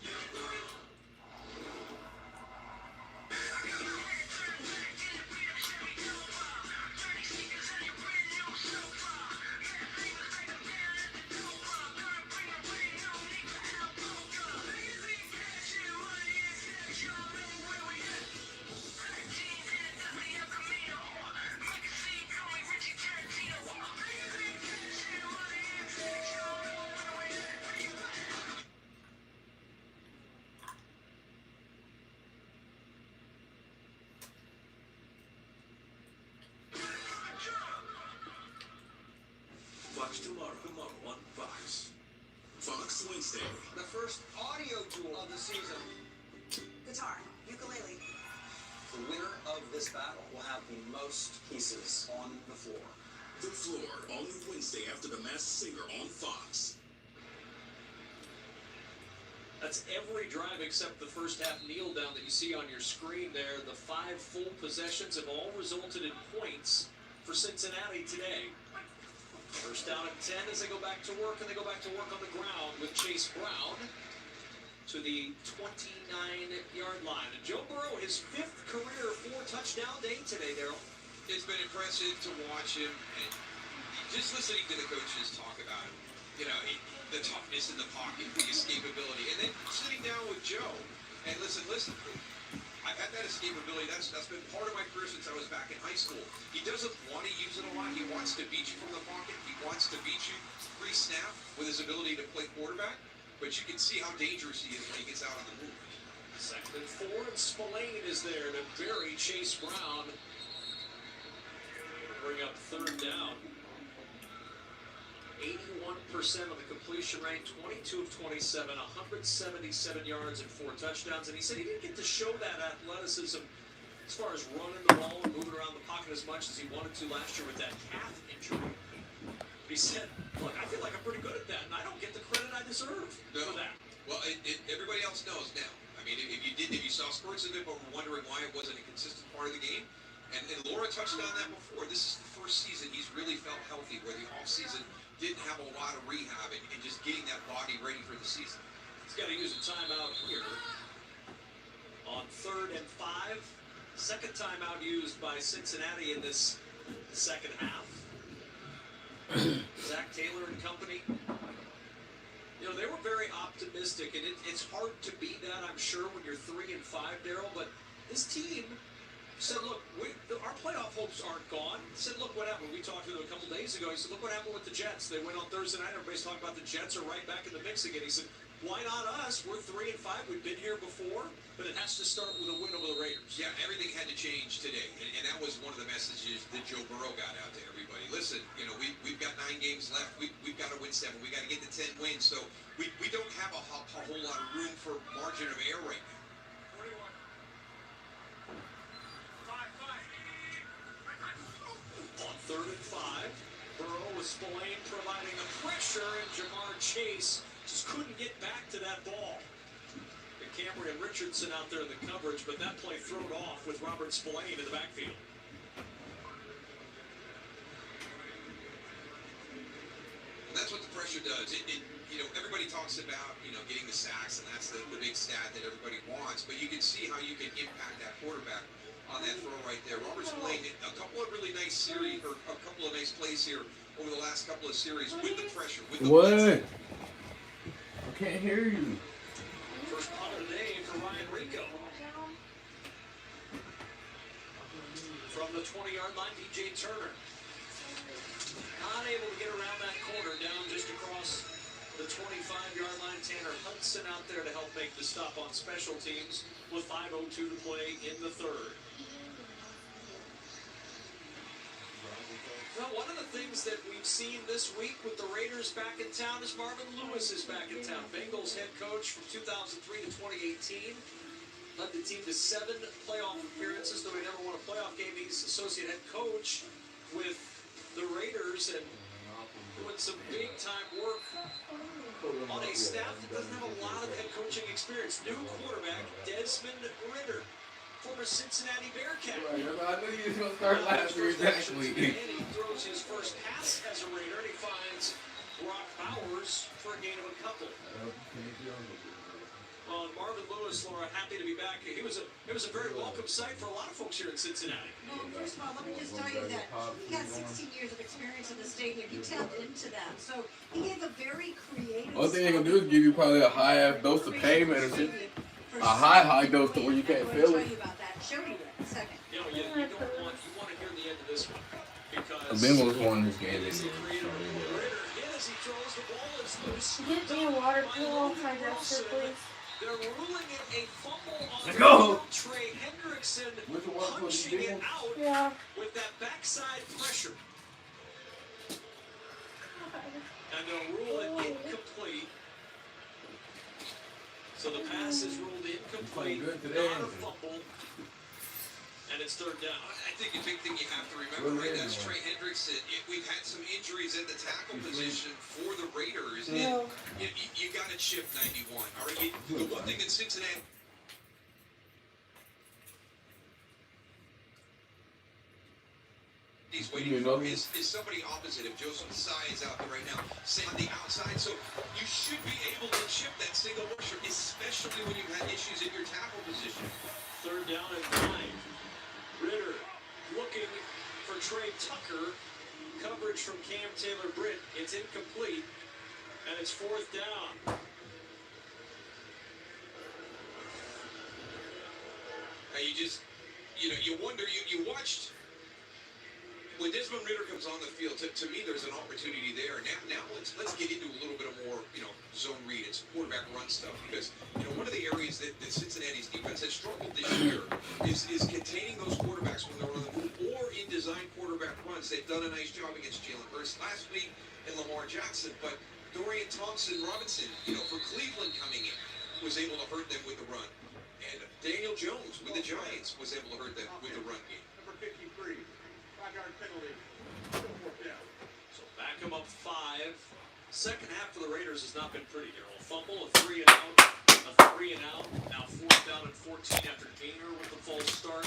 Speaker 9: Watch tomorrow on Fox.
Speaker 15: Fox Wednesday.
Speaker 6: The first audio duel of the season.
Speaker 12: Guitar, ukulele.
Speaker 6: The winner of this battle will have the most pieces on the floor.
Speaker 15: The Floor, all new Wednesday after The Masked Singer on Fox.
Speaker 9: That's every drive except the first half kneel down that you see on your screen there. The 5 full possessions have all resulted in points for Cincinnati today. First down and 10 as they go back to work, and they go back to work on the ground with Chase Brown to the 29-yard line. And Joe Burrow, his 5th career 4-touchdown day today, Daryl.
Speaker 2: It's been impressive to watch him, and just listening to the coaches talk about him, you know, the toughness in the pocket, the escapability, and then sitting down with Joe and listen, I've had that escapability. That's been part of my career since I was back in high school. He doesn't want to use it a lot. He wants to beat you from the pocket. He wants to beat you pre-snap with his ability to play quarterback, but you can see how dangerous he is when he gets out on the move.
Speaker 9: Second and 4, and Spillane is there to bury Chase Brown. Bring up 3rd down. 81% of the completion rate, 22 of 27, 177 yards and 4 touchdowns. And he said he didn't get to show that athleticism as far as running the ball and moving around the pocket as much as he wanted to last year with that calf injury. He said, look, I feel like I'm pretty good at that, and I don't get the credit I deserve for that.
Speaker 2: Well, everybody else knows now. I mean, if you saw spurts of it, but were wondering why it wasn't a consistent part of the game. And Laura touched on that before. This is the first season he's really felt healthy, where the offseason didn't have a lot of rehab and just getting that body ready for the season.
Speaker 9: He's got to use a timeout here on 3rd and 5. Second timeout used by Cincinnati in this second half. Zach Taylor and company. You know, they were very optimistic, and it's hard to beat that, I'm sure, when you're 3 and 5, Daryl. But this team said, look, our playoff hopes aren't gone. He said, look what happened. We talked to them a couple days ago. He said, look what happened with the Jets. They went on Thursday night. Everybody's talking about the Jets are right back in the mix again. He said, why not us? We're 3 and 5. We've been here before, but it has to start with a win over the Raiders.
Speaker 2: Yeah, everything had to change today, and that was one of the messages that Joe Burrow got out to everybody. Listen, you know, we've got 9 games left. We've got to win 7. We got to get to 10 wins. So we don't have a whole lot of room for margin of error right now.
Speaker 9: On 3rd and 5, Burrow with Spillane providing the pressure, and Jamar Chase just couldn't get back to that ball. And Cameron and Richardson out there in the coverage, but that play thrown off with Robert Spillane in the backfield.
Speaker 2: And that's what the pressure does. You know, everybody talks about, you know, getting the sacks, and that's the big stat that everybody wants. But you can see how you can impact that quarterback on that throw right there. Robert Spillane, a couple of really nice series, or a couple of nice plays here over the last couple of series with the pressure. With the
Speaker 4: what? I can't hear you.
Speaker 9: First punt of the day for Ryan Rico. From the 20-yard line, DJ Turner. Not able to get around that corner, down just across the 25-yard line. Tanner Hudson out there to help make the stop on special teams with 5:02 to play in the 3rd. Well, one of the things that we've seen this week with the Raiders back in town is Marvin Lewis is back in town. Bengals head coach from 2003 to 2018. Led the team to 7 playoff appearances, though he never won a playoff game. He's associate head coach with the Raiders and doing some big-time work on a staff that doesn't have a lot of head coaching experience. New quarterback, Desmond Ridder, former Cincinnati Bearcat.
Speaker 4: Right, I knew you was going to start last year, exactly.
Speaker 9: And he throws his first pass as a Raider, and he finds Brock Bowers for a gain of a couple. Well, Marvin Lewis, Laura, happy to be back. It was a very welcome sight for a lot of folks here in Cincinnati.
Speaker 7: Well, first of all, let me just tell you that he has 16 years of experience in the stadium. He tapped into that. So he gave a very creative...
Speaker 4: All thing they're going to do is give you probably a high dose of payment or something. A high dose to where you can't feel it.
Speaker 7: Show you that in a second.
Speaker 9: You know, you want to hear the end of this one. Because
Speaker 4: The Bengals won this game.
Speaker 13: Get me a water cooler, my dresser, please.
Speaker 9: They're ruling it a fumble on
Speaker 4: Let's go.
Speaker 9: Trey Hendrickson
Speaker 4: Which one was
Speaker 9: punching
Speaker 4: the
Speaker 9: it
Speaker 4: Bengals?
Speaker 9: out with that backside pressure. And they'll rule it incomplete. So the pass is ruled incomplete, not a fumble, and it's 3rd down.
Speaker 2: I think the big thing you have to remember, right, that's Trey Hendrickson. We've had some injuries at the tackle position for the Raiders, and you got to chip 91. All right, the one thing that Cincinnati... He's waiting for is somebody opposite. If Joseph Tsai is out there right now, say on the outside, so you should be able to chip that single rusher, especially when you've had issues in your tackle position.
Speaker 9: 3rd down and 9. Ridder looking for Trey Tucker. Coverage from Cam Taylor-Britt. It's incomplete, and it's 4th down.
Speaker 2: Now you wonder, you watched. When Desmond Ridder comes on the field, to me, there's an opportunity there. Now let's get into a little bit of more, zone read and some quarterback run stuff, because one of the areas that Cincinnati's defense has struggled this year is containing those quarterbacks when they're on the move or into design quarterback runs. They've done a nice job against Jalen Hurts last week and Lamar Jackson, but Dorian Thompson-Robinson, for Cleveland coming in, was able to hurt them with the run. And Daniel Jones with the Giants was able to hurt them with the run game.
Speaker 6: Number 53, 5-yard penalty. Still fourth down.
Speaker 9: So back him up 5. Second half for the Raiders has not been pretty here. A fumble, a 3 and out, a 3 and out. Now 4th down and 14 after Gainer with the false start.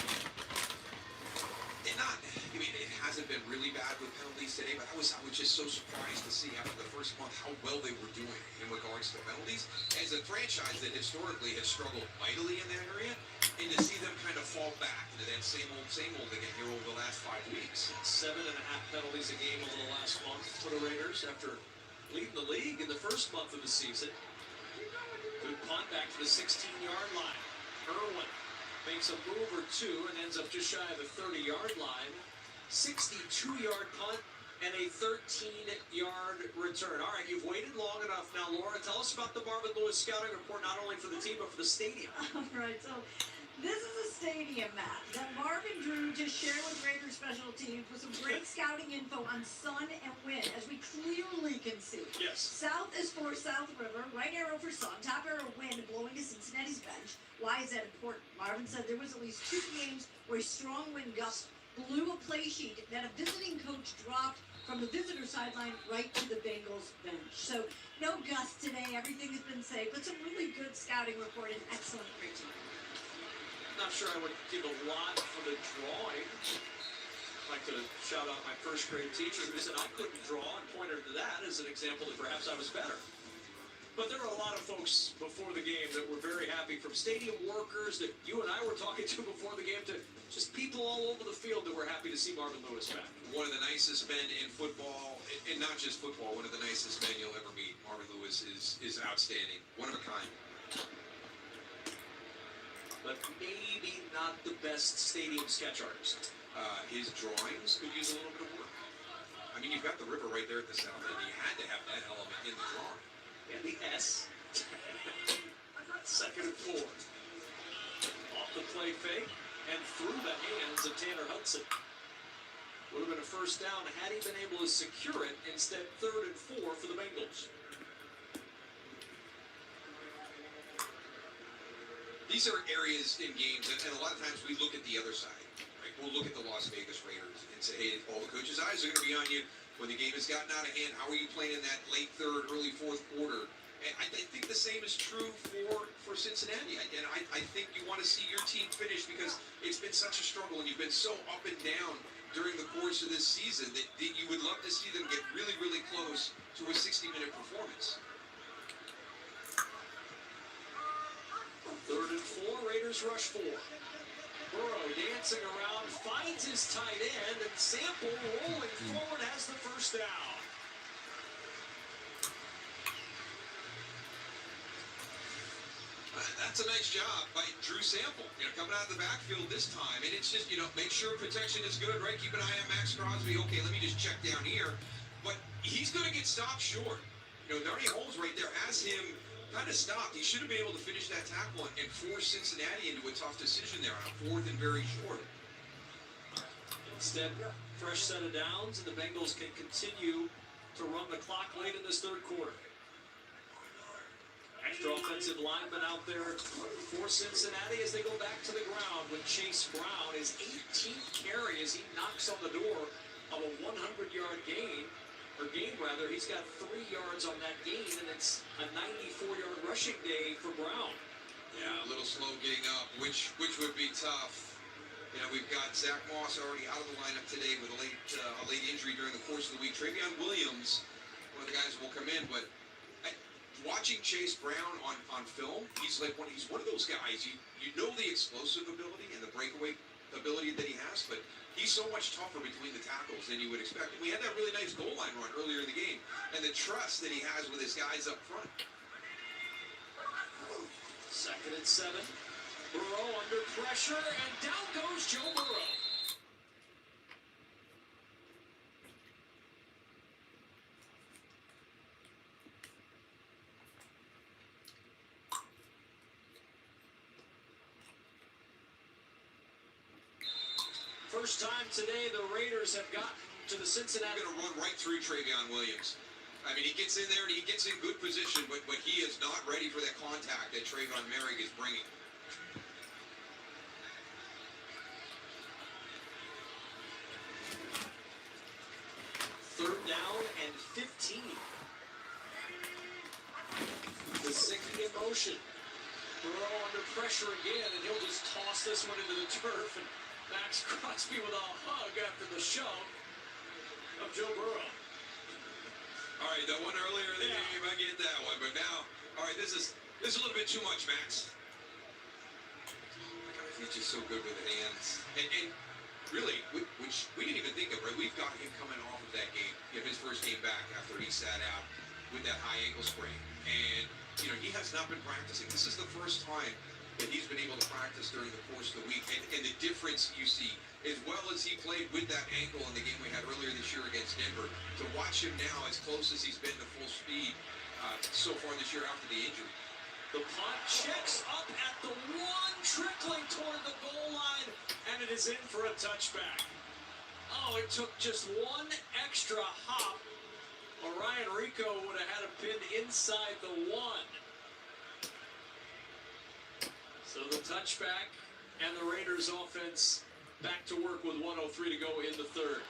Speaker 2: It hasn't been really bad with penalties today, but I was just so surprised to see after the first month how well they were doing in regards to penalties. As a franchise that historically has struggled mightily in that area, and to see them kind of fall back into that same old again here over the last 5 weeks.
Speaker 9: 7.5 penalties a game over the last month for the Raiders after leading the league in the first month of the season. Good punt back to the 16-yard line. Irwin makes a move or two and ends up just shy of the 30-yard line. 62-yard punt and a 13-yard return. All right, you've waited long enough now, Laura. Tell us about the Marvin Lewis scouting report, not only for the team, but for the stadium.
Speaker 7: All right, so this is a stadium map that Marvin Drew just shared with Raiders special teams with some great scouting info on sun and wind, as we clearly can see.
Speaker 9: Yes.
Speaker 7: South is for South River, right arrow for sun, top arrow wind blowing to Cincinnati's bench. Why is that important? Marvin said there was at least 2 games where strong wind gusts blew a play sheet that a visiting coach dropped from the visitor sideline right to the Bengals bench. So no gusts today. Everything has been safe, but some really good scouting report and excellent great team.
Speaker 9: Not sure I would give a lot for the drawing. I'd like to shout out my first grade teacher who said I couldn't draw and pointed to that as an example that perhaps I was better. But there were a lot of folks before the game that were very happy, from stadium workers that you and I were talking to before the game to just people all over the field that were happy to see Marvin Lewis back.
Speaker 2: One of the nicest men in football, and not just football, one of the nicest men you'll ever meet. Marvin Lewis is outstanding. One of a kind.
Speaker 9: But maybe not the best stadium sketch artist.
Speaker 2: His drawings could use a little bit of work. I mean, you've got the river right there at the south end. You had to have that element in the drawing.
Speaker 9: And the S. 2nd and 4. Off the play fake and through the hands of Tanner Hudson. Would have been a first down had he been able to secure it. Instead, 3rd and 4 for the Bengals.
Speaker 2: These are areas in games, and a lot of times we look at the other side. Right? We'll look at the Las Vegas Raiders and say, hey, all the coaches' eyes are going to be on you. When the game has gotten out of hand, how are you playing in that late 3rd, early 4th quarter? And I think the same is true for Cincinnati. And I think you want to see your team finish because it's been such a struggle and you've been so up and down during the course of this season that you would love to see them get really, really close to a 60-minute performance.
Speaker 9: 3rd and 4, Raiders rush 4. Burrow dancing around, finds his tight end, and Sample rolling forward has the first down.
Speaker 2: That's a nice job by Drew Sample, coming out of the backfield this time. And it's just, make sure protection is good, right? Keep an eye on Max Crosby. Okay, let me just check down here. But he's going to get stopped short. Darnay Holmes right there has him kind of stopped. He should have been able to finish that tackle and force Cincinnati into a tough decision there on 4th and very short.
Speaker 9: Instead, fresh set of downs, and the Bengals can continue to run the clock late in this 3rd quarter. Extra offensive lineman out there for Cincinnati as they go back to the ground with Chase Brown, his 18th carry as he knocks on the door of a 100-yard gain. He's got 3 yards on that gain, and it's a 94-yard rushing day for Brown.
Speaker 2: Yeah, a little slow getting up, which would be tough. We've got Zach Moss already out of the lineup today with a late injury during the course of the week. Travion Williams, one of the guys who will come in, but watching Chase Brown on film, he's one of those guys. You know the explosive ability and the breakaway ability that he has, but he's so much tougher between the tackles than you would expect. And we had that really nice goal line run earlier in the game, and the trust that he has with his guys up front.
Speaker 9: 2nd and 7. Burrow under pressure, and down goes Joe Burrow. first time today the Raiders have gotten to the Cincinnati.
Speaker 2: Going to run right through Travion Williams. I mean, he gets in there and he gets in good position, but he is not ready for that contact that Trayvon Merrick is bringing.
Speaker 9: Third down and 15. The safety in motion. Burrow under pressure again, and he'll just toss this one into the turf. And Max Crosby with a hug after the shove of Joe Burrow.
Speaker 2: All right, that one earlier in the game, I get that one, but now, all right, this is a little bit too much, Max. He's just so good with hands, and really, which we didn't even think of, right? We've got him coming off of that game, his first game back after he sat out with that high ankle sprain, and he has not been practicing. This is the first time that he's been able to practice during the course of the week, and the difference you see, as well as he played with that ankle in the game we had earlier this year against Denver, to watch him now as close as he's been to full speed so far this year after the injury.
Speaker 9: The punt checks up at the one, trickling toward the goal line, and it is in for a touchback. Oh, it took just one extra hop. Orion Rico would have had him pinned inside the one. So the touchback, and the Raiders offense back to work with 1:03 to go in the third.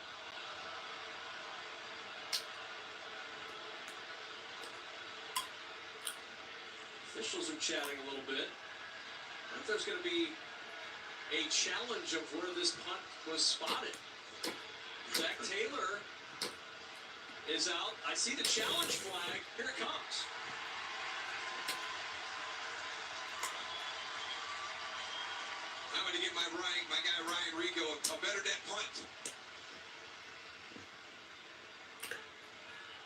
Speaker 9: Officials are chatting a little bit. I think there's going to be a challenge of where this punt was spotted. Zach Taylor is out. I see the challenge flag. Here it comes.
Speaker 2: I'm going to give my guy Ryan Rico a better net punt.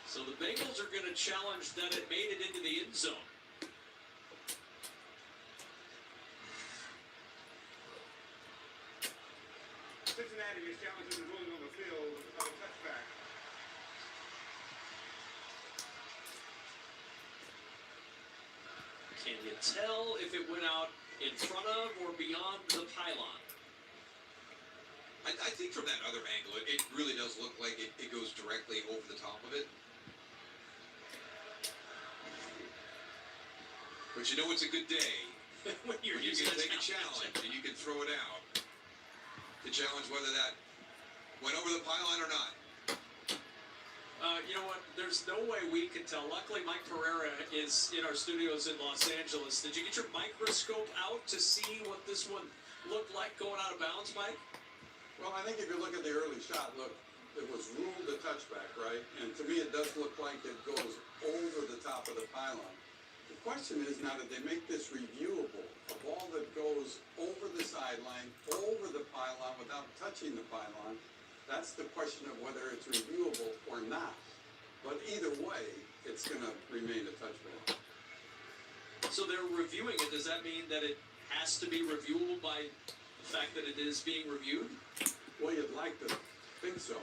Speaker 9: So the Bengals are going to challenge that it made it into the end zone.
Speaker 6: Cincinnati is challenging the ruling on the field of a touchback.
Speaker 9: Can you tell if it went out in front of or beyond the pylon?
Speaker 2: I think from that other angle, it really does look like it goes directly over the top of it. But it's a good day
Speaker 9: when
Speaker 2: you can take a challenge and you can throw it out to challenge whether that went over the pylon or not.
Speaker 9: You know what? There's no way we can tell. Luckily, Mike Pereira is in our studios in Los Angeles. Did you get your microscope out to see what this one looked like going out of bounds, Mike?
Speaker 3: Well, I think if you look at the early shot, look, it was ruled a touchback, right? And to me, it does look like it goes over the top of the pylon. The question is, now that they make this reviewable, a ball that goes over the sideline, over the pylon without touching the pylon, that's the question of whether it's reviewable or not. But either way, it's going to remain a touchback.
Speaker 9: So they're reviewing it. Does that mean that it has to be reviewable by the fact that it is being reviewed?
Speaker 3: Well, you'd like to think so,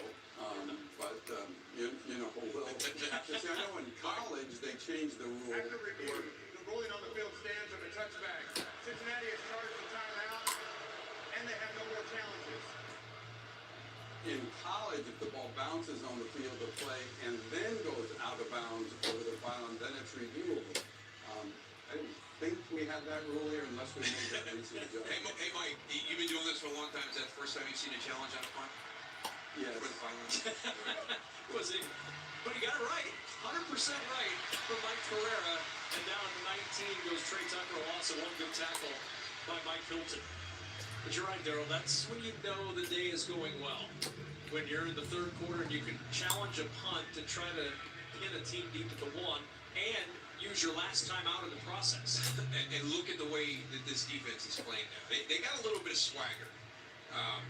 Speaker 3: but well, I know in college they changed the rule.
Speaker 6: After review, the ruling on the field stands of a touchback. Cincinnati has charged the timeout, and they have no more challenges.
Speaker 3: In college, if the ball bounces on the field of play and then goes out of bounds over the pylon, then it's reviewable. I didn't think we had that rule here unless we made that recent adjustment.
Speaker 2: Hey, Mike, you've been doing this for a long time. Is that the first time you've seen a challenge on a punt?
Speaker 3: Yes.
Speaker 2: For the pylon?
Speaker 9: Was it? But he got it right. 100% right from Mike Pereira. And down at 19 goes Trey Tucker. Also one good tackle by Mike Hilton. But you're right, Darryl. That's when you know the day is going well. When you're in the third quarter and you can challenge a punt to try to pin a team deep at the one and use your last time out in the process.
Speaker 2: and look at the way that this defense is playing now. They got a little bit of swagger.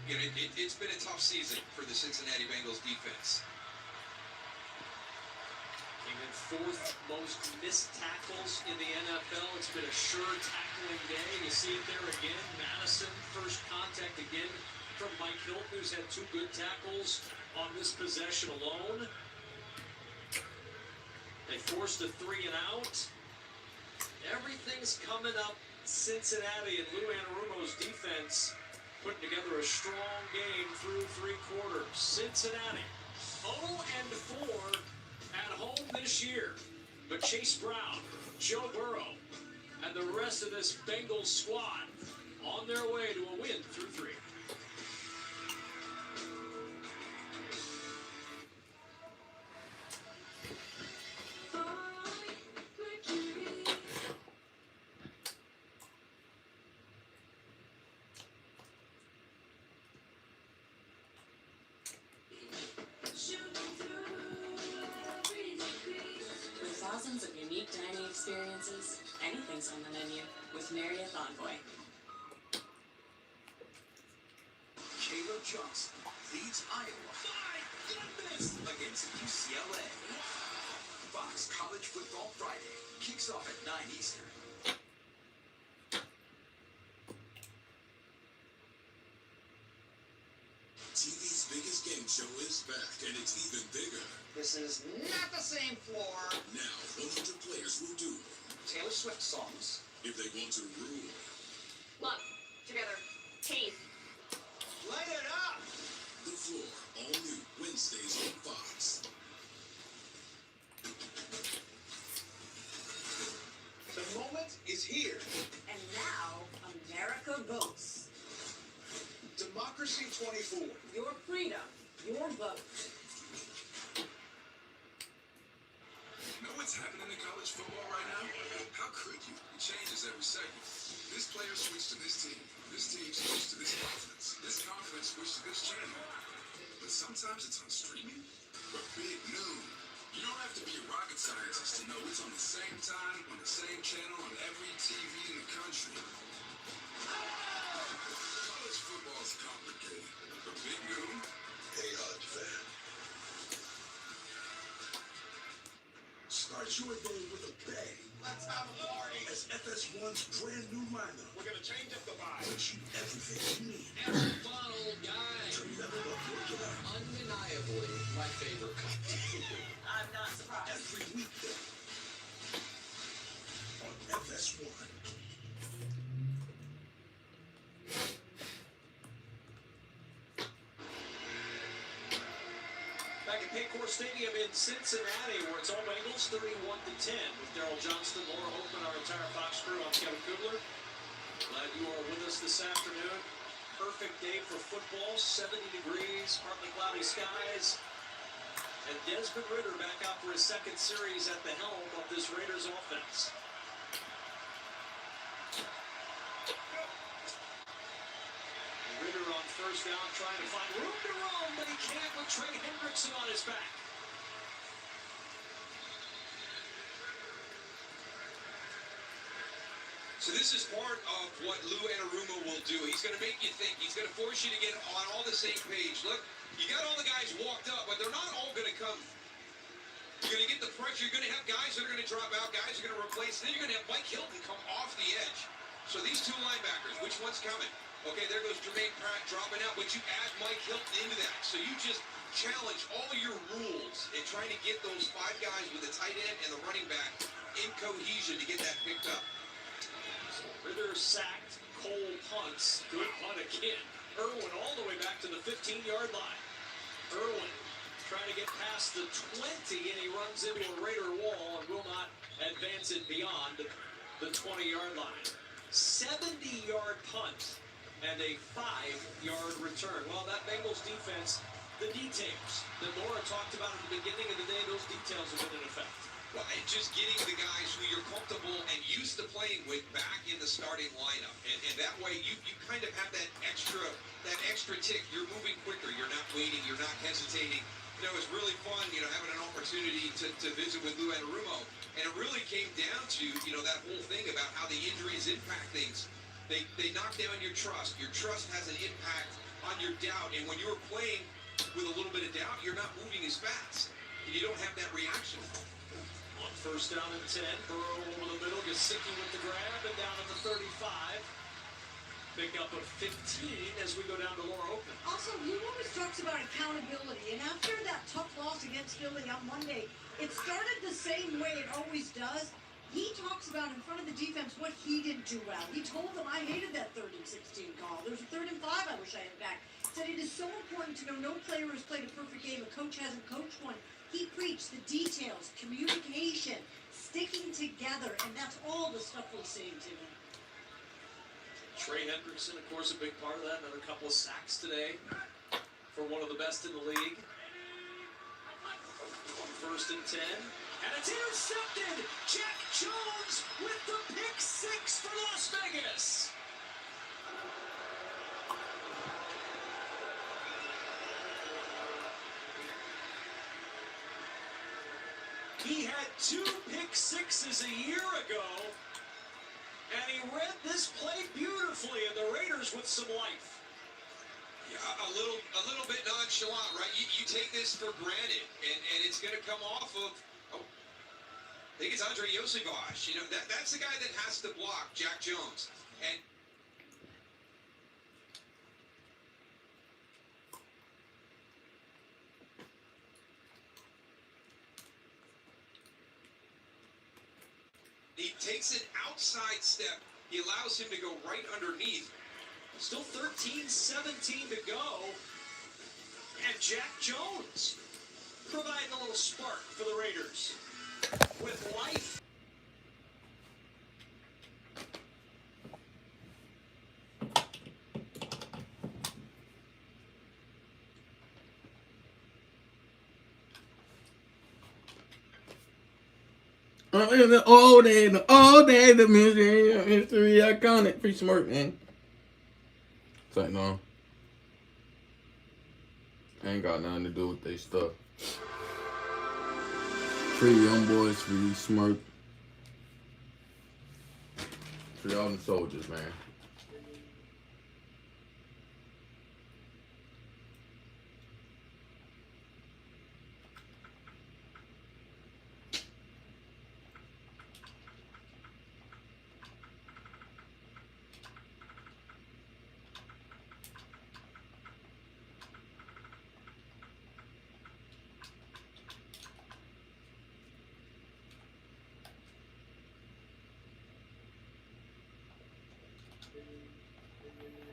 Speaker 2: It's been a tough season for the Cincinnati Bengals defense.
Speaker 9: Came in fourth most missed tackles in the NFL. It's been a sure tackling day. You see it there again. Madison, first contact again from Mike Hilton, who's had two good tackles on this possession alone. They forced a 3 and out. Everything's coming up Cincinnati, and Lou Anarumo's defense
Speaker 1: putting together a strong game through three quarters. Cincinnati 0-4 at home this year. But Chase Brown, Joe Burrow, and the rest of this Bengals squad on their way to a win through three.
Speaker 8: With thousands of unique dining experiences, anything's on the menu with Marriott Envoy.
Speaker 5: Caleb Johnson leads Iowa. My goodness! Against UCLA. Fox College Football Friday kicks off at 9 Eastern.
Speaker 15: TV's biggest game show is back, and it's even bigger.
Speaker 17: This is not the same floor.
Speaker 15: Now, 100 players will do
Speaker 17: Taylor Swift songs.
Speaker 15: if they want to rule.
Speaker 11: Love. Together. Team.
Speaker 17: Light it up!
Speaker 15: The Floor, all new Wednesdays on Fox.
Speaker 17: The moment is here.
Speaker 7: And now, America votes.
Speaker 17: Democracy 24.
Speaker 7: Your freedom, your vote.
Speaker 15: Know what's happening in college football right now? How could you? It changes every second. This player switched to this team. This team switched to this conference. This conference switched to this channel. But sometimes it's on streaming. But big noon. You don't have to be a rocket scientist to know it's on the same time, on the same channel, on every TV in the country. College football is complicated. But big noon? Hey, Hodge fan. Start your day with a bang.
Speaker 17: Let's have a party.
Speaker 15: As FS1's brand new lineup
Speaker 17: We're gonna change up the vibe.
Speaker 15: gives you everything you need
Speaker 1: Every fun old guy.
Speaker 15: to level up your game.
Speaker 1: Undeniably my favorite country.
Speaker 19: I'm not surprised.
Speaker 15: Every weekday on FS1.
Speaker 1: Back at Paycor Stadium in Cincinnati, where it's all Bengals 31-10 with Daryl Johnston, Laura Holtman, our entire Fox crew. I'm Kevin Kugler. Glad you are with us this afternoon. Perfect day for football, 70 degrees, partly cloudy skies. And Desmond Ridder back out for his second series at the helm of this Raiders offense. Ridder on first down trying to find room to roam, but he can't with Trey Hendrickson on his back.
Speaker 2: So this is part of what Lou Anarumo will do. He's going to make you think. He's going to force you to get on all the same page. Look, you got all the guys walked up, but they're not all going to come. You're going to get the pressure. You're going to have guys that are going to drop out, guys are going to replace. Then you're going to have Mike Hilton come off the edge. So these two linebackers, which one's coming? Okay, there goes Jermaine Pratt dropping out, but you add Mike Hilton into that. So you just challenge all your rules in trying to get those five guys with the tight end and the running back in cohesion to get that picked up.
Speaker 1: Ridder sacked, Cole punts, good punt again. Irwin all the way back to the 15-yard line. Irwin trying to get past the 20, and he runs into a Raider wall and will not advance it beyond the 20-yard line. 70-yard punt and a 5-yard return. Well, that Bengals defense, the details that Laura talked about at the beginning of the day, those details have been in effect.
Speaker 2: Well, and just getting the guys who you're comfortable and used to playing with back in the starting lineup. And that way you kind of have that extra tick. You're moving quicker. You're not waiting. You're not hesitating. You know, it's really fun, having an opportunity to visit with Lou Anarumo. And it really came down to, that whole thing about how the injuries impact things. They knock down your trust. Your trust has an impact on your doubt. And when you're playing with a little bit of doubt, you're not moving as fast. And you don't have that reaction.
Speaker 1: On first down and 10, Burrow over the middle, Gesicki with the grab, and down at the 35. Pick up of 15 as we go down to Laura Oakland.
Speaker 7: Also, Lou always talks about accountability, and after that tough loss against Philly on Monday, it started the same way it always does. He talks about in front of the defense what he didn't do well. He told them, I hated that 3rd and 16 call. There's a 3rd and 5 I wish I had it back. Said it is so important to know no player has played a perfect game. A coach hasn't coached one. He preached the details, communication, sticking together, and that's all the stuff we're seeing today.
Speaker 1: Trey Hendrickson, of course, a big part of that. Another couple of sacks today for one of the best in the league. 1st and 10. And it's intercepted! Jack Jones with the pick six for Las Vegas! He had 2 pick sixes a year ago, and he read this play beautifully, and the Raiders with some life.
Speaker 2: Yeah, a little bit nonchalant, right? You take this for granted, and it's going to come off of, I think it's Andre Yosebosh. You know, that's the guy that has to block Jack Jones. And he takes an outside step. He allows him to go right underneath.
Speaker 1: Still 13-17 to go. And Jack Jones providing a little spark for the Raiders with life.
Speaker 4: All day, the mystery iconic. Pretty smart, man. It's like, no. Ain't got nothing to do with they stuff. Free young boys, free smirk. Free all them soldiers, man.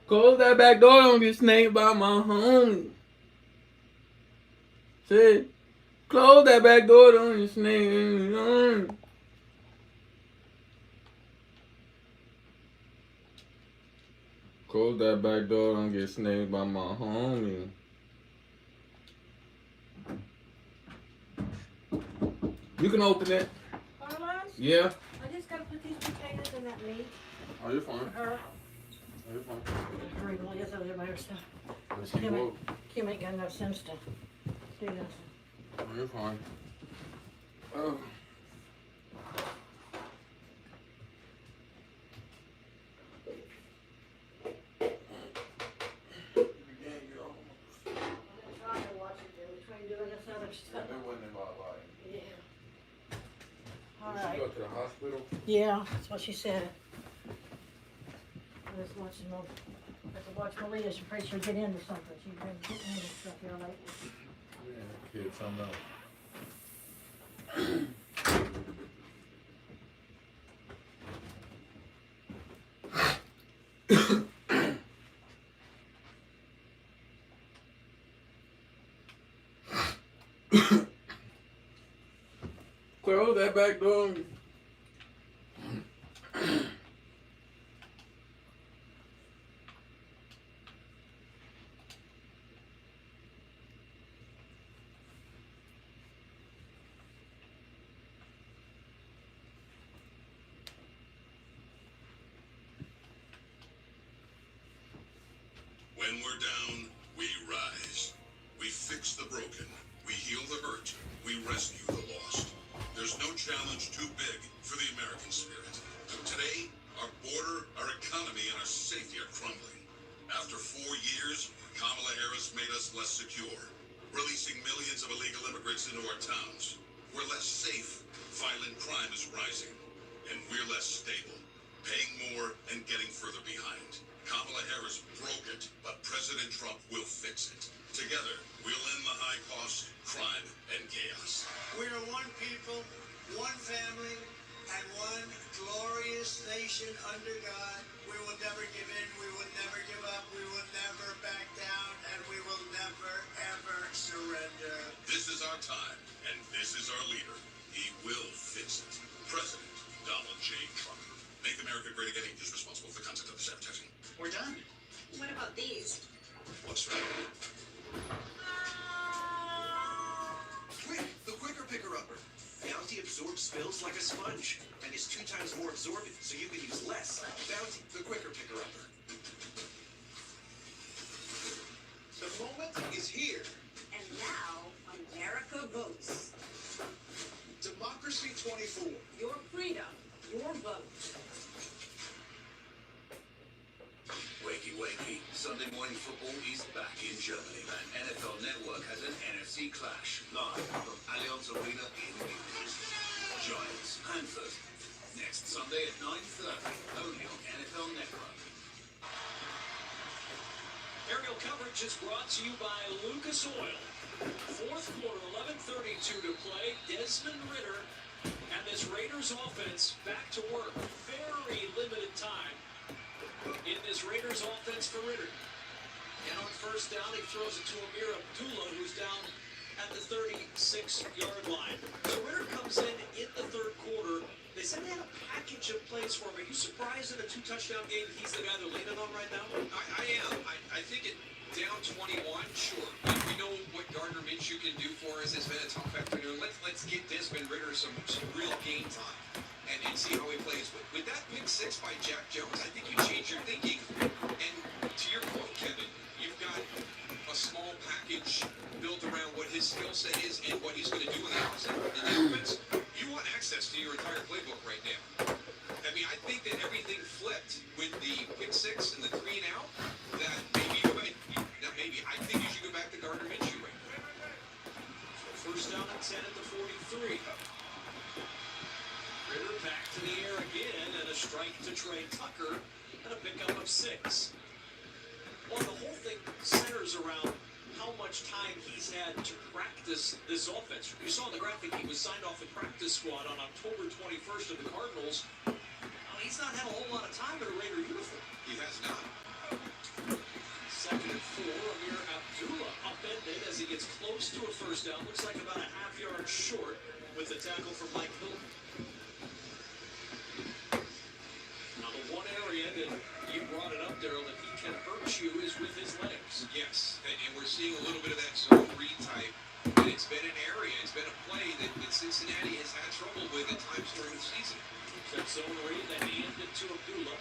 Speaker 4: Close that back door, don't get snaked by my homie. Say, close that back door, don't get snaked. Close that back door, don't get snaked by my homie. You can open it.
Speaker 13: Carlos?
Speaker 4: Yeah.
Speaker 13: I just gotta put these potatoes in that meat.
Speaker 4: Oh, you're fine.
Speaker 13: For her.
Speaker 4: Oh, you're fine.
Speaker 13: Hurry, well, I guess over there by herself.
Speaker 4: Let's keep going.
Speaker 13: Kim ain't got enough sense to do this.
Speaker 4: Oh, you're fine. Oh.
Speaker 13: Alright.
Speaker 4: Go to the hospital?
Speaker 13: Yeah, that's what she said. I was watching them. I have to watch Malia. She's afraid she'll get into something. She's been getting into stuff here lately.
Speaker 4: Yeah, kid, something else. Close that back door.
Speaker 15: When we're down, we rise. We fix the broken. We heal the hurt. We rescue the lost. There's no challenge too big for the American spirit. Today, our border, our economy, and our safety are crumbling. After 4 years, Kamala Harris made us less secure, releasing millions of illegal immigrants into our towns. We're less safe. Violent crime is rising. And we're less stable, paying more and getting further behind. Kamala Harris broke it, but President Trump will fix it. Together, we'll end the high cost, crime, and chaos.
Speaker 14: We are one people, one family, and one glorious nation under God. We will never give in. We will never give up. We will never
Speaker 16: about these?
Speaker 21: What's right? Quick, the quicker picker-upper. Bounty absorbs spills like a sponge and is 2 times more absorbent, so you can use less. Bounty, the quicker picker-upper.
Speaker 14: The moment is here.
Speaker 7: And now, America votes.
Speaker 14: Democracy 24.
Speaker 7: Your freedom, your vote.
Speaker 5: Wakey, wakey. Sunday morning football is back in Germany, and NFL Network has an NFC clash live from Allianz Arena in Munich. Giants, Panthers. Next Sunday at 9:30, only on NFL Network.
Speaker 9: Aerial coverage is brought to you by Lucas Oil. Fourth quarter, 11:32 to play. Desmond Ridder and this Raiders offense back to work. Very limited time in this Raiders offense for Ridder. And on first down, he throws it to Amir Abdullah, who's down at the 36-yard line. So Ridder comes in the third quarter. They said they had a package of plays for him. Are you surprised in a 2-touchdown game he's the guy they're leaning on right now?
Speaker 2: I am. I think it down 21, sure. We know what Gardner Minshew can do for us. It's been a tough afternoon. Let's get Desmond Ridder some real game time and see how he plays. With that pick 6 by Jack Jones, I think you change your thinking. And to your point, Kevin, you've got a small package built around what his skill set is and what he's going to do in the offense. You want access to your entire playbook right now. I mean, I think that everything flipped with the pick 6 and the 3 and out. That maybe, not maybe, I think you should go back to Gardner Minshew right now.
Speaker 9: So first down at 10 at the 43. Ridder back to the air again, and a strike to Trey Tucker, and a pickup of 6. Well, the whole thing centers around how much time he's had to practice this offense. You saw in the graphic he was signed off the practice squad on October 21st of the Cardinals. Well, he's not had a whole lot of time in a Raider uniform.
Speaker 2: He has not.
Speaker 9: Second and 4, Amir Abdullah upended as he gets close to a first down. Looks like about a half-yard short with the tackle from Mike Hilton. Now, the one area that you brought it up, Daryl, that he can hurt you is with his legs.
Speaker 2: Yes, and we're seeing a little bit of that zone read type. And it's been an area, it's been a play that Cincinnati has had trouble with at times during the season.
Speaker 9: That zone read, they hand it to Abdullah.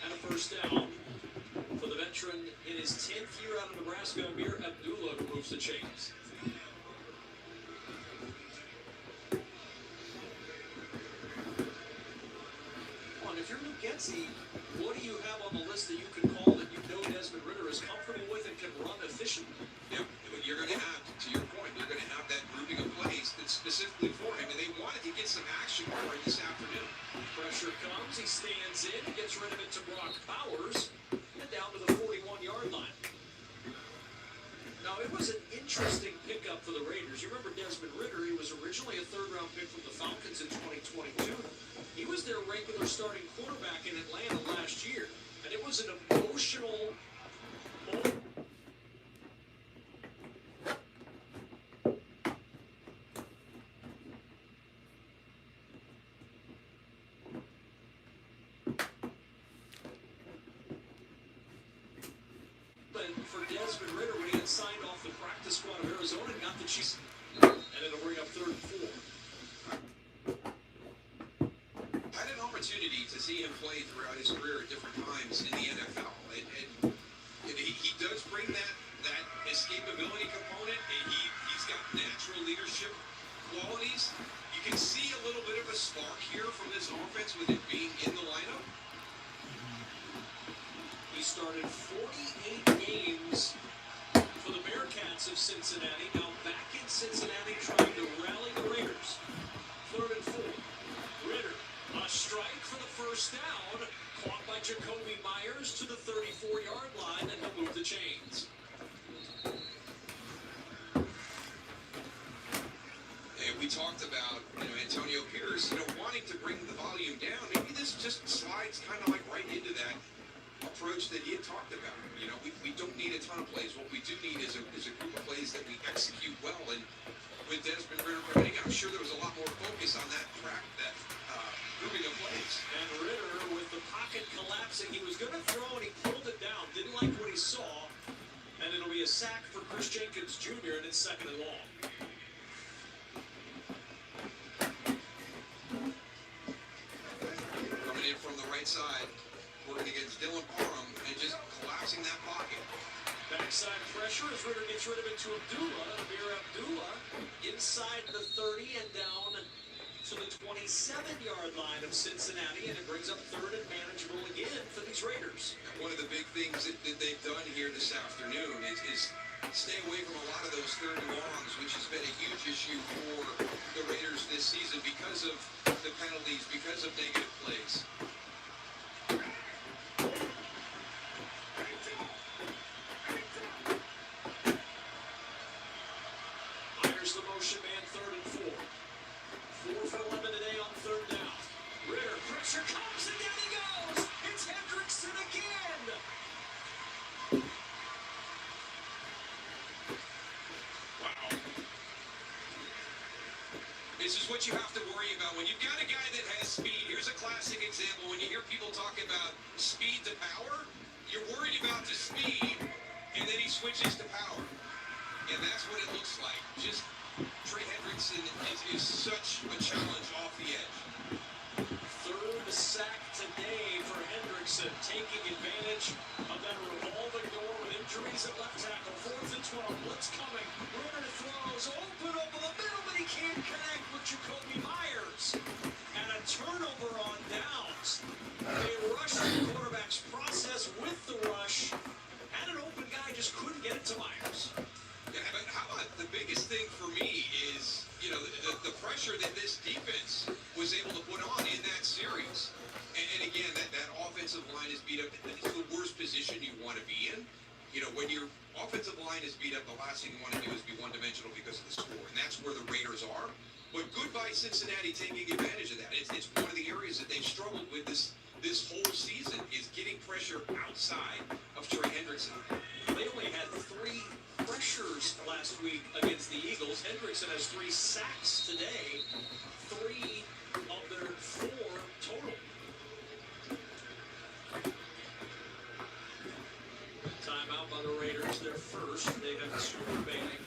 Speaker 9: And a first down for the veteran in his 10th year out of Nebraska, Amir Abdullah, who moves the chains. If you're Luke Getsy, what do you have on the list that you can call that you know Desmond Ridder is comfortable with and can run efficiently?
Speaker 2: Yeah, you're going to have, to your point, you're going to have that grouping of plays that's specifically for him, and they wanted to get some action for this afternoon.
Speaker 9: Pressure comes, he stands in, gets rid of it to Brock Bowers, and down to the 41-yard line. Now, it was an interesting pickup for the Raiders. You remember Desmond Ridder, he was originally a third-round pick from the Falcons in 2022. He was their regular starting quarterback in Atlanta last year, and it was an emotional moment. For Desmond Ridder, when he had signed off the practice squad of Arizona and got the Chiefs, and it'll bring up 3rd and 4.
Speaker 2: Had an opportunity to see him play throughout his career at different times in the NFL, and he does bring that escapability component, and he's got natural leadership qualities. You can see a little bit of a spark here from this offense with it being in the lineup.
Speaker 9: He started 48 games for the Bearcats of Cincinnati. Now back in Cincinnati trying to rally the Raiders. 3rd and 4. Ridder, a strike for the first down. Caught by Jacoby Myers to the 34-yard line, and he'll move the chains.
Speaker 2: And we talked about, Antonio Pierce, wanting to bring the volume down. Maybe this just slides kind of like right into that approach that he had talked about. We don't need a ton of plays. What we do need is a group of plays that we execute well. And with Desmond Ridder coming in, I'm sure there was a lot more focus on that
Speaker 1: grouping of plays. And Ritter with the pocket collapsing. He was going to throw and he pulled it down. Didn't like what he saw. And it'll be a sack for Chris Jenkins Jr. and it's 2nd and long.
Speaker 2: Coming in from the right side, working against Dylan Parham and just collapsing that pocket.
Speaker 1: Backside pressure as Ritter gets rid of it to Abdullah. Amir Abdullah inside the 30 and down to the 27-yard line of Cincinnati, and it brings up 3rd and manageable again for these Raiders.
Speaker 2: One of the big things that they've done here this afternoon is stay away from a lot of those 3rd and longs, which has been a huge issue for the Raiders this season because of the penalties, because of negative plays.
Speaker 1: The motion man, 3rd and 4. 4 for 11 today on 3rd down. Ritter, pressure comes and down he goes. It's Hendrickson again. Wow.
Speaker 2: This is what you have to worry about when you've got a guy that has speed. Here's a classic example. When you hear people talk about speed to power, you're worried about the speed, and then he switches to power. And that's what it looks like. Just Trey Hendrickson is such a challenge off the edge.
Speaker 1: 3rd sack today for Hendrickson, taking advantage of that revolving door with injuries at left tackle. 4th and 12, blitz coming. Ritter throws, open over the middle, but he can't connect with Jacoby Myers. And a turnover on downs. They rushed the quarterback's process with the rush, and an open guy just couldn't get it to Myers.
Speaker 2: Yeah, but how about the biggest thing for me is, the pressure that this defense was able to put on in that series. And again, that offensive line is beat up. It's the worst position you want to be in. When your offensive line is beat up, the last thing you want to do is be one-dimensional because of the score. And that's where the Raiders are. But goodbye Cincinnati taking advantage of that. It's one of the areas that they've struggled with this whole season is getting pressure outside of Trey Hendrickson.
Speaker 1: They only had 3 pressures last week against the Eagles. Hendrickson has 3 sacks today, 3 of their 4 total. Timeout by the Raiders, their first. They have 2 remaining.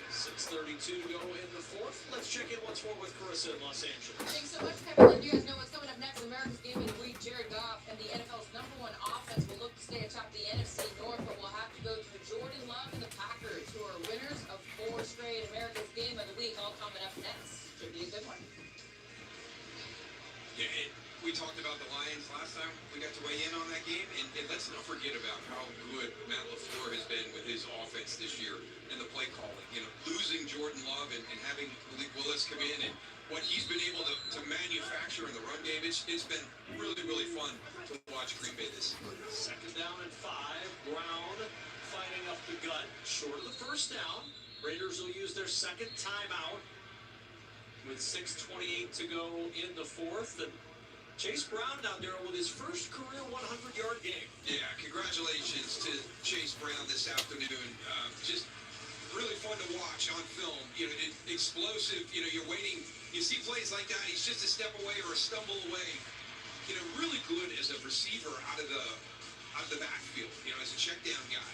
Speaker 1: 6:32 to go in the 4th. Let's check in once more with Carissa in Los Angeles.
Speaker 22: Thanks so much, Kevin. You guys know what's coming up next. America's Game of the Week. Jared Goff and the NFL's #1 offense will look to stay atop the NFC North, but will have to go through Jordan Love and the Packers, who are winners of 4 straight America's Game of the Week, all coming up next. Should be a good one.
Speaker 2: Yeah, we talked about the Lions last time we got to weigh in on that game, and let's not forget about how good Matt LaFleur has been with his offense this year and the play calling. Losing Jordan Love and having Malik Willis come in and what he's been able to manufacture in the run game, it's been really, really fun to watch Green Bay this season.
Speaker 1: 2nd down and 5. Brown fighting up the gut, short of the 1st down. Raiders will use their 2nd timeout with 6:28 to go in the 4th. And Chase Brown now, Darryl, with his first career 100-yard game.
Speaker 2: Yeah, congratulations to Chase Brown this afternoon. Just really fun to watch on film. Explosive. You're waiting. You see plays like that. He's just a step away or a stumble away. Really good as a receiver out of the backfield. As a check down guy,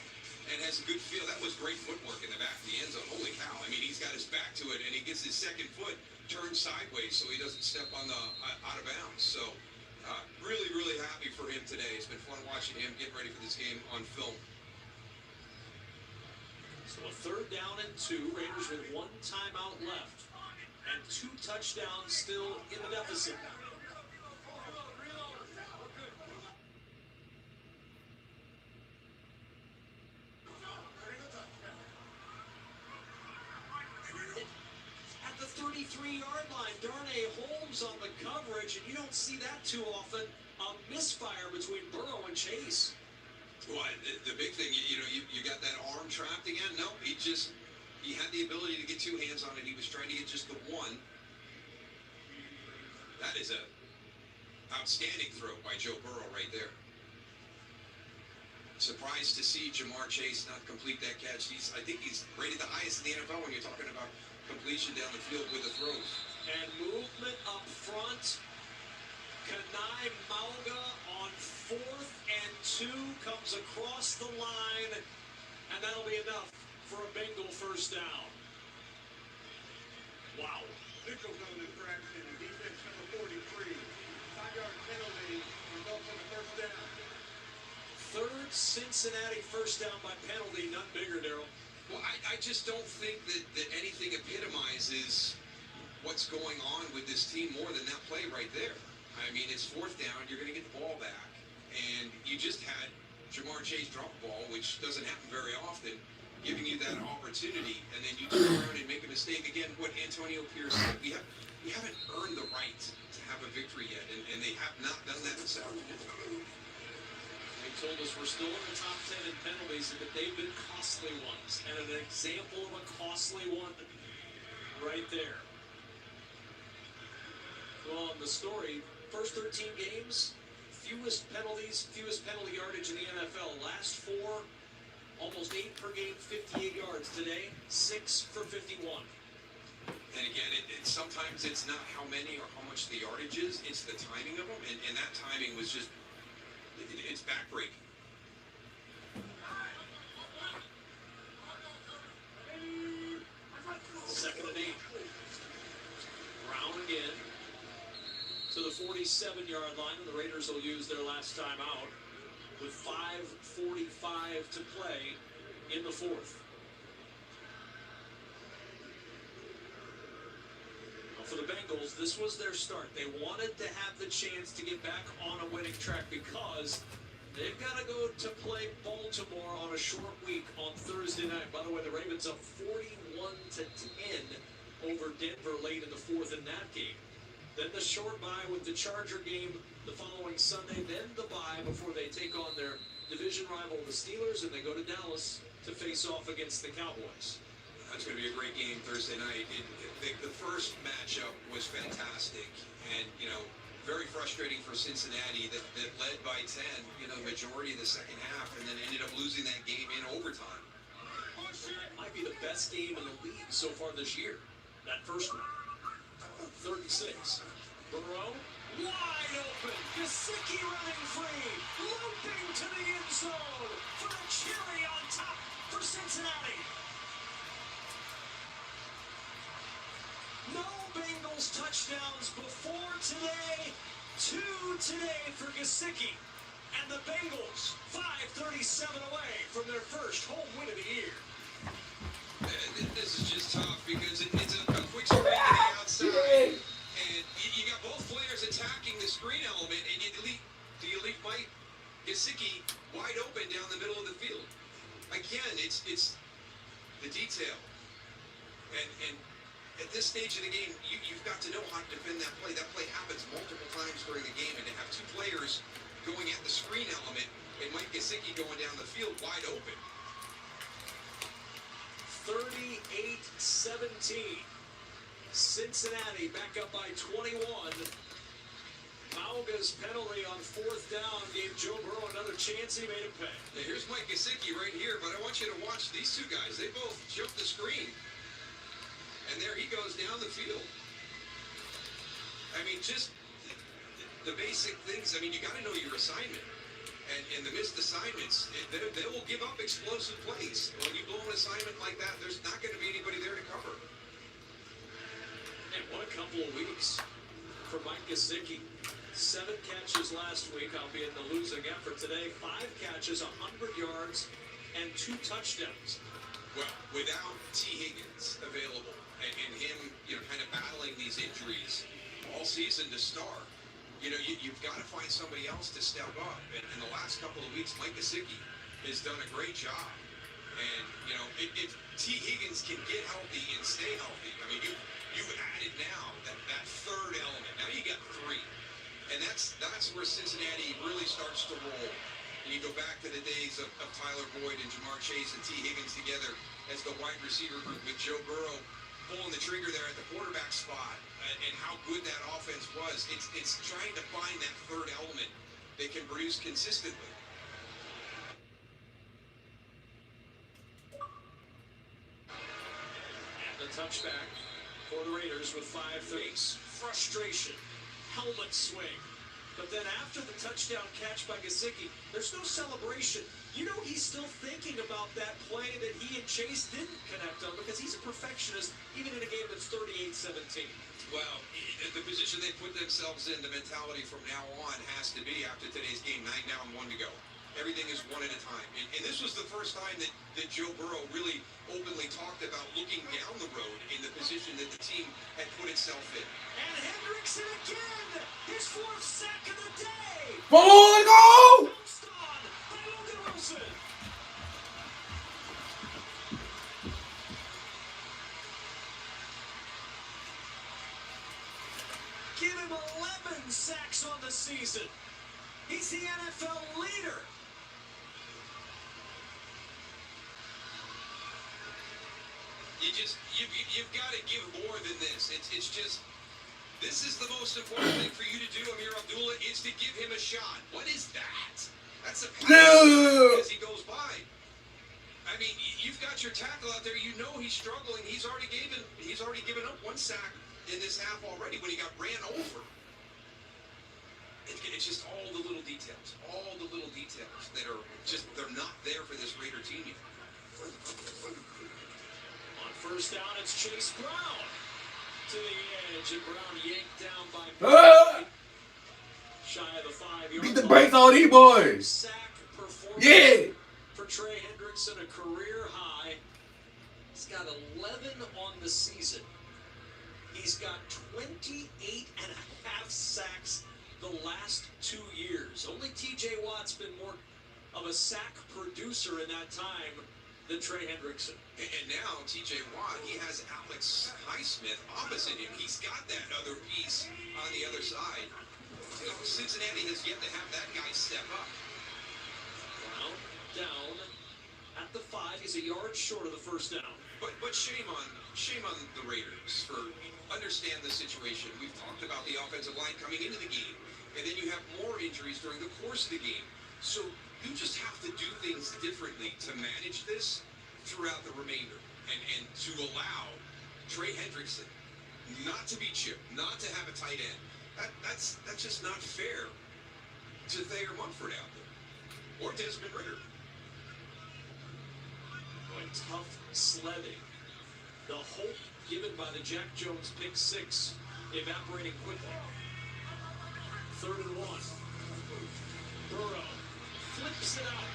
Speaker 2: and has a good feel. That was great footwork in the back of the end zone. Holy cow! I mean, he's got his back to it, and he gets his 2nd foot turned sideways so he doesn't step on the out of bounds. So, really, really happy for him today. It's been fun watching him get ready for this game on film.
Speaker 1: So a 3rd down and 2. Raiders with 1 timeout left and 2 touchdowns still in the deficit. At the 33-yard line, Darnay Holmes on the coverage, and you don't see that too often. A misfire between Burrow and Chase.
Speaker 2: Well, the big thing, you got that arm trapped again. No, he had the ability to get 2 hands on it. He was trying to get just the 1. That is a outstanding throw by Joe Burrow right there. Surprised to see Jamar Chase not complete that catch. I think he's rated the highest in the NFL when you're talking about completion down the field with a throw.
Speaker 1: And movement up front. Kanai Mauga on 4th and 2 comes across the line, and that'll be enough for a Bengal first down. Wow.
Speaker 6: Nichols on the infraction, defense number 43. 5-yard penalty results in a first down.
Speaker 1: Third Cincinnati first down by penalty, none bigger, Daryl.
Speaker 2: Well, I just don't think that anything epitomizes what's going on with this team more than that play right there. I mean, it's 4th down, you're going to get the ball back, and you just had Jamar Chase drop the ball, which doesn't happen very often, giving you that opportunity, and then you turn around and make a mistake. Again, what Antonio Pierce said, we haven't earned the right to have a victory yet, and they have not done that this afternoon.
Speaker 1: They told us we're still in the top 10 in penalties, and that they've been costly ones, and an example of a costly one right there. Well, on the story, first 13 games, fewest penalties, fewest penalty yardage in the NFL. Last 4, almost 8 per game, 58 yards. Today, 6 for 51.
Speaker 2: And again, sometimes it's not how many or how much the yardage is, it's the timing of them, and that timing was just, it's backbreaking.
Speaker 1: Second and 8. Brown again to the 47-yard line, and the Raiders will use their last time out with 5:45 to play in the 4th. Now for the Bengals, this was their start. They wanted to have the chance to get back on a winning track because they've got to go to play Baltimore on a short week on Thursday night. By the way, the Ravens up 41-10 over Denver late in the 4th in that game. Then the short bye with the Charger game the following Sunday. Then the bye before they take on their division rival, the Steelers, and they go to Dallas to face off against the Cowboys.
Speaker 2: That's going to be a great game Thursday night. The first matchup was fantastic, and, very frustrating for Cincinnati that led by 10, the majority of the second half, and then ended up losing that game in overtime.
Speaker 1: Might be the best game in the league so far this year. That first one. 36. Burrow, wide open. Gesicki running free. Looping to the end zone for the cherry on top for Cincinnati. No Bengals touchdowns before today. 2 today for Gesicki. And the Bengals 5:37 away from their first home win of the year.
Speaker 2: This is just tough because it's a quick screen to the outside, and you got both players attacking the screen element, and you delete Mike Gesicki wide open down the middle of the field. Again, it's the detail, and at this stage of the game, you've got to know how to defend that play. That play happens multiple times during the game, and to have 2 players going at the screen element and Mike Gesicki going down the field wide open.
Speaker 1: 38-17. Cincinnati back up by 21. Mauga's penalty on 4th down gave Joe Burrow another chance. He made it pay.
Speaker 2: Now here's Mike Gesicki right here, but I want you to watch these 2 guys. They both jumped the screen. And there he goes down the field. I mean, just the basic things. I mean, you got to know your assignment. And the missed assignments, they will give up explosive plays. When you blow an assignment like that, there's not going to be anybody there to cover.
Speaker 1: And what a couple of weeks for Mike Gesicki. 7 catches last week, albeit in the losing effort. Today, 5 catches, 100 yards, and 2 touchdowns.
Speaker 2: Well, without T. Higgins available and him, kind of battling these injuries all season to start, you've got to find somebody else to step up. And in the last couple of weeks, Mike Gesicki has done a great job. And, if T. Higgins can get healthy and stay healthy, I mean, you've added now that 3rd element. Now you got 3. And that's where Cincinnati really starts to roll. And you go back to the days of Tyler Boyd and Jamar Chase and T. Higgins together as the wide receiver group with Joe Burrow pulling the trigger there at the quarterback spot, and how good that offense was. It's trying to find that 3rd element they can produce consistently.
Speaker 1: At the touchback for the Raiders with 5-3. Frustration, helmet swing. But then after the touchdown catch by Gesicki, there's no celebration. You know he's still thinking about that play that he and Chase didn't connect on because he's a perfectionist even in a game that's 38-17.
Speaker 2: Well, the position they put themselves in, the mentality from now on has to be, after today's game, 9 down, 1 to go. Everything is one at a time. And this was the first time that Joe Burrow really openly talked about looking down the road in the position that the team had put itself in.
Speaker 1: And Hendrickson again, his 4th sack of the day.
Speaker 4: Follow and go!
Speaker 1: Bounced on by Logan Wilson. Give him 11 sacks on the season. He's the NFL leader.
Speaker 2: You've got to give more than this. It's just, this is the most important thing for you to do, Amir Abdullah, is to give him a shot. What is that? That's a pass as he goes by. I mean, you've got your tackle out there. You know he's struggling. He's already given up 1 sack in this half already when he got ran over. It's just all the little details that are just, they're not there for this Raider team yet.
Speaker 1: On 1st down, it's Chase Brown to the edge, and Brown yanked down by shy of the 5-yard line.
Speaker 4: Beat the brakes on these boys.
Speaker 1: Sack performance for Trey Hendrickson, a career high. He's got 11 on the season. He's got 28 and a half sacks the last 2 years. Only T.J. Watt's been more of a sack producer in that time than Trey Hendrickson.
Speaker 2: And now T.J. Watt, he has Alex Highsmith opposite him. He's got that other piece on the other side. You know, Cincinnati has yet to have that guy step up.
Speaker 1: Brown down at the 5. He's a yard short of the 1st down.
Speaker 2: But shame on the Raiders for understand the situation. We've talked about the offensive line coming into the game, and then you have more injuries during the course of the game. So you just have to do things differently to manage this throughout the remainder, and to allow Trey Hendrickson not to be chipped, not to have a tight end. That's just not fair to Thayer Munford out there or Desmond Ridder.
Speaker 1: Boy, tough sledding. The hope given by the Jack Jones pick 6 evaporating quickly. 3rd and 1. Burrow flips it out.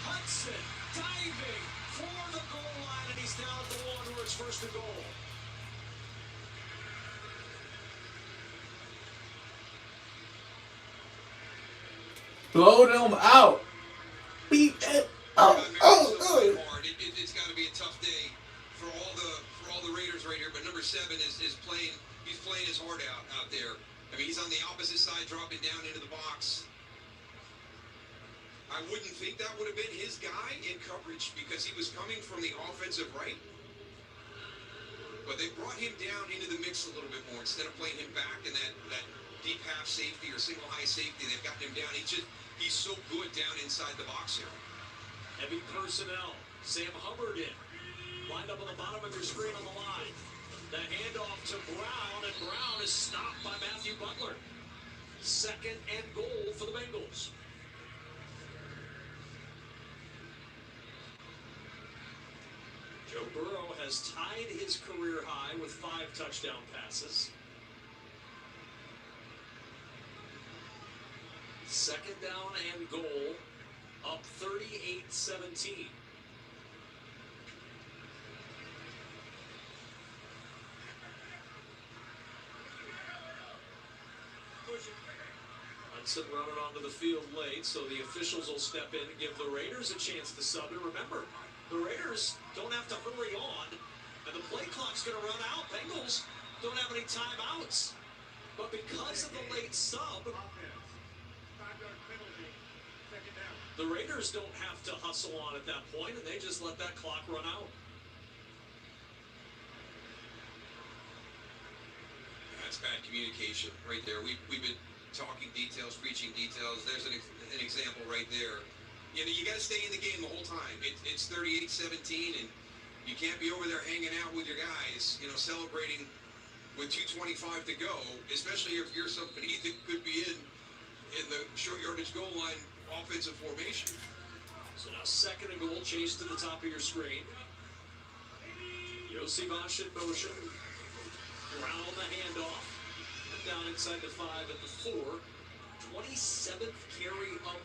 Speaker 1: Hudson diving for the goal line, and he's down at the 1 where it's 1st and goal.
Speaker 4: Blow them out. Beat it.
Speaker 2: It's got to be a tough day for all the Raiders right here. But number 7 is playing. He's playing his heart out there. I mean, he's on the opposite side, dropping down into the box. I wouldn't think that would have been his guy in coverage because he was coming from the offensive right. But they brought him down into the mix a little bit more instead of playing him back in that deep half safety or single high safety. They've gotten him down. He's so good down inside the box here.
Speaker 1: Heavy personnel. Sam Hubbard in. Lined up on the bottom of your screen on the line. The handoff to Brown, and Brown is stopped by Matthew Butler. 2nd and goal for the Bengals. Joe Burrow has tied his career high with 5 touchdown passes. 2nd down and goal, up 38-17. Hudson running onto the field late, so the officials will step in and give the Raiders a chance to sub. And remember, the Raiders don't have to hurry on, and the play clock's going to run out. Bengals don't have any timeouts. But because of the late sub, the Raiders don't have to hustle on at that point, and they just let that clock run out.
Speaker 2: That's bad communication right there. We've been talking details, preaching details. There's an example right there. You know, you got to stay in the game the whole time. It's 38-17, and You can't be over there hanging out with your guys, you know, celebrating with 2:25 to go, especially if you're somebody that could be in the short yardage goal line offensive formation.
Speaker 9: So now 2nd and goal, chase to the top of your screen. Yossi Bosch in motion. Brown on the handoff. Down inside the 5 at the 4. 27th carry up.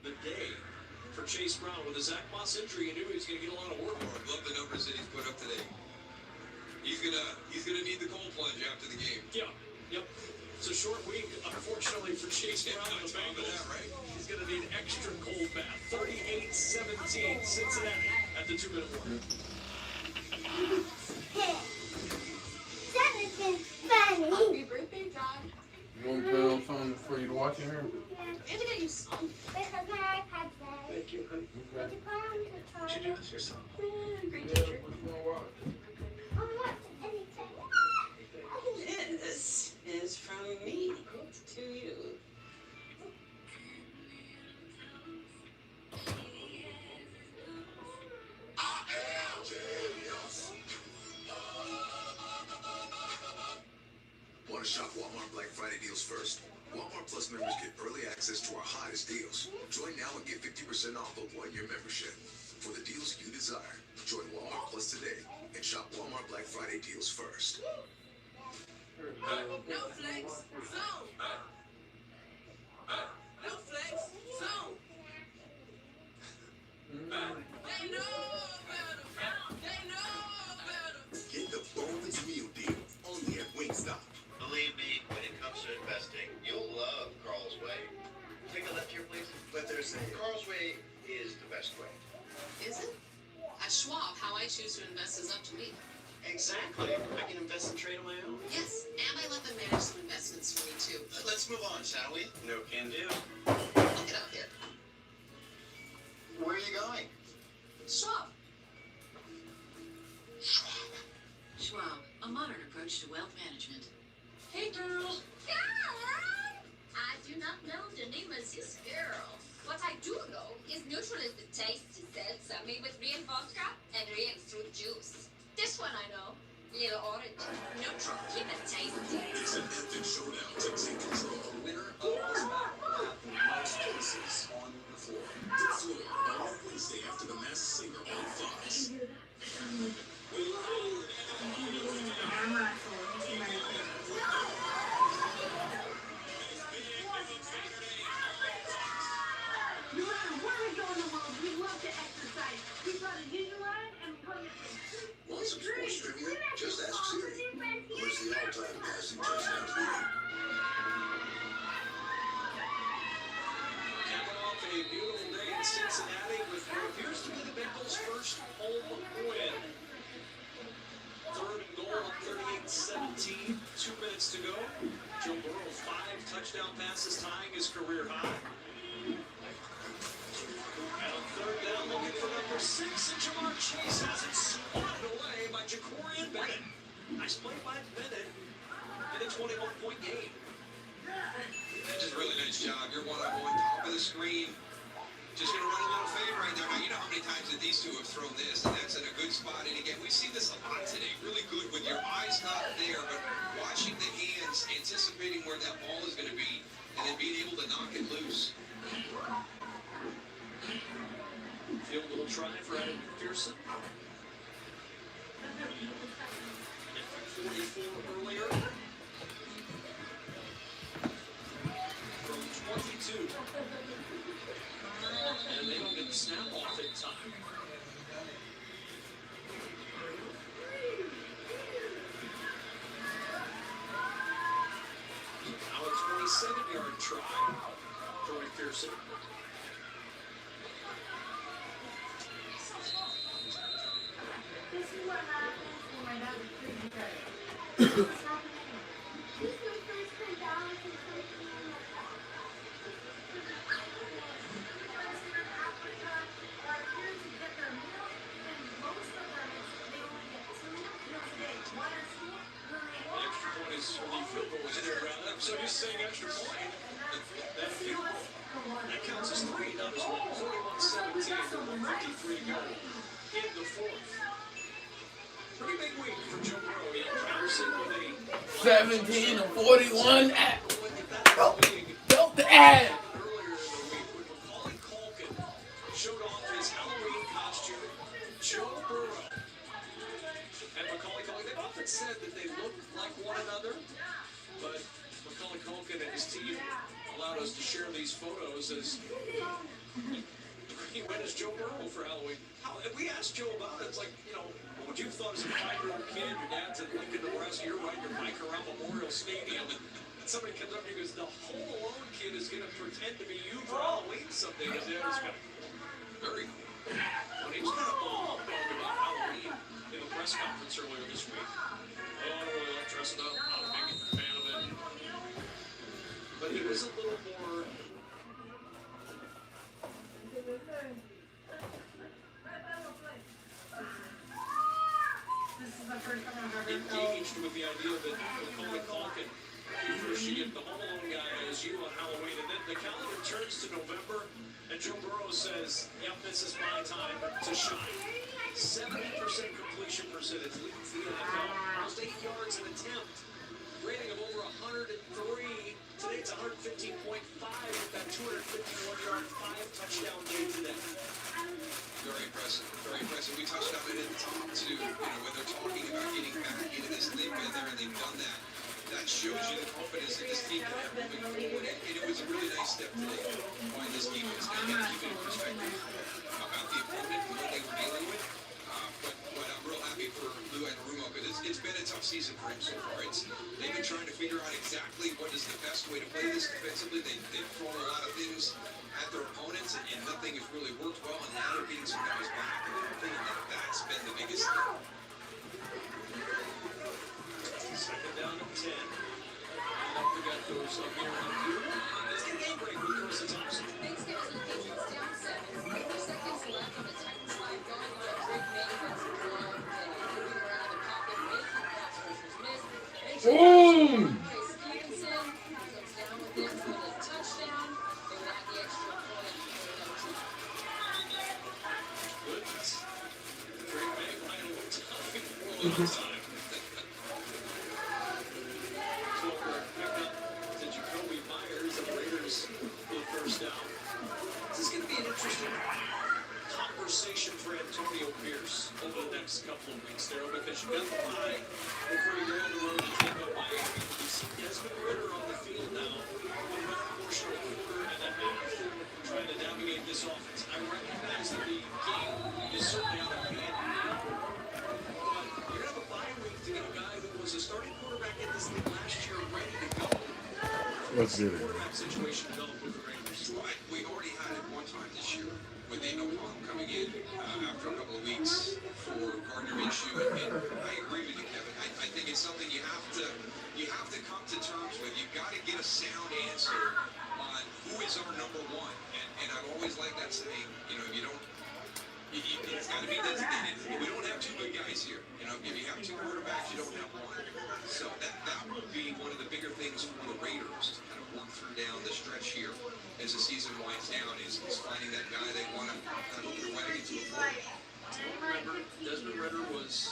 Speaker 9: The day for Chase Brown with a Zach Moss injury. You knew he was going to get a lot of work.
Speaker 2: I love the numbers that he's put up today. He's gonna need the cold plunge after the game.
Speaker 9: Yeah, yep. It's a short week, unfortunately, for Chase Brown and the Bengals.
Speaker 2: Right?
Speaker 9: He's going to need extra cold bath. 38-17, Cincinnati at the 2-minute warning.
Speaker 16: That has been funny.
Speaker 22: Happy birthday, John.
Speaker 4: You want to put it on phone for you to watch it here?
Speaker 22: And to get you some.
Speaker 16: Because my iPad says.
Speaker 9: Thank you, honey.
Speaker 16: Would you put on the charger?
Speaker 9: Did you do this yourself?
Speaker 22: Great
Speaker 4: Yeah,
Speaker 22: teacher.
Speaker 4: what you want to watch?
Speaker 16: I don't want anything.
Speaker 22: This is from me to you.
Speaker 5: Want to shop Walmart Black Friday deals first? Walmart Plus members get early access to our hottest deals. Join now and get 50% off a one-year membership. For the deals you desire, join Walmart Plus today and shop Walmart Black Friday deals first.
Speaker 22: No flex, zone. No flex, zone. They know better. They know better.
Speaker 5: Get the boneless meal deal only at Wingstop.
Speaker 14: Believe me, when it comes to investing, you'll love Carl's Way. Take a left here, please. But there's Carl's Way is the best way.
Speaker 22: Is it? At Schwab, how I choose to invest is up to me.
Speaker 14: Exactly. I can invest and trade on my own.
Speaker 22: Yes, and I let them manage some investments for me too.
Speaker 14: Let's move on, shall we? No can do.
Speaker 22: I'll get out here.
Speaker 14: Where are you going?
Speaker 22: Schwab. Schwab, a modern approach to wealth management. Hey, girl.
Speaker 11: I do not know the name of this girl. What I do know is neutral is the tasty seltzer made with real vodka and real fruit juice. This one I know. Little orange. Neutral. Keep it tasty.
Speaker 15: It's an epic showdown to take control.
Speaker 5: Winner of this battle will have the most pieces on the floor.
Speaker 15: The floor all Wednesday after the Masked Singer on Fox.
Speaker 13: No matter where we go in the world, we love to exercise. We brought a union line and we put it in.
Speaker 5: Want some sports trivia? Just ask Siri. Who's the all-time passing touchdown leader?
Speaker 9: Capping off a beautiful day in Cincinnati with what appears to be the Bengals' first home win. 3rd and goal, 38-17, 2 minutes to go. Joe Burrow, 5 touchdown passes, tying his career high. And on 3rd down, looking for number 6, and Jamar Chase has it swatted away by Jacorian Bennett. Nice play by Bennett in a 21-point game.
Speaker 2: Just a really nice job. You're one-on-one, top of the screen. Just going to run a little fade right there. Now, you know how many times that these two have thrown this, and that's in a good spot. And again, we've seen this a lot today. Really good with your eyes not there, but watching the hands, anticipating where that ball is going to be, and then being able to knock it loose.
Speaker 9: Field goal try for Adam McPherson. 44 earlier. From 22. And they don't get the snap off in time. Now a 27-yard try for McPherson.
Speaker 13: This is what happens when my dad was pretty good. What's happening? This is my first time down since something like that. In Africa are here to get their meals, and most of them, they only get 2 meals a day. One at school, then they
Speaker 1: because the field goal was in around that. So just saying extra point, that field goal, that counts as 3, not as 1. 41-17, 53 to go in the fourth. Pretty big week for Joe Burrow. He counts it with a
Speaker 4: 17 to 41. Don't add.
Speaker 1: earlier in the week when Macaulay Culkin showed off his Halloween costume. Joe Burrow and Macaulay Culkin, they've often said that they look like one another, but Macaulay Culkin and his team allowed us to share these photos as he went as Joe Burrow for Halloween. We asked Joe about it. It's like, what would you have thought as a 5-year-old kid? Your dad's in Lincoln, Nebraska. You're riding your bike around Memorial Stadium, and somebody comes up to you and goes, the Home Alone kid is going to pretend to be you for Halloween someday. His dad was kind of very cool. But he was kind of bummed about Halloween in the press conference earlier this week. I don't really like dressing up. I'm not a big fan of it. But he was a little more... engaged with the idea that Macaulay Culkin prefers to get the Home Alone guy as you on Halloween, and then the calendar turns to November, and Joe Burrow says, "Yep, this is my time to shine." 70% completion percentage leads the NFL, almost 8 yards an attempt, rating of over 103. Today it's 115.5 with that 251-yard 5-touchdown day today.
Speaker 2: Very impressive. Very impressive. We touched on it at the top, too. When they're talking about getting back into this, they've been there and they've done that. That shows you the confidence that this team can have moving forward. And it was a really nice step today by this defense. Now, again, keep it in perspective about the opponent and what they were dealing with. But I'm real happy for Lou and Rumo because it's been a tough season for him so far. They've been trying to figure out exactly what is the best way to play this defensively. They've thrown a lot of things at their opponents, and nothing has really worked well, and now they're getting some guys back, and I'm thinking that's been the biggest thing.
Speaker 1: Second down and 10. And we got those up here on two. Let's get a game break with Carson Thompson.
Speaker 22: Thanks, guys. The Patriots down 7. 50 seconds left on the Titans live going on a Drake May against the line. And moving around the pocket, making pass rushers miss.
Speaker 4: Boom!
Speaker 22: Stevenson comes down with him for the touchdown. They would have the extra point for number 2.
Speaker 1: Goodness. Drake May playing a little time. Conversation for Antonio Pierce over the next couple of weeks there, because you got the bye before you go on the road to take on Miami. You see Desmond Ritter on the field now for a better portion of a quarter and a half, trying to navigate this offense. I recognize that the game is certainly out of hand now, but you're going to have a bye week to get a guy who was a starting quarterback in this league last year ready to go.
Speaker 4: Let's do it.
Speaker 1: Quarterback situation developed with the Raiders.
Speaker 2: Right. We already had it one time this year with Aiden O'Connell coming in after a couple of weeks for Gardner Minshew, and I agree with you, Kevin. I think it's something you have to come to terms with. You've got to get a sound answer on who is our number one, and I've always liked that saying. If you don't, it's got to be designated. We don't have 2 good guys here. If you have 2 quarterbacks, you don't have 1. So that will be one of the bigger things for the Raiders to kind of work through down the stretch here as the season winds down is finding that guy they want to kind of hook their wagon to a point.
Speaker 1: Remember, Desmond Ritter was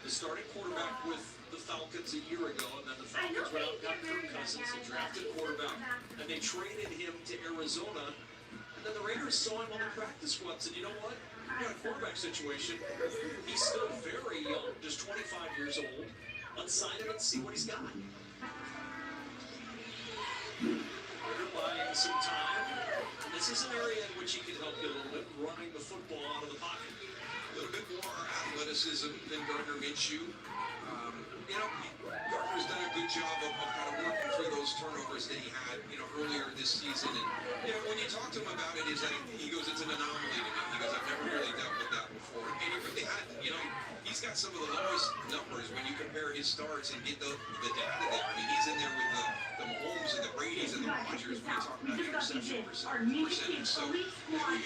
Speaker 1: the starting quarterback with the Falcons a year ago, and then the Falcons went out and got Kirk Cousins, the drafted quarterback, and they traded him to Arizona, and then the Raiders saw him on the practice squad and said, you know what? You got a quarterback situation. He's still very young, just 25 years old. Let's sign him and see what he's got. Ritter buying some time. And this is an area in which he can help you a little bit, running the football out of the pocket.
Speaker 2: A little bit more athleticism than Gardner Minshew. Gardner's done a good job of kind of working through those turnovers that he had, earlier this season. And when you talk to him about it, he goes, it's an anomaly to me. He goes, I've never really dealt with that before. And he really hadn't. He's got some of the lowest numbers when you compare his starts and get the data there. I mean, he's in there with the Mahomes and the Brady's and the Rodgers when you talk about interception percentage. So it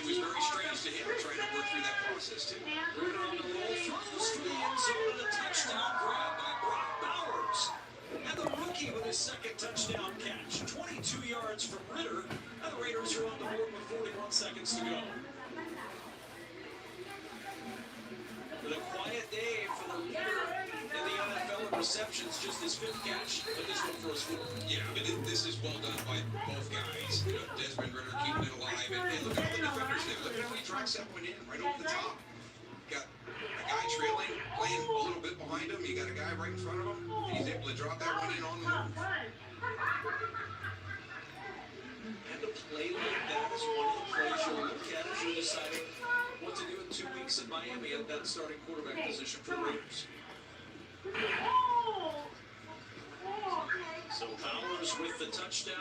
Speaker 2: was very strange to him trying to work through that process too.
Speaker 1: Ritter on the roll, throws to the end zone, and a touchdown grab by Brock Bowers. And the rookie with his second touchdown catch. 22 yards from Ritter. And the Raiders are on the board with 41 seconds to go. But a quiet day for the leader in the NFL in receptions, just his fifth catch, but this one for a score.
Speaker 2: Yeah, but this is well done by both guys. You know, Desmond Ritter keeping it alive, and look at all the defenders there. Look at how he tracks that one in right over the top. Got a guy trailing, playing a little bit behind him. You got a guy right in front of him, and he's able to drop that one in on the move.
Speaker 1: And a play like that is one of the plays you'll look at as you decide what to do in 2 weeks in Miami at that starting quarterback position for the Raiders. So Powers with the touchdown.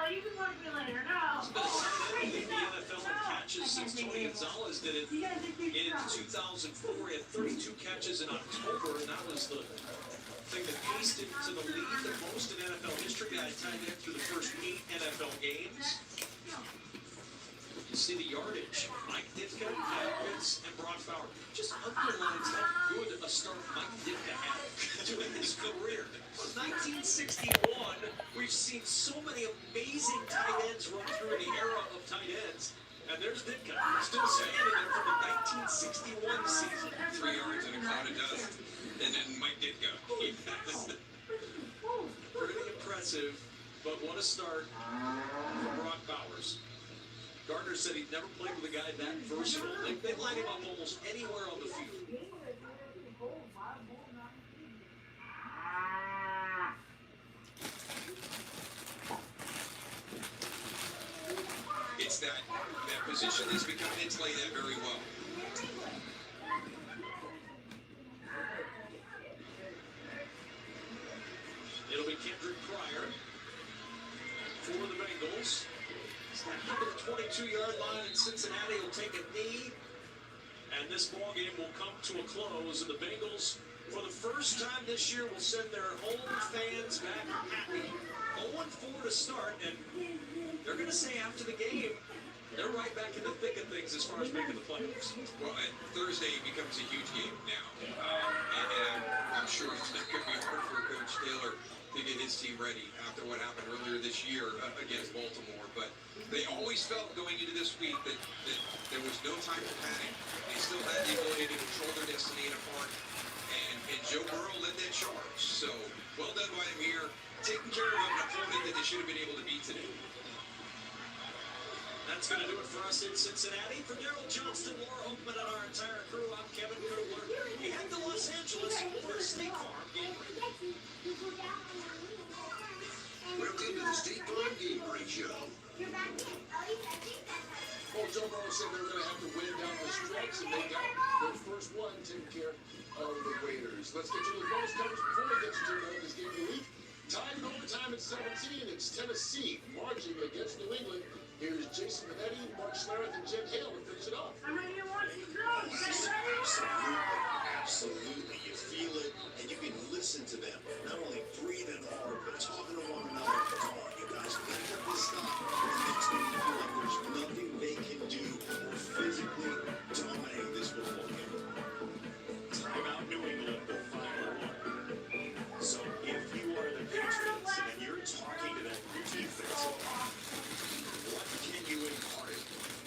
Speaker 1: He's been a tight end in the NFL in catches since Tony Gonzalez did it in 2004. He had 32 catches in October, and that was the thing that paced it to the lead the most in NFL history. Got a tight end through the first 8 NFL games. You see the yardage. Mike Ditka, Kyle Pitts, and Brock Bowers. Just underlines how good a start Mike Ditka had during his career. From 1961, we've seen so many amazing tight ends run through the era of tight ends. And there's Ditka, still standing there from the 1961 season.
Speaker 2: 3 yards in a cloud of dust. And then Mike Ditka.
Speaker 1: Pretty impressive, but what a start for Brock Bowers. Gardner said he'd never played with a guy that versatile. They line him up almost anywhere on the field.
Speaker 2: It's that position he's become insulated that very well.
Speaker 1: It'll be Kendrick Pryor for the Bengals. Snapped to the 22-yard line, and Cincinnati will take a knee. And this ball game will come to a close. And the Bengals, for the first time this year, will send their home fans back happy. 0-4 to start, and they're going to say after the game, they're right back in the thick of things as far as making the playoffs.
Speaker 2: Well, Thursday becomes a huge game now. And I'm sure it's going to be hard for Coach Taylor to get his team ready after what happened earlier this year against Baltimore. But they always felt going into this week that there was no time to panic. They still had the ability to control their destiny in a part. And Joe Burrow led that charge. So, well done by him here, taking care of an opponent that they should have been able to beat today.
Speaker 1: That's going to do it for us in Cincinnati. For Daryl Johnston, Laura Hookman, and our entire crew, I'm Kevin Kugler. We head to Los Angeles for a State Farm game break.
Speaker 5: Welcome to the State Farm Game Break Show.
Speaker 18: Well, Joe Burrow said they were going to have to win down the stretch, and they got their first one taken care of the Raiders. Let's get you the bonus coverage before we get you to this game of the week. Tied in overtime at 17, it's Tennessee marching against New England. Here's Jason Benetti, Mark Schlereth, and Jen Hale to finish it off.
Speaker 13: I'm ready to watch you go.
Speaker 5: Absolutely. You feel it, and you can listen to them. Not only breathing hard, but talking to one another. Come on, you guys, pick up this stuff. It makes me feel like there's nothing they can do or physically dominate this football game.
Speaker 1: Timeout New England, the final one. So if you are the Patriots and you're talking to that defense, what can you impart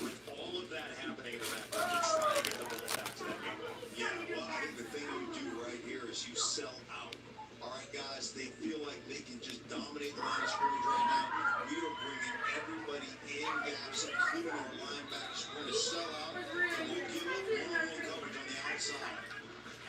Speaker 1: with all of that happening in the background to try to get the ball back to that game?
Speaker 5: Yeah, well, I think the thing you do right here is you sell out. All right, guys, they feel like they can just dominate the line of scrimmage right now. We are bringing everybody in gaps, including our linebackers. We're going to sell out, and we'll give up one-on-one coverage on the outside.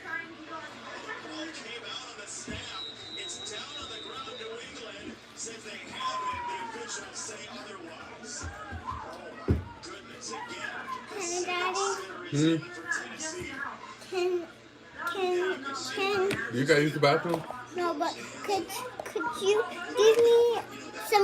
Speaker 1: The ball came out on the snap. It's down on the ground, New England. Since they have it, the officials say otherwise. Oh, my goodness, again. The second center is in for Tennessee.
Speaker 4: You guys use the bathroom?
Speaker 16: No, but could you give me